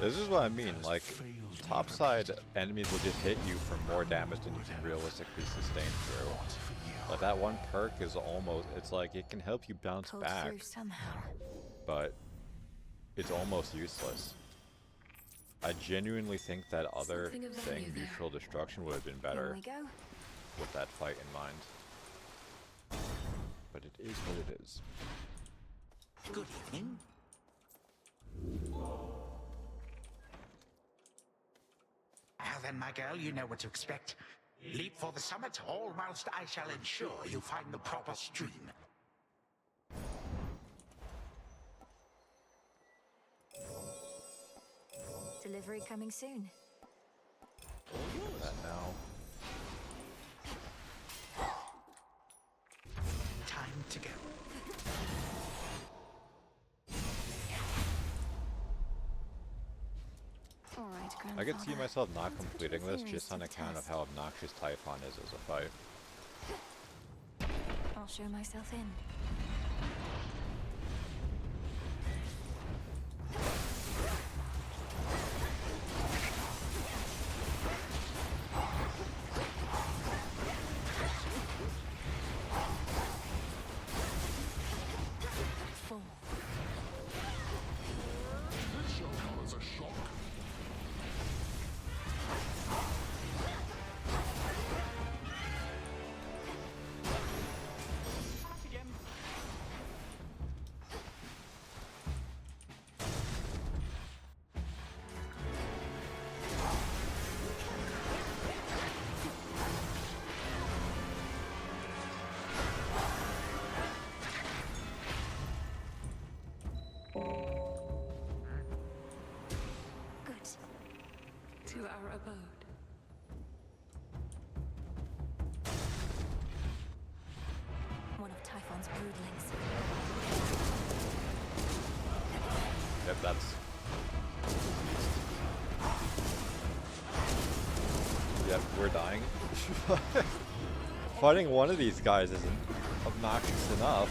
This is what I mean, like, topside enemies will just hit you for more damage than you can realistically sustain through. Like, that one perk is almost, it's like, it can help you bounce Pulled back, through somehow. but it's almost useless. I genuinely think that other Something of thing, value there. mutual destruction, would have been Here better we go. with that fight in mind. But it is what it is. Good evening. Now then, my girl, you know what to expect. Leap for the summit, all whilst I shall ensure you find the proper stream. Delivery coming soon. That now. Time to go. All right, I could see Grandfather. myself not Let's put completing your this theories just to on the account of test. how obnoxious Typhon is as a fight. I'll show myself in. Fall. This shall come as a shock. Happy Gem. Good. To our abode. One of Typhon's broodlings. Yep, that's... Yep, we're dying. Fighting one of these guys isn't obnoxious enough.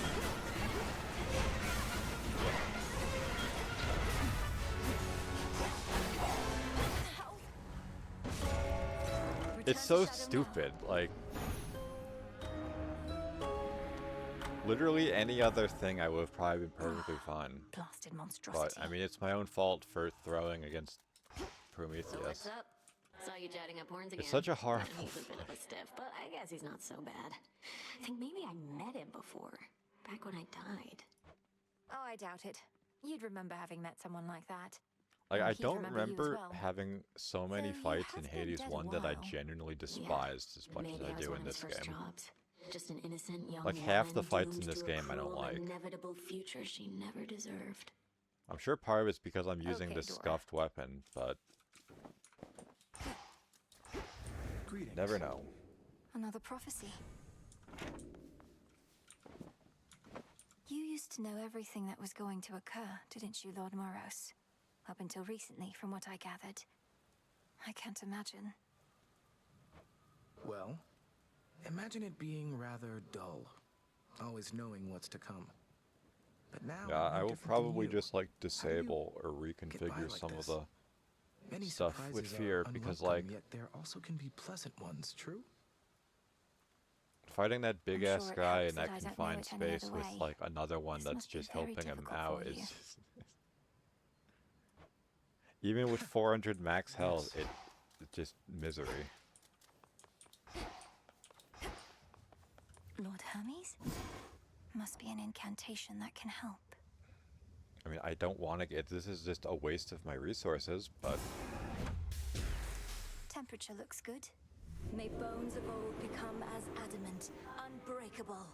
It's so stupid, like... Literally any other thing I would have probably been perfectly fine. Blasted But, monstrosity. I mean, it's my own fault for throwing against Prometheus. So what's up? Saw you jetting up horns again. It's such a horrible He's a bit of a stiff, but I guess he's not so bad. I think maybe I met him before, back when I died. Oh, I doubt it. You'd remember having met someone like that. Like, And I he'd don't remember you as remember well. having so many Though you fights in have been Hades dead a 1 that I while. genuinely despised as much Maybe as I I was do one in of his this first game. jobs. Just an innocent young Like, half the woman fights in doomed this to a game I don't cruel, like. inevitable future she never deserved. I'm sure part of it's because I'm using Okay, this Dora. scuffed weapon, but Greetings. never know. Another prophecy. You used to know everything that was going to occur, didn't you, Lord Moros? Up until recently, from what I gathered. I can't imagine. Well, imagine it being rather dull, always knowing what's to come. But now, Yeah, I'm no I will different than probably you. just like do you disable or get by reconfigure like some of this? the Many stuff with surprises are fear because unwelcome, like yet there also can be pleasant ones, true? fighting that big I'm ass sure it guy helps in that that I don't know confined it any space other with way. like another one This that's must be just very helping him difficult out for is you. even with 400 max health, it's just misery. Lord Hermes? Must be an incantation that can help. I mean, I don't want to get this is just a waste of my resources, but Temperature looks good. May bones of old become as adamant, unbreakable.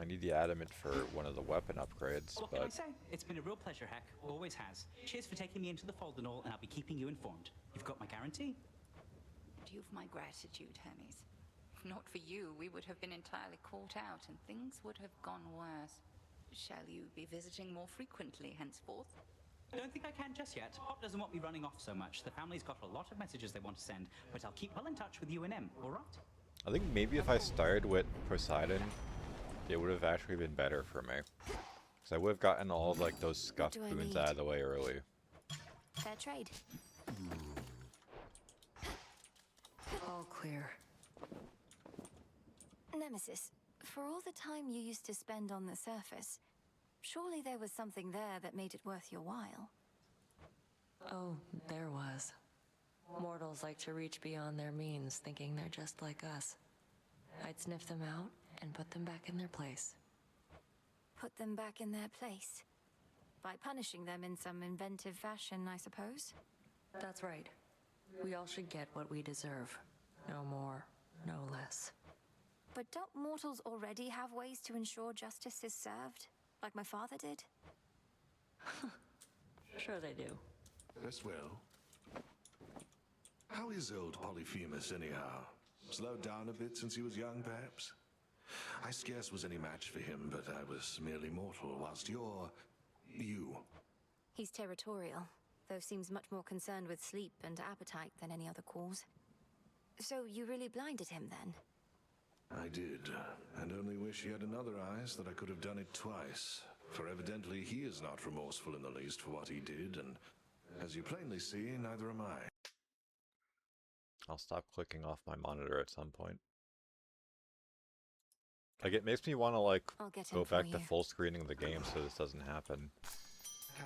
I need the adamant for one of the weapon upgrades, What can I but say? It's been a real pleasure, Hack. Always has. Cheers for taking me into the fold and all, and I'll be keeping you informed. You've got my guarantee. You've my gratitude, Hermes. Not for you, we would have been entirely caught out and things would have gone worse. Shall you be visiting more frequently henceforth? I don't think I can just yet. Pop doesn't want me running off so much. The family's got a lot of messages they want to send, but I'll keep well in touch with you and M, all right? I think maybe if I started with Poseidon, it would have actually been better for me. Because I would have gotten all of, like, those scuff do I boons need? out of the way early. Fair trade. All clear. Nemesis, for all the time you used to spend on the surface, surely there was something there that made it worth your while. Oh, there was. Mortals like to reach beyond their means, thinking they're just like us. I'd sniff them out and put them back in their place. Put them back in their place? By punishing them in some inventive fashion, I suppose? That's right. We all should get what we deserve. No more, no less. But don't mortals already have ways to ensure justice is served? Like my father did? Sure they do. Rest well. How is old Polyphemus, anyhow? Slowed down a bit since he was young, perhaps? I scarce was any match for him, but I was merely mortal, whilst you're... you. He's territorial, though seems much more concerned with sleep and appetite than any other cause. So you really blinded him, then? I did, and only wish he had another eye so that I could have done it twice. For evidently he is not remorseful in the least for what he did, and as you plainly see, neither am I. I'll stop clicking off my monitor at some point. Like, it makes me want to, like, I'll get go him for back to you. full screening the game so this doesn't happen.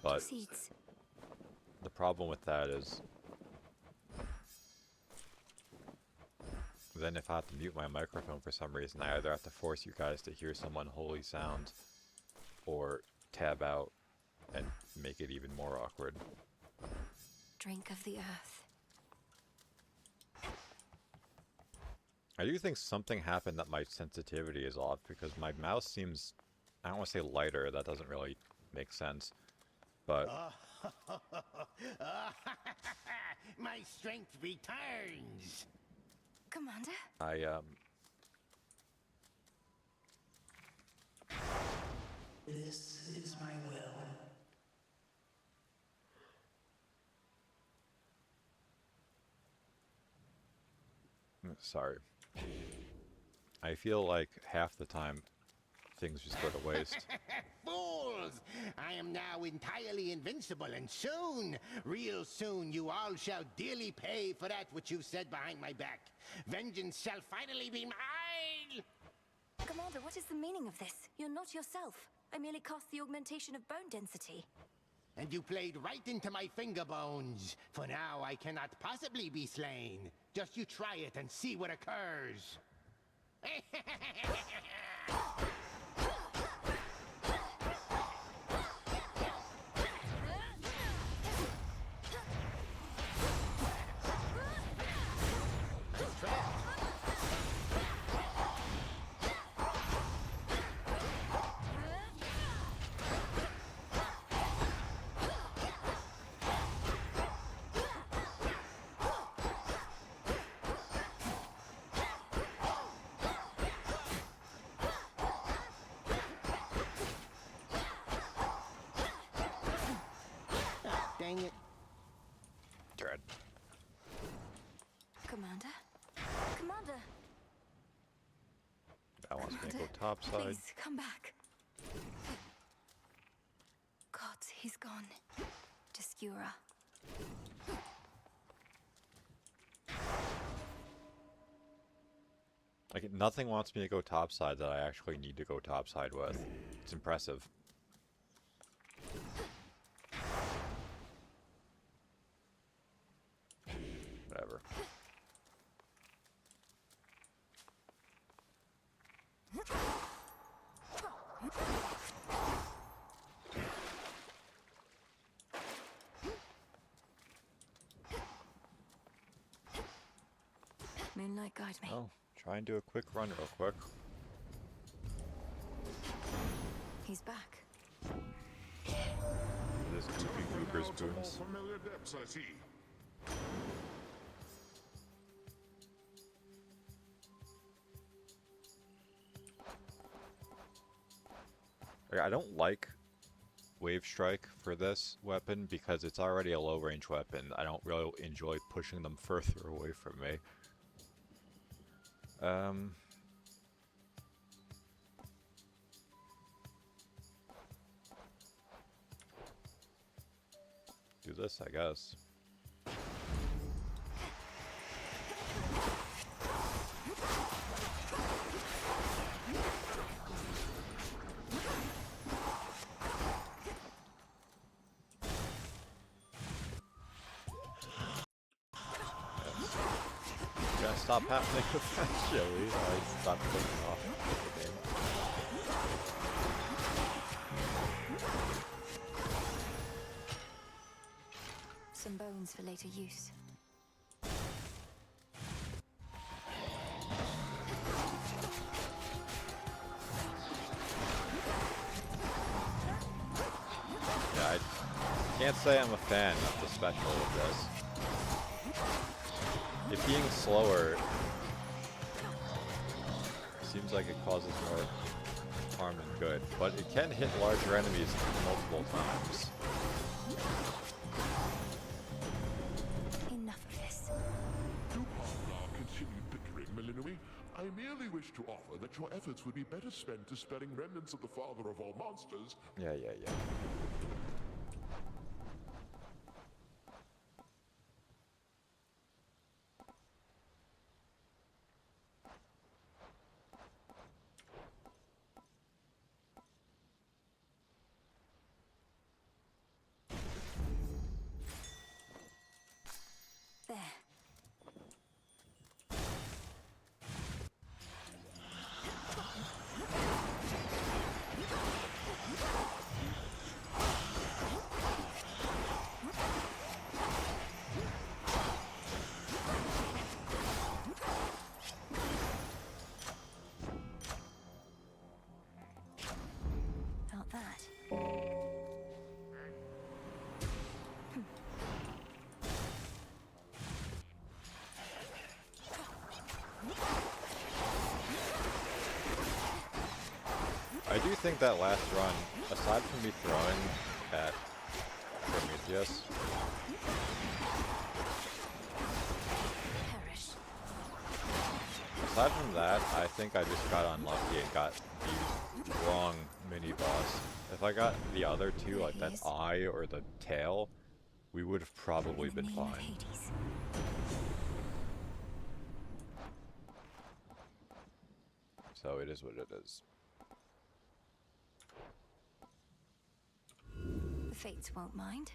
But Seeds. the problem with that is... then if I have to mute my microphone for some reason, I either have to force you guys to hear some unholy sound, or tab out and make it even more awkward. Drink of the earth. I do think something happened that my sensitivity is off, because my mouse seems, I don't want to say lighter, that doesn't really make sense, but... My strength returns! Commander? This is my will. Sorry. I feel like half the time things just go to waste. Fools! I am now entirely invincible, and soon, real soon, you all shall dearly pay for that which you've said behind my back. Vengeance shall finally be mine! Commander, what is the meaning of this? You're not yourself. I merely cast the augmentation of bone density. And you played right into my finger bones. For now, I cannot possibly be slain. Just you try it and see what occurs. Dang it. Dread. Commander? Commander! That wants me to go topside. Please, come back. God, he's gone. Descura. Like, nothing wants me to go topside that I actually need to go topside with. It's impressive. Whatever. Moonlight, guide me. Oh, try and do a quick run real quick. He's back. This is Goopy Gooper's Out of boons. more familiar depths, I see. I don't like Wave Strike for this weapon because it's already a low range weapon. I don't really enjoy pushing them further away from me. do this, I guess. Gotta stop happening eventually. I stopped clicking off the game. Some bones for later use. Yeah, I can't say I'm a fan of the special of this. It being slower seems like it causes more harm than good, but it can hit larger enemies multiple times. Enough of this. To pardon our continued bickering, Melinoi, I merely wish to offer that your efforts would be better spent dispelling remnants of the father of all monsters. Yeah. There. Felt that. I do think that last run, aside from me throwing at Prometheus, aside from that, I think I just got unlucky and got the wrong mini-boss. If I got the other two, like that eye or the tail, we would have probably been fine. So it is what it is. The Fates won't mind.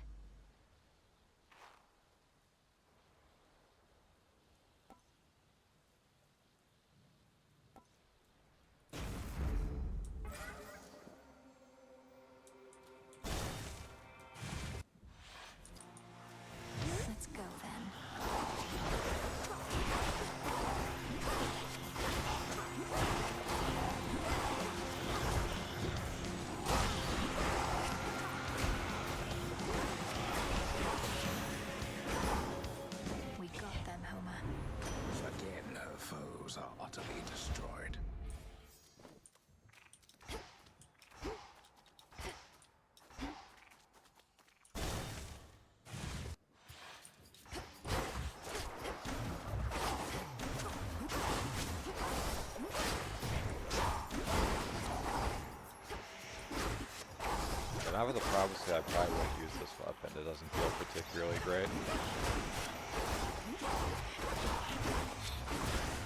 Let's go then. We got them, Homer. Again, her foes are utterly destroyed. And now with the prophecy, I probably won't use this weapon. It doesn't feel particularly great.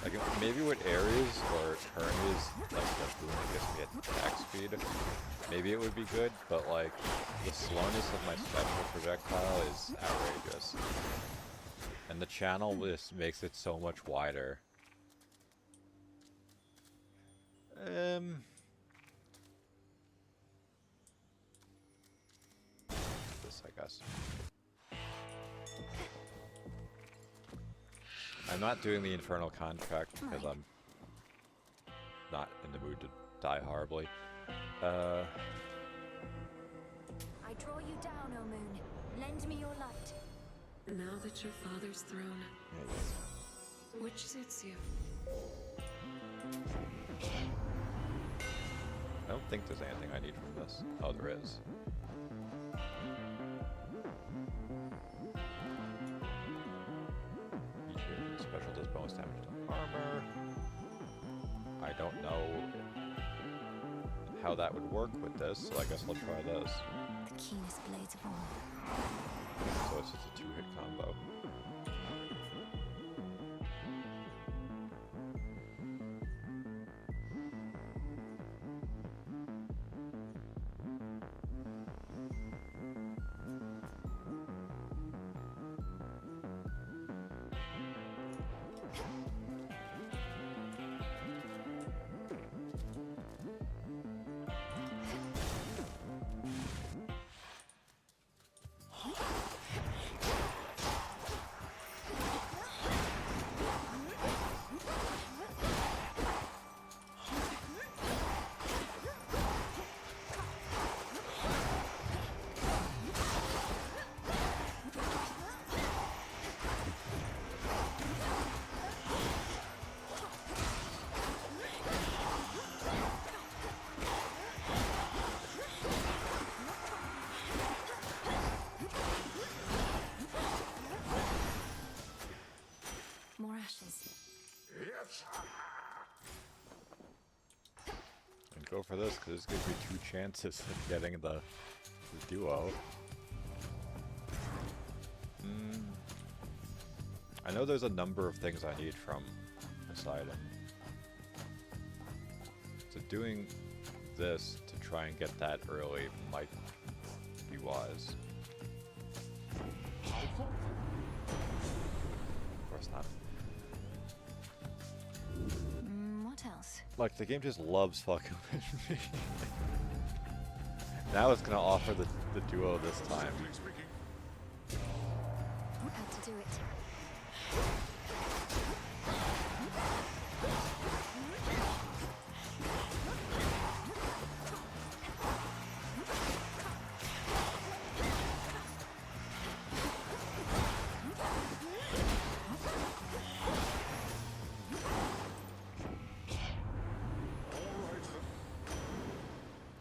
Like, maybe with Ares or Hermes, like the boon that gives me attack speed, maybe it would be good, but like, the slowness of my special projectile is outrageous. And the channel just makes it so much wider. This, I guess. I'm not doing the Infernal Contract because I'm not in the mood to die horribly. I draw you down, O Moon. Lend me your light. Now that your father's throne, which suits you? I don't think there's anything I need from this. Oh, there is. Each special does bonus damage to armor. I don't know how that would work with this, so I guess I'll try this. The keenest blades of all. though. More ashes. Yes. And go for this, because this gives me 2 chances of getting the duo. I know there's a number of things I need from Poseidon. So doing this to try and get that early might be wise. Of course not. What else? Like, the game just loves fucking with me. Now it's gonna offer the duo this time. Had to do it.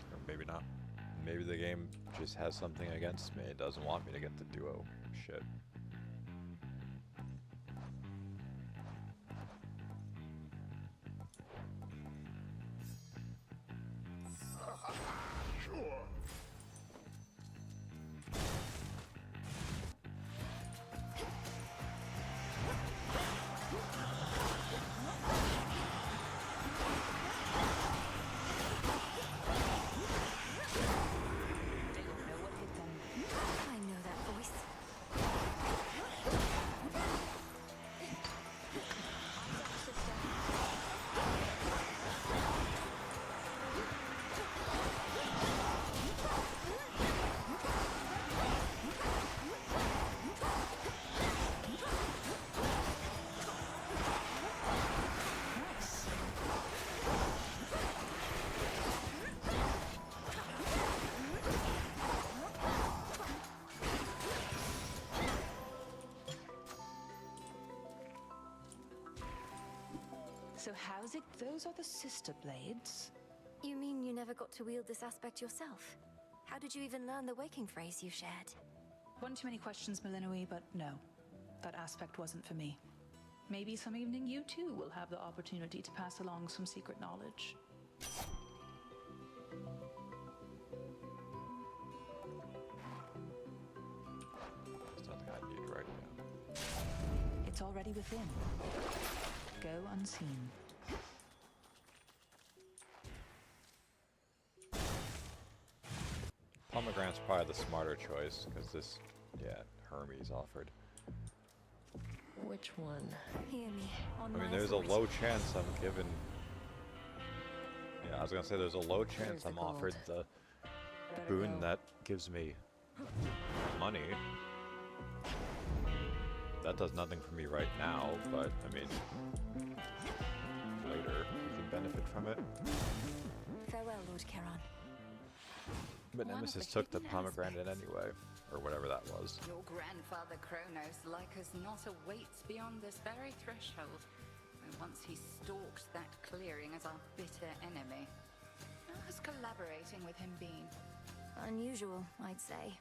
Or maybe not. Maybe the game just has something against me. It doesn't want me to get the duo shit. Sure. I know that voice. So how's it? Those are the sister blades? You mean you never got to wield this aspect yourself? How did you even learn the waking phrase you shared? One too many questions, Melinoi, but no. That aspect wasn't for me. Maybe some evening you too will have the opportunity to pass along some secret knowledge. There's nothing I need right now. It's already within. Go unseen. Pomegranate's probably the smarter choice, because this, yeah, Hermes offered. Which one? Hear me. On I mean, my there's a authority. low chance I'm given... Yeah, I was gonna say there's a low chance There's the I'm offered gold. the boon that gives me money. That does nothing for me right now, but, I mean, later we can benefit from it. Farewell, Lord Charon. But One of Nemesis the took the hidden pomegranate anyway, or whatever that was. Your grandfather Kronos like us not awaits beyond this very threshold, where once he stalked that clearing as our bitter enemy. How has collaborating with him been? Unusual, I'd say.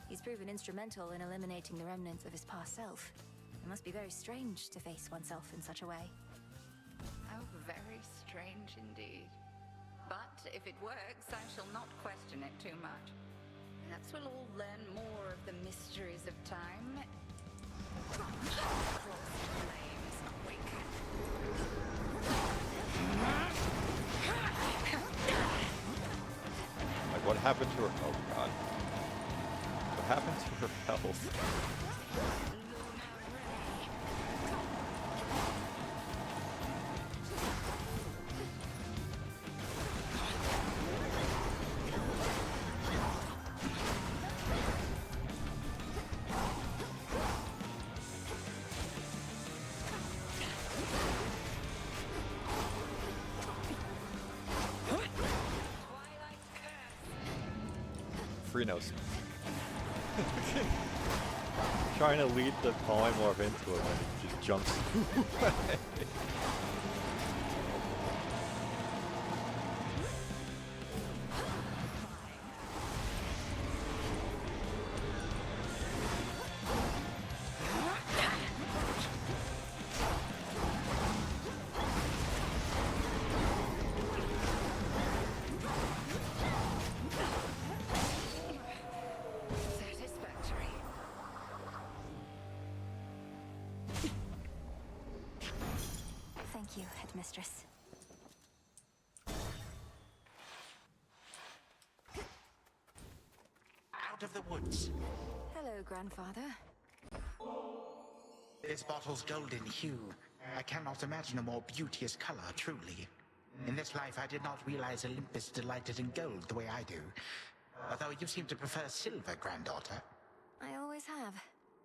He's proven instrumental in eliminating the remnants of his past self. It must be very strange to face oneself in such a way. How very strange indeed. But if it works, I shall not question it too much. Perhaps we'll all learn more of the mysteries of time happened to her? Oh god. What happened to her health? Freenos. Trying to lead the polymorph into him and he just jumps away. Satisfactory. Thank you, Headmistress. Out of the woods. Hello, Grandfather. This bottle's golden hue. I cannot imagine a more beauteous color, truly. In this life, I did not realize Olympus delighted in gold the way I do. Although you seem to prefer silver, granddaughter. I always have.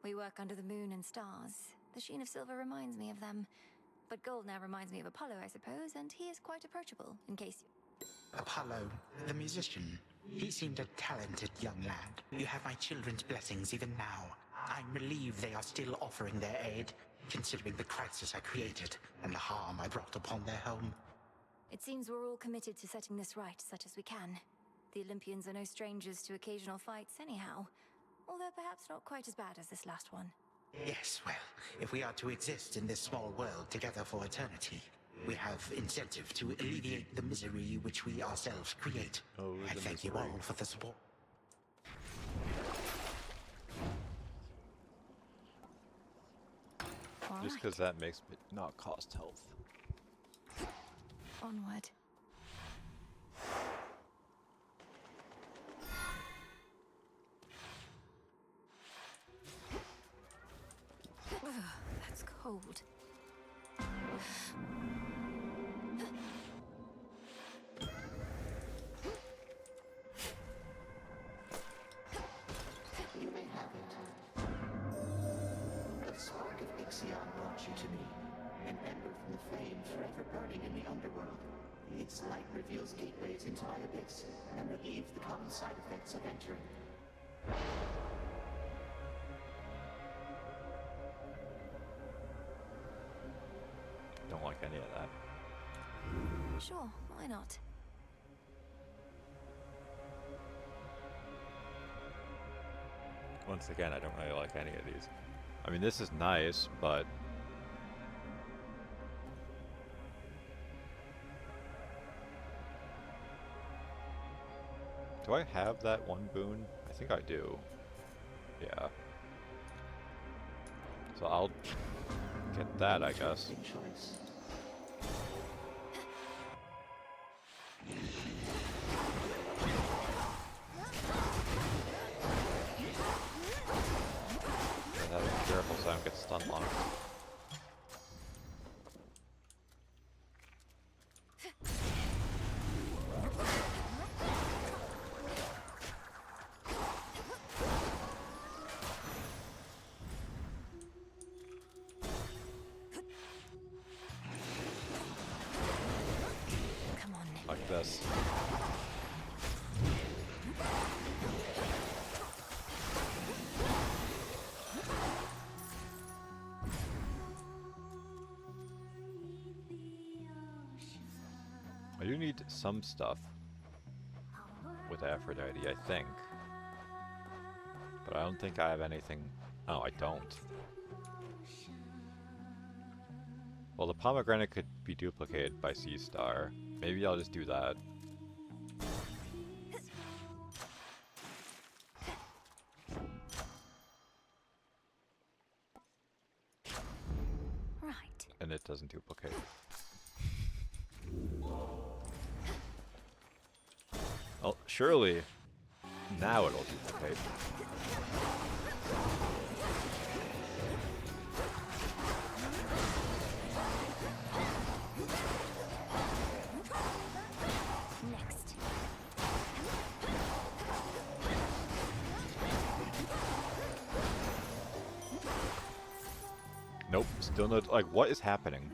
We work under the moon and stars. The sheen of silver reminds me of them. But gold now reminds me of Apollo, I suppose, and he is quite approachable, in case you... Apollo, the musician. He seemed a talented young lad. You have my children's blessings even now. I'm relieved they are still offering their aid, considering the crisis I created and the harm I brought upon their home. It seems we're all committed to setting this right, such as we can. The Olympians are no strangers to occasional fights anyhow, although perhaps not quite as bad as this last one. Yes, well, if we are to exist in this small world together for eternity, we have incentive to alleviate the misery which we ourselves create. I thank you all for the support. Just because that makes it not cost health. Onward. Ugh, that's cold. You may have it. The spark of Ixion brought you to me, an ember from the flame forever burning in the underworld. Its light reveals gateways into my abyss and relieves the common side effects of entering. Don't like any of that. Sure, why not? Once again, I don't really like any of these. I mean, this is nice, but... Do I have that one boon? I think I do. Yeah. So I'll get that, I guess. I gotta be careful so I don't get stun locked. Come on. Like this. I do need some stuff with Aphrodite, I think. But I don't think I have anything... Oh, I don't. Well, the pomegranate could be duplicated by Sea Star. Maybe I'll just do that. Right. And it doesn't duplicate. Well, surely Now it'll duplicate. Next. Nope, still no. Like, what is happening?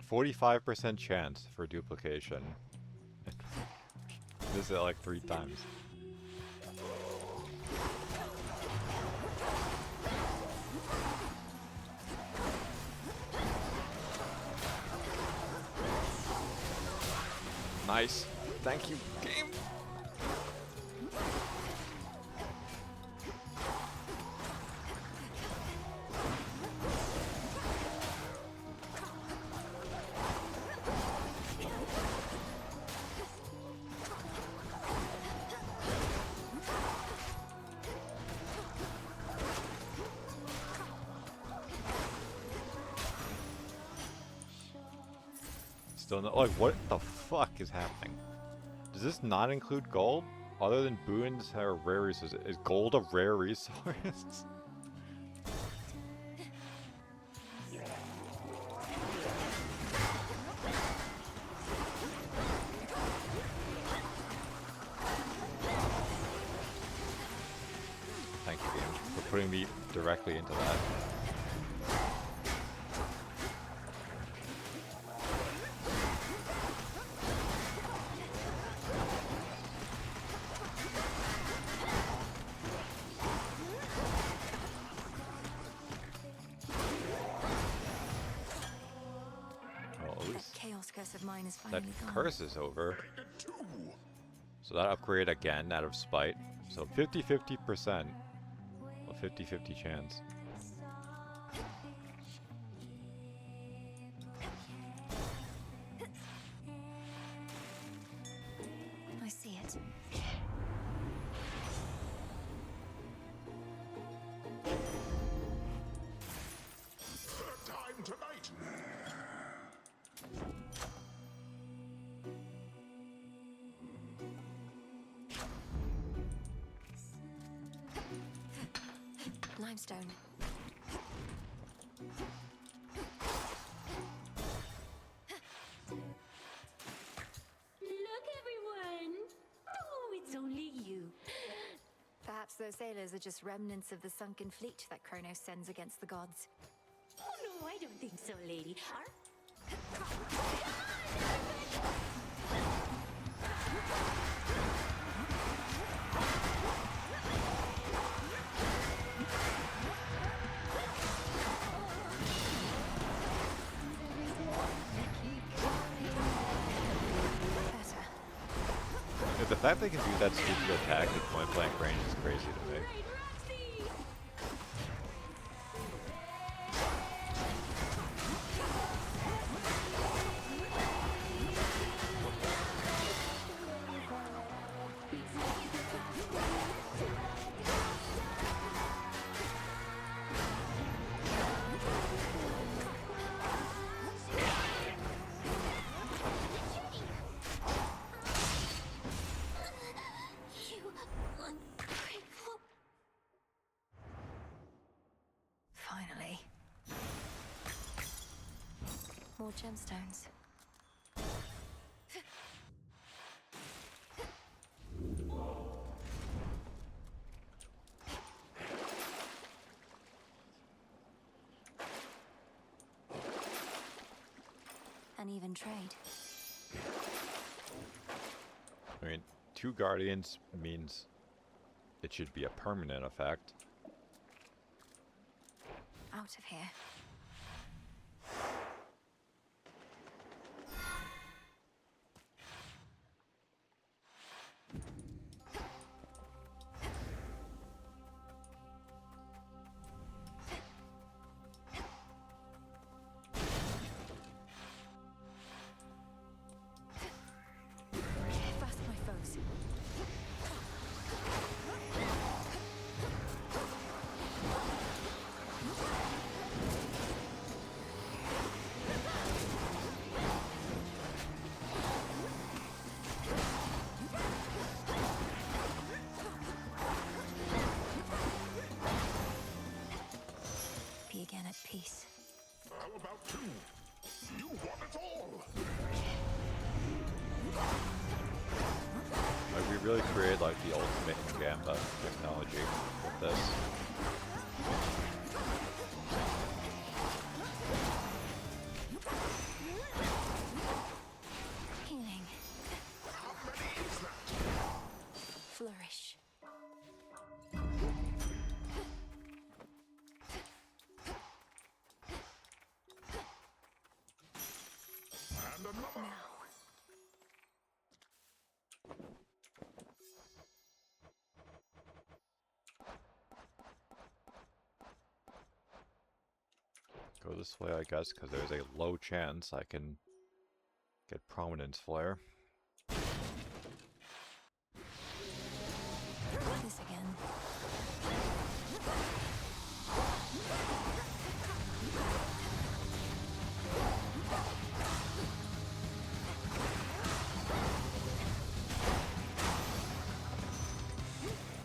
45% chance for duplication. This is like 3 times. Nice. Thank you, game. Still not, like, what the fuck is happening? Does this not include gold? Other than boons or rare resources, is gold a rare resource? Thank you, game, for putting me directly into that. Of mine is That finally gone. curse is over. So that upgrade again out of spite. So 50-50%. Well, 50-50 chance. I see it. Third time tonight. Limestone. Look, everyone! Oh, it's only you. Perhaps those sailors are just remnants of the sunken fleet that Kronos sends against the gods. Oh, no, I don't think so, lady. Yeah, the fact they can do that stupid attack at point blank range is crazy to me. Finally. More gemstones. An even trade. I mean, 2 guardians means it should be a permanent effect. Out of here. Fast, my foes. the technology with this. Healing. Flourish. Go this way, I guess, because there's a low chance I can get Prominence Flare. This again.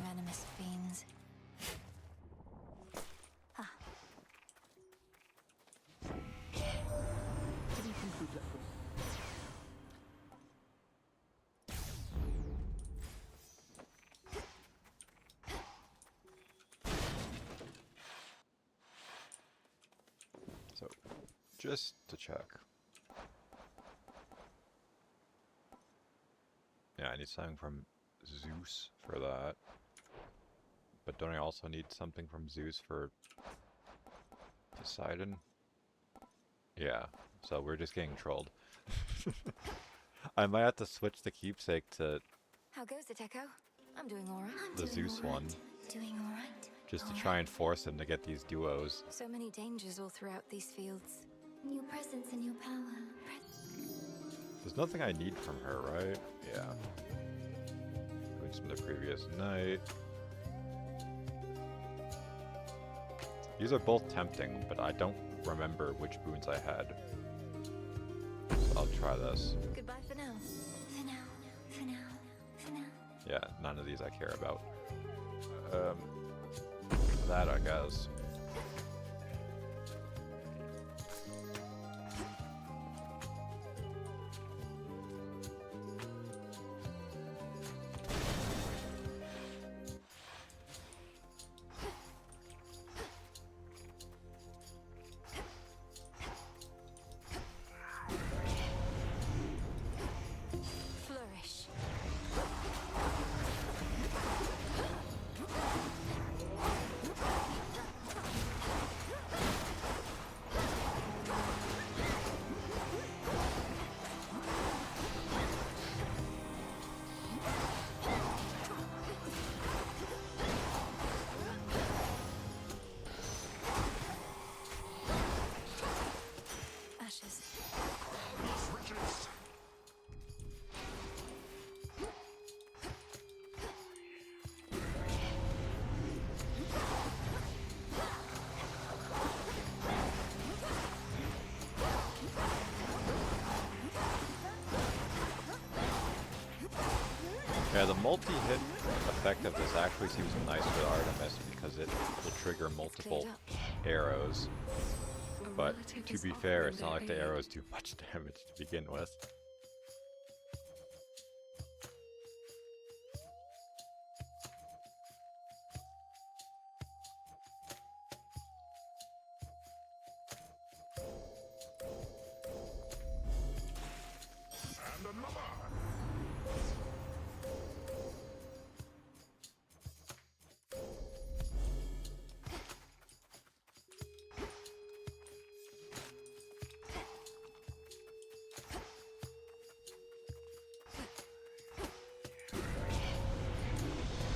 Venomous fiends. Ah. So, just to check. Yeah, I need something from Zeus for that. But don't I also need something from Zeus for Poseidon? Yeah, so we're just getting trolled. I might have to switch the keepsake to How goes it, Echo? I'm doing all right. the Zeus one, Doing all right. just to try and force him to get these duos. So many dangers all throughout these fields. Your presence and your power. There's nothing I need from her, right? Yeah. Boots from the previous night. These are both tempting, but I don't remember which boons I had. So I'll try this. Goodbye for now. For now, for now, for now. Yeah, none of these I care about. That I guess. Flourish. Ashes. Yeah, the multi-hit effect of this actually seems nice with Artemis because it will trigger multiple arrows. But to be fair, it's not like the arrows do much damage to begin with.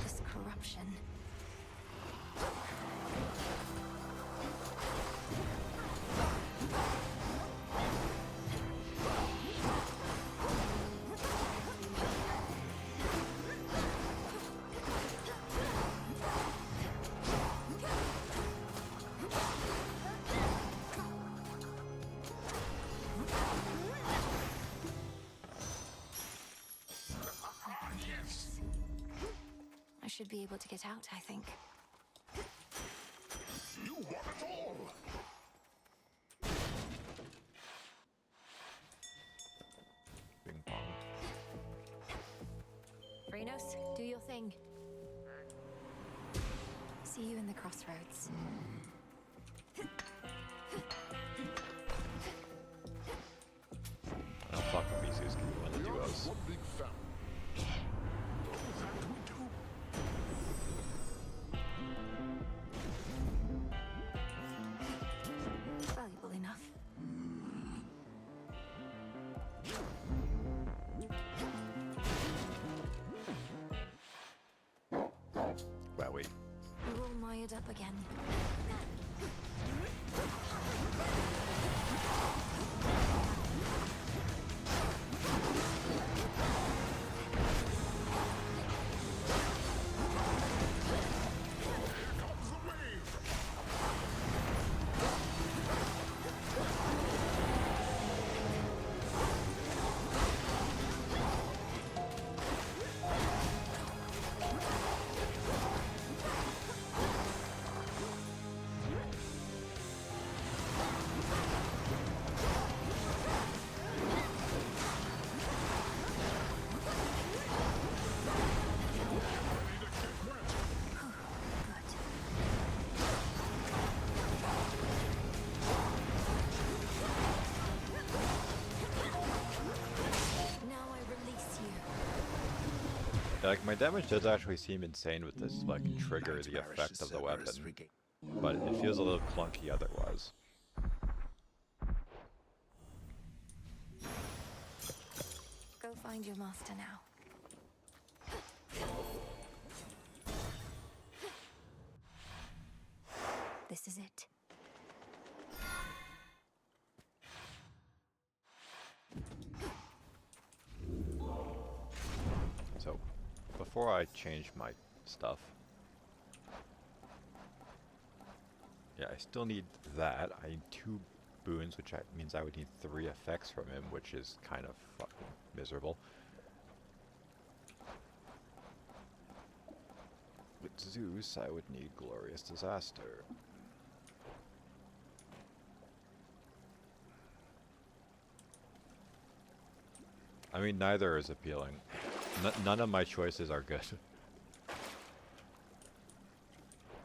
This corruption. I should be able to get out, I think. You want it all! Ping pong. Phrenos, do your thing. see you in the crossroads. Oh fuck, Mizu's can be one of the duos. One big family. That we do. Valuable enough. Well, wait. We're all mired up again. Like, my damage does actually seem insane with this, like, trigger the effect of the weapon. But it feels a little clunky otherwise. Go find your master now. This is it. So, before I change my stuff, yeah, I still need that. I need 2 boons, which means I would need 3 effects from him, which is kind of fucking miserable. With Zeus, I would need Glorious Disaster. I mean, neither is appealing. None of my choices are good.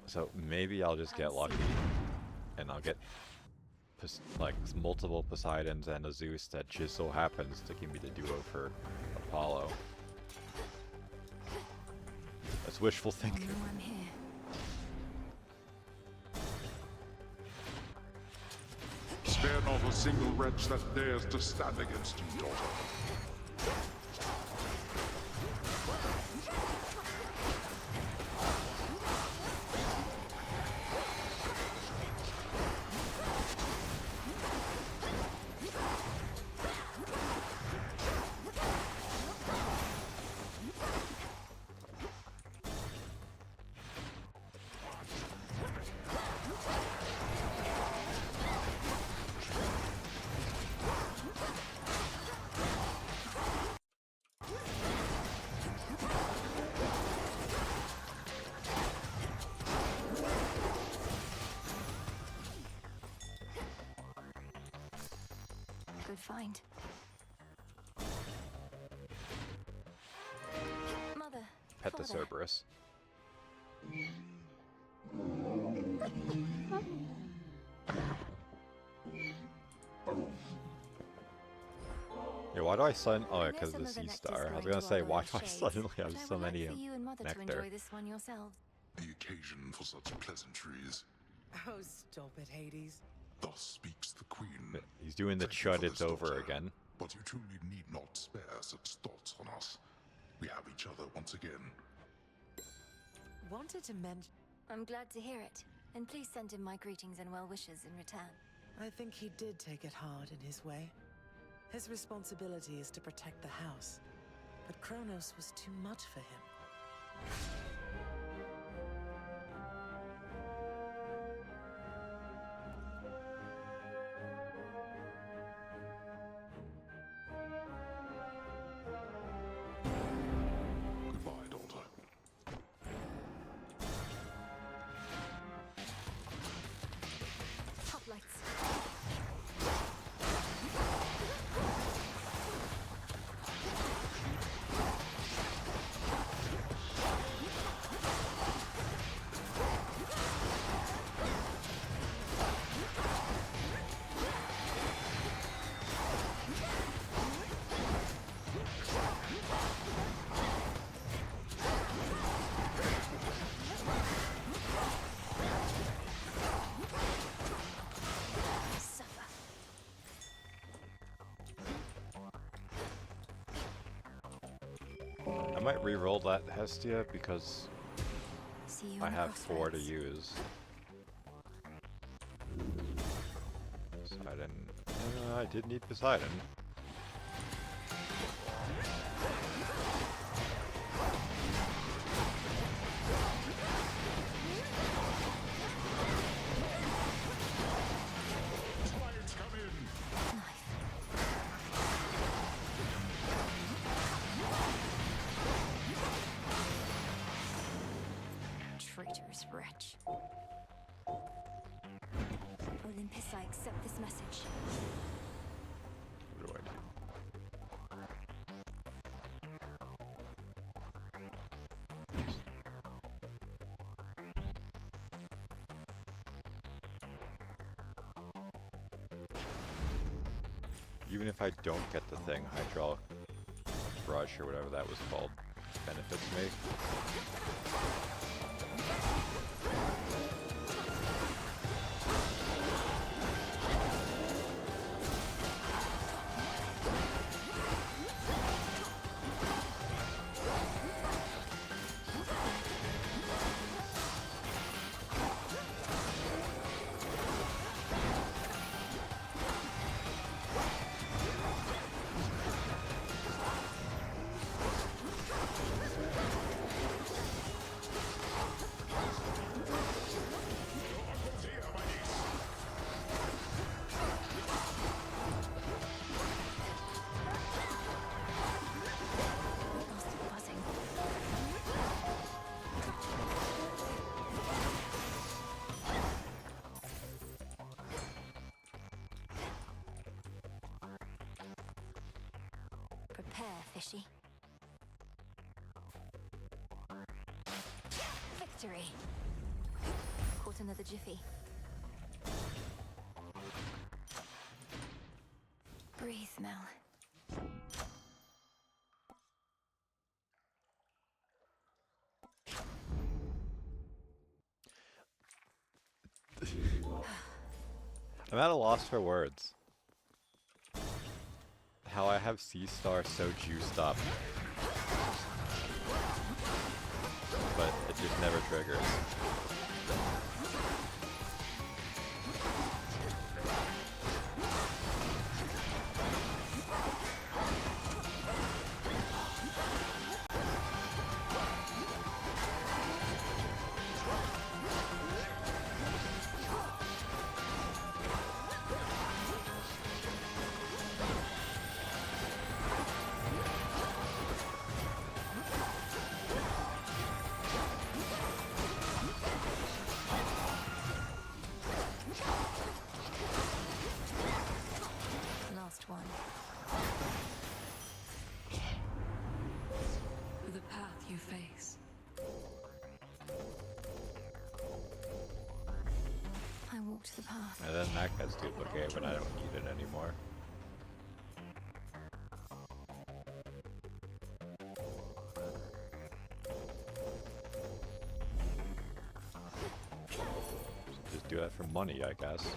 So maybe I'll just get lucky, and I'll get like multiple Poseidons and a Zeus that just so happens to give me the duo for Apollo. That's wishful thinking. I'm here. Spare not a single wretch that dares to stand against you, daughter. Good find. Mother. Pet the Father. Cerberus. Yeah, why do I suddenly... Oh, yeah, because of the Sea Star. I was gonna say, why do I suddenly have so many For you and Mother to nectar? enjoy this one yourselves. The occasion for such pleasantries. Oh, stop it, Hades. Thus speaks the Queen. He's doing the Thank you chud, for it's this, over daughter, again. But you truly need not spare such thoughts on us. We have each other once again. Wanted to mention... I'm glad to hear it. And please send him my greetings and well wishes in return. I think he did take it hard in his way. His responsibility is to protect the house. But Kronos was too much for him. Goodbye, daughter. Hoplites. might re-roll that Hestia because See you I in the have 4 to crossroads. use. Poseidon. I did need Poseidon. Giants come in! Traitorous wretch. Olympus, I accept this message. What do I do? Even if I don't get the thing, hydraulic brush or whatever that was called benefits me. Prepare, fishy. Victory! Caught another jiffy. Breathe, Mel. I'm at a loss for words. How I have Sea Star so juiced up. But it just never triggers. Last one. The path you face. I walked the path. And then that gets duplicated, but I don't need it anymore. Just do that for money, I guess.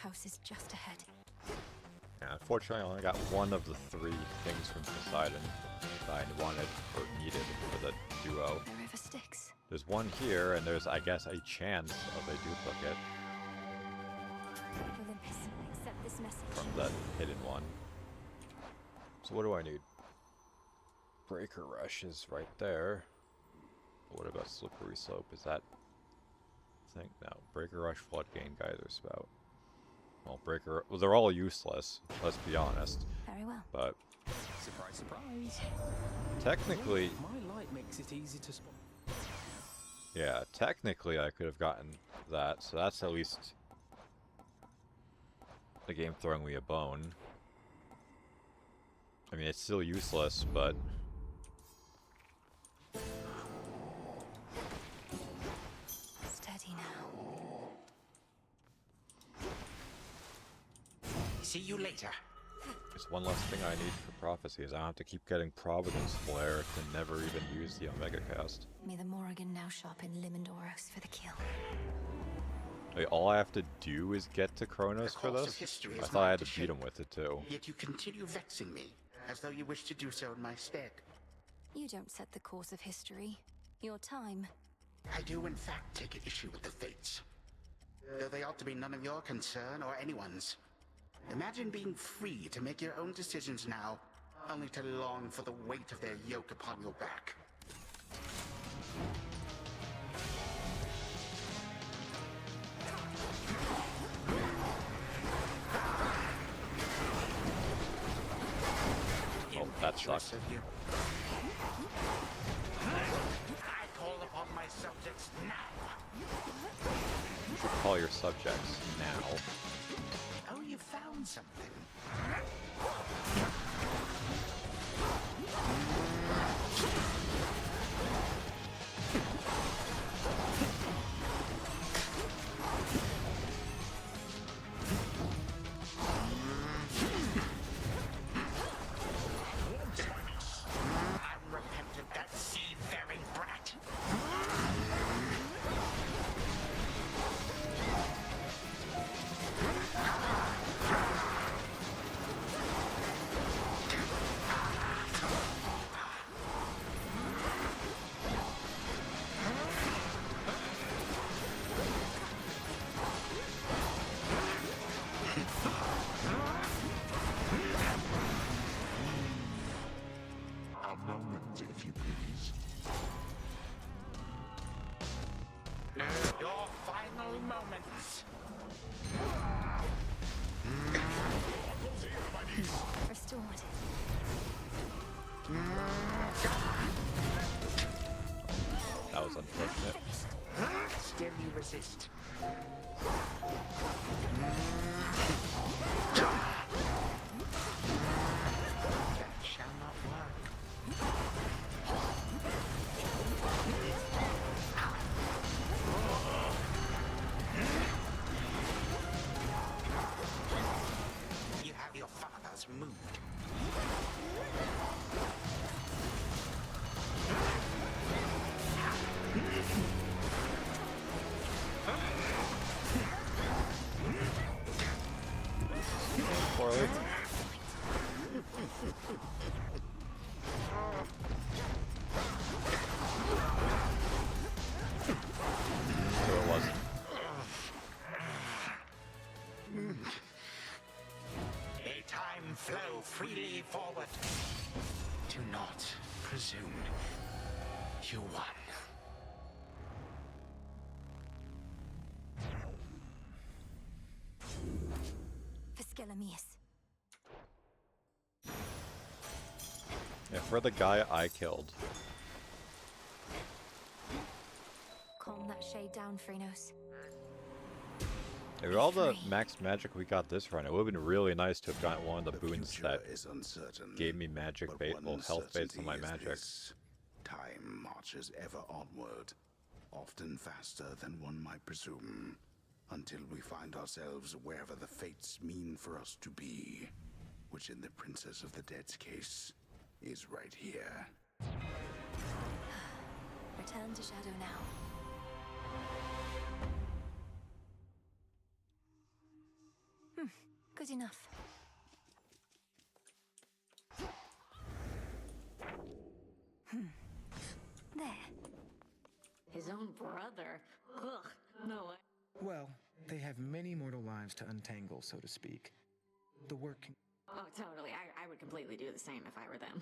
house is just ahead. Yeah, unfortunately, I only got one of the 3 things from Poseidon that I wanted or needed for the duo. The river Styx. There's one here, and there's, I guess, a chance of a duplicate Olympus, accept this message. from that hidden one. So what do I need? Breaker Rush is right there. What about Slippery Slope? Is that thing? No. Breaker Rush, Floodgain, Geyser Spout. Well, well, they're all useless, let's be honest. Very well. But surprise, surprise. Technically, my light makes it easy to spot. Yeah, technically I could have gotten that, so that's at least the game throwing me a bone. I mean, it's still useless, but steady now. See you later. it's one less thing I need for prophecies. I don't have to keep getting Providence Flare to never even use the Omega Cast. May the Morrigan now sharpen Limandoros for the kill. Wait, all I have to do is get to Kronos for this? I thought I had to beat him with it too. Yet you continue vexing me, as though you wish to do so in my stead. You don't set the course of history. Your time. I do in fact take issue with the fates, though they ought to be none of your concern or anyone's. Imagine being free to make your own decisions now, only to long for the weight of their yoke upon your back. Oh, that sucks. I call upon my subjects now. You should call your subjects now. Oh, you found something. Unrepentant, that seed-bearing brat. A moment, if you please. Your final moments. Restored. That was unfortunate. Still you resist. That shall not work. You have your father's mood. Poorly. So it wasn't. May time flow freely forward. Do not presume. You won. Fiskelamius. Yeah, for the guy I killed. Calm that shade down, Phrenos. With all the max magic we got this run, it would have been really nice to have gotten one of the boons that is uncertain, gave me magic but bait, one well, health baits on my certainty is magic. this. Time marches ever onward, often faster than one might presume, until we find ourselves wherever the fates mean for us to be, which in the Princess of the Dead's case is right here. Return to Shadow now. Good enough. There. His own brother. Ugh, no way. Well, they have many mortal lives to untangle, so to speak. The work can... Oh, totally. I would completely do the same if I were them.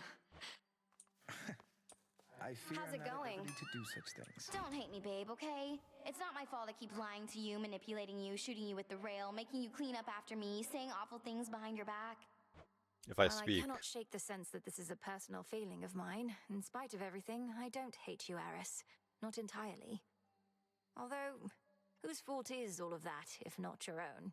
I fear How's I'm it not at going? liberty to do such things. Don't hate me, babe, okay? It's not my fault I keep lying to you, manipulating you, shooting you with the rail, making you clean up after me, saying awful things behind your back. If I While speak, I cannot shake the sense that this is a personal feeling of mine, in spite of everything, I don't hate you, Eris. Not entirely. Although, whose fault is all of that, if not your own?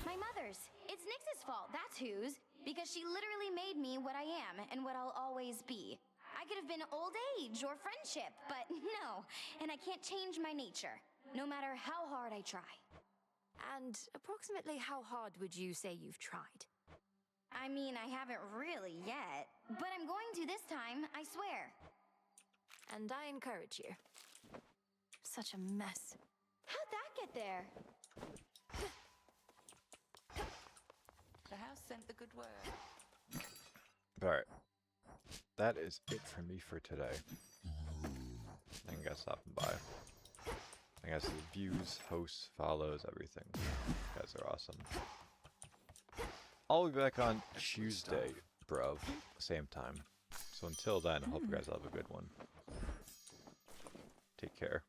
My mother's. It's Nyx's fault, that's whose. Because she literally made me what I am and what I'll always be. I could have been old age or friendship, but no. And I can't change my nature, no matter how hard I try. And approximately how hard would you say you've tried? I mean, I haven't really yet, but I'm going to this time, I swear. And I encourage you. Such a mess. How'd that get there? The house sent the good word. alright. That is it for me for today. Thank you guys for stopping by. I guess the views, hosts, follows, everything. You guys are awesome. I'll be back on Tuesday, bruv. Same time. So until then, I hope you guys have a good one. Take care.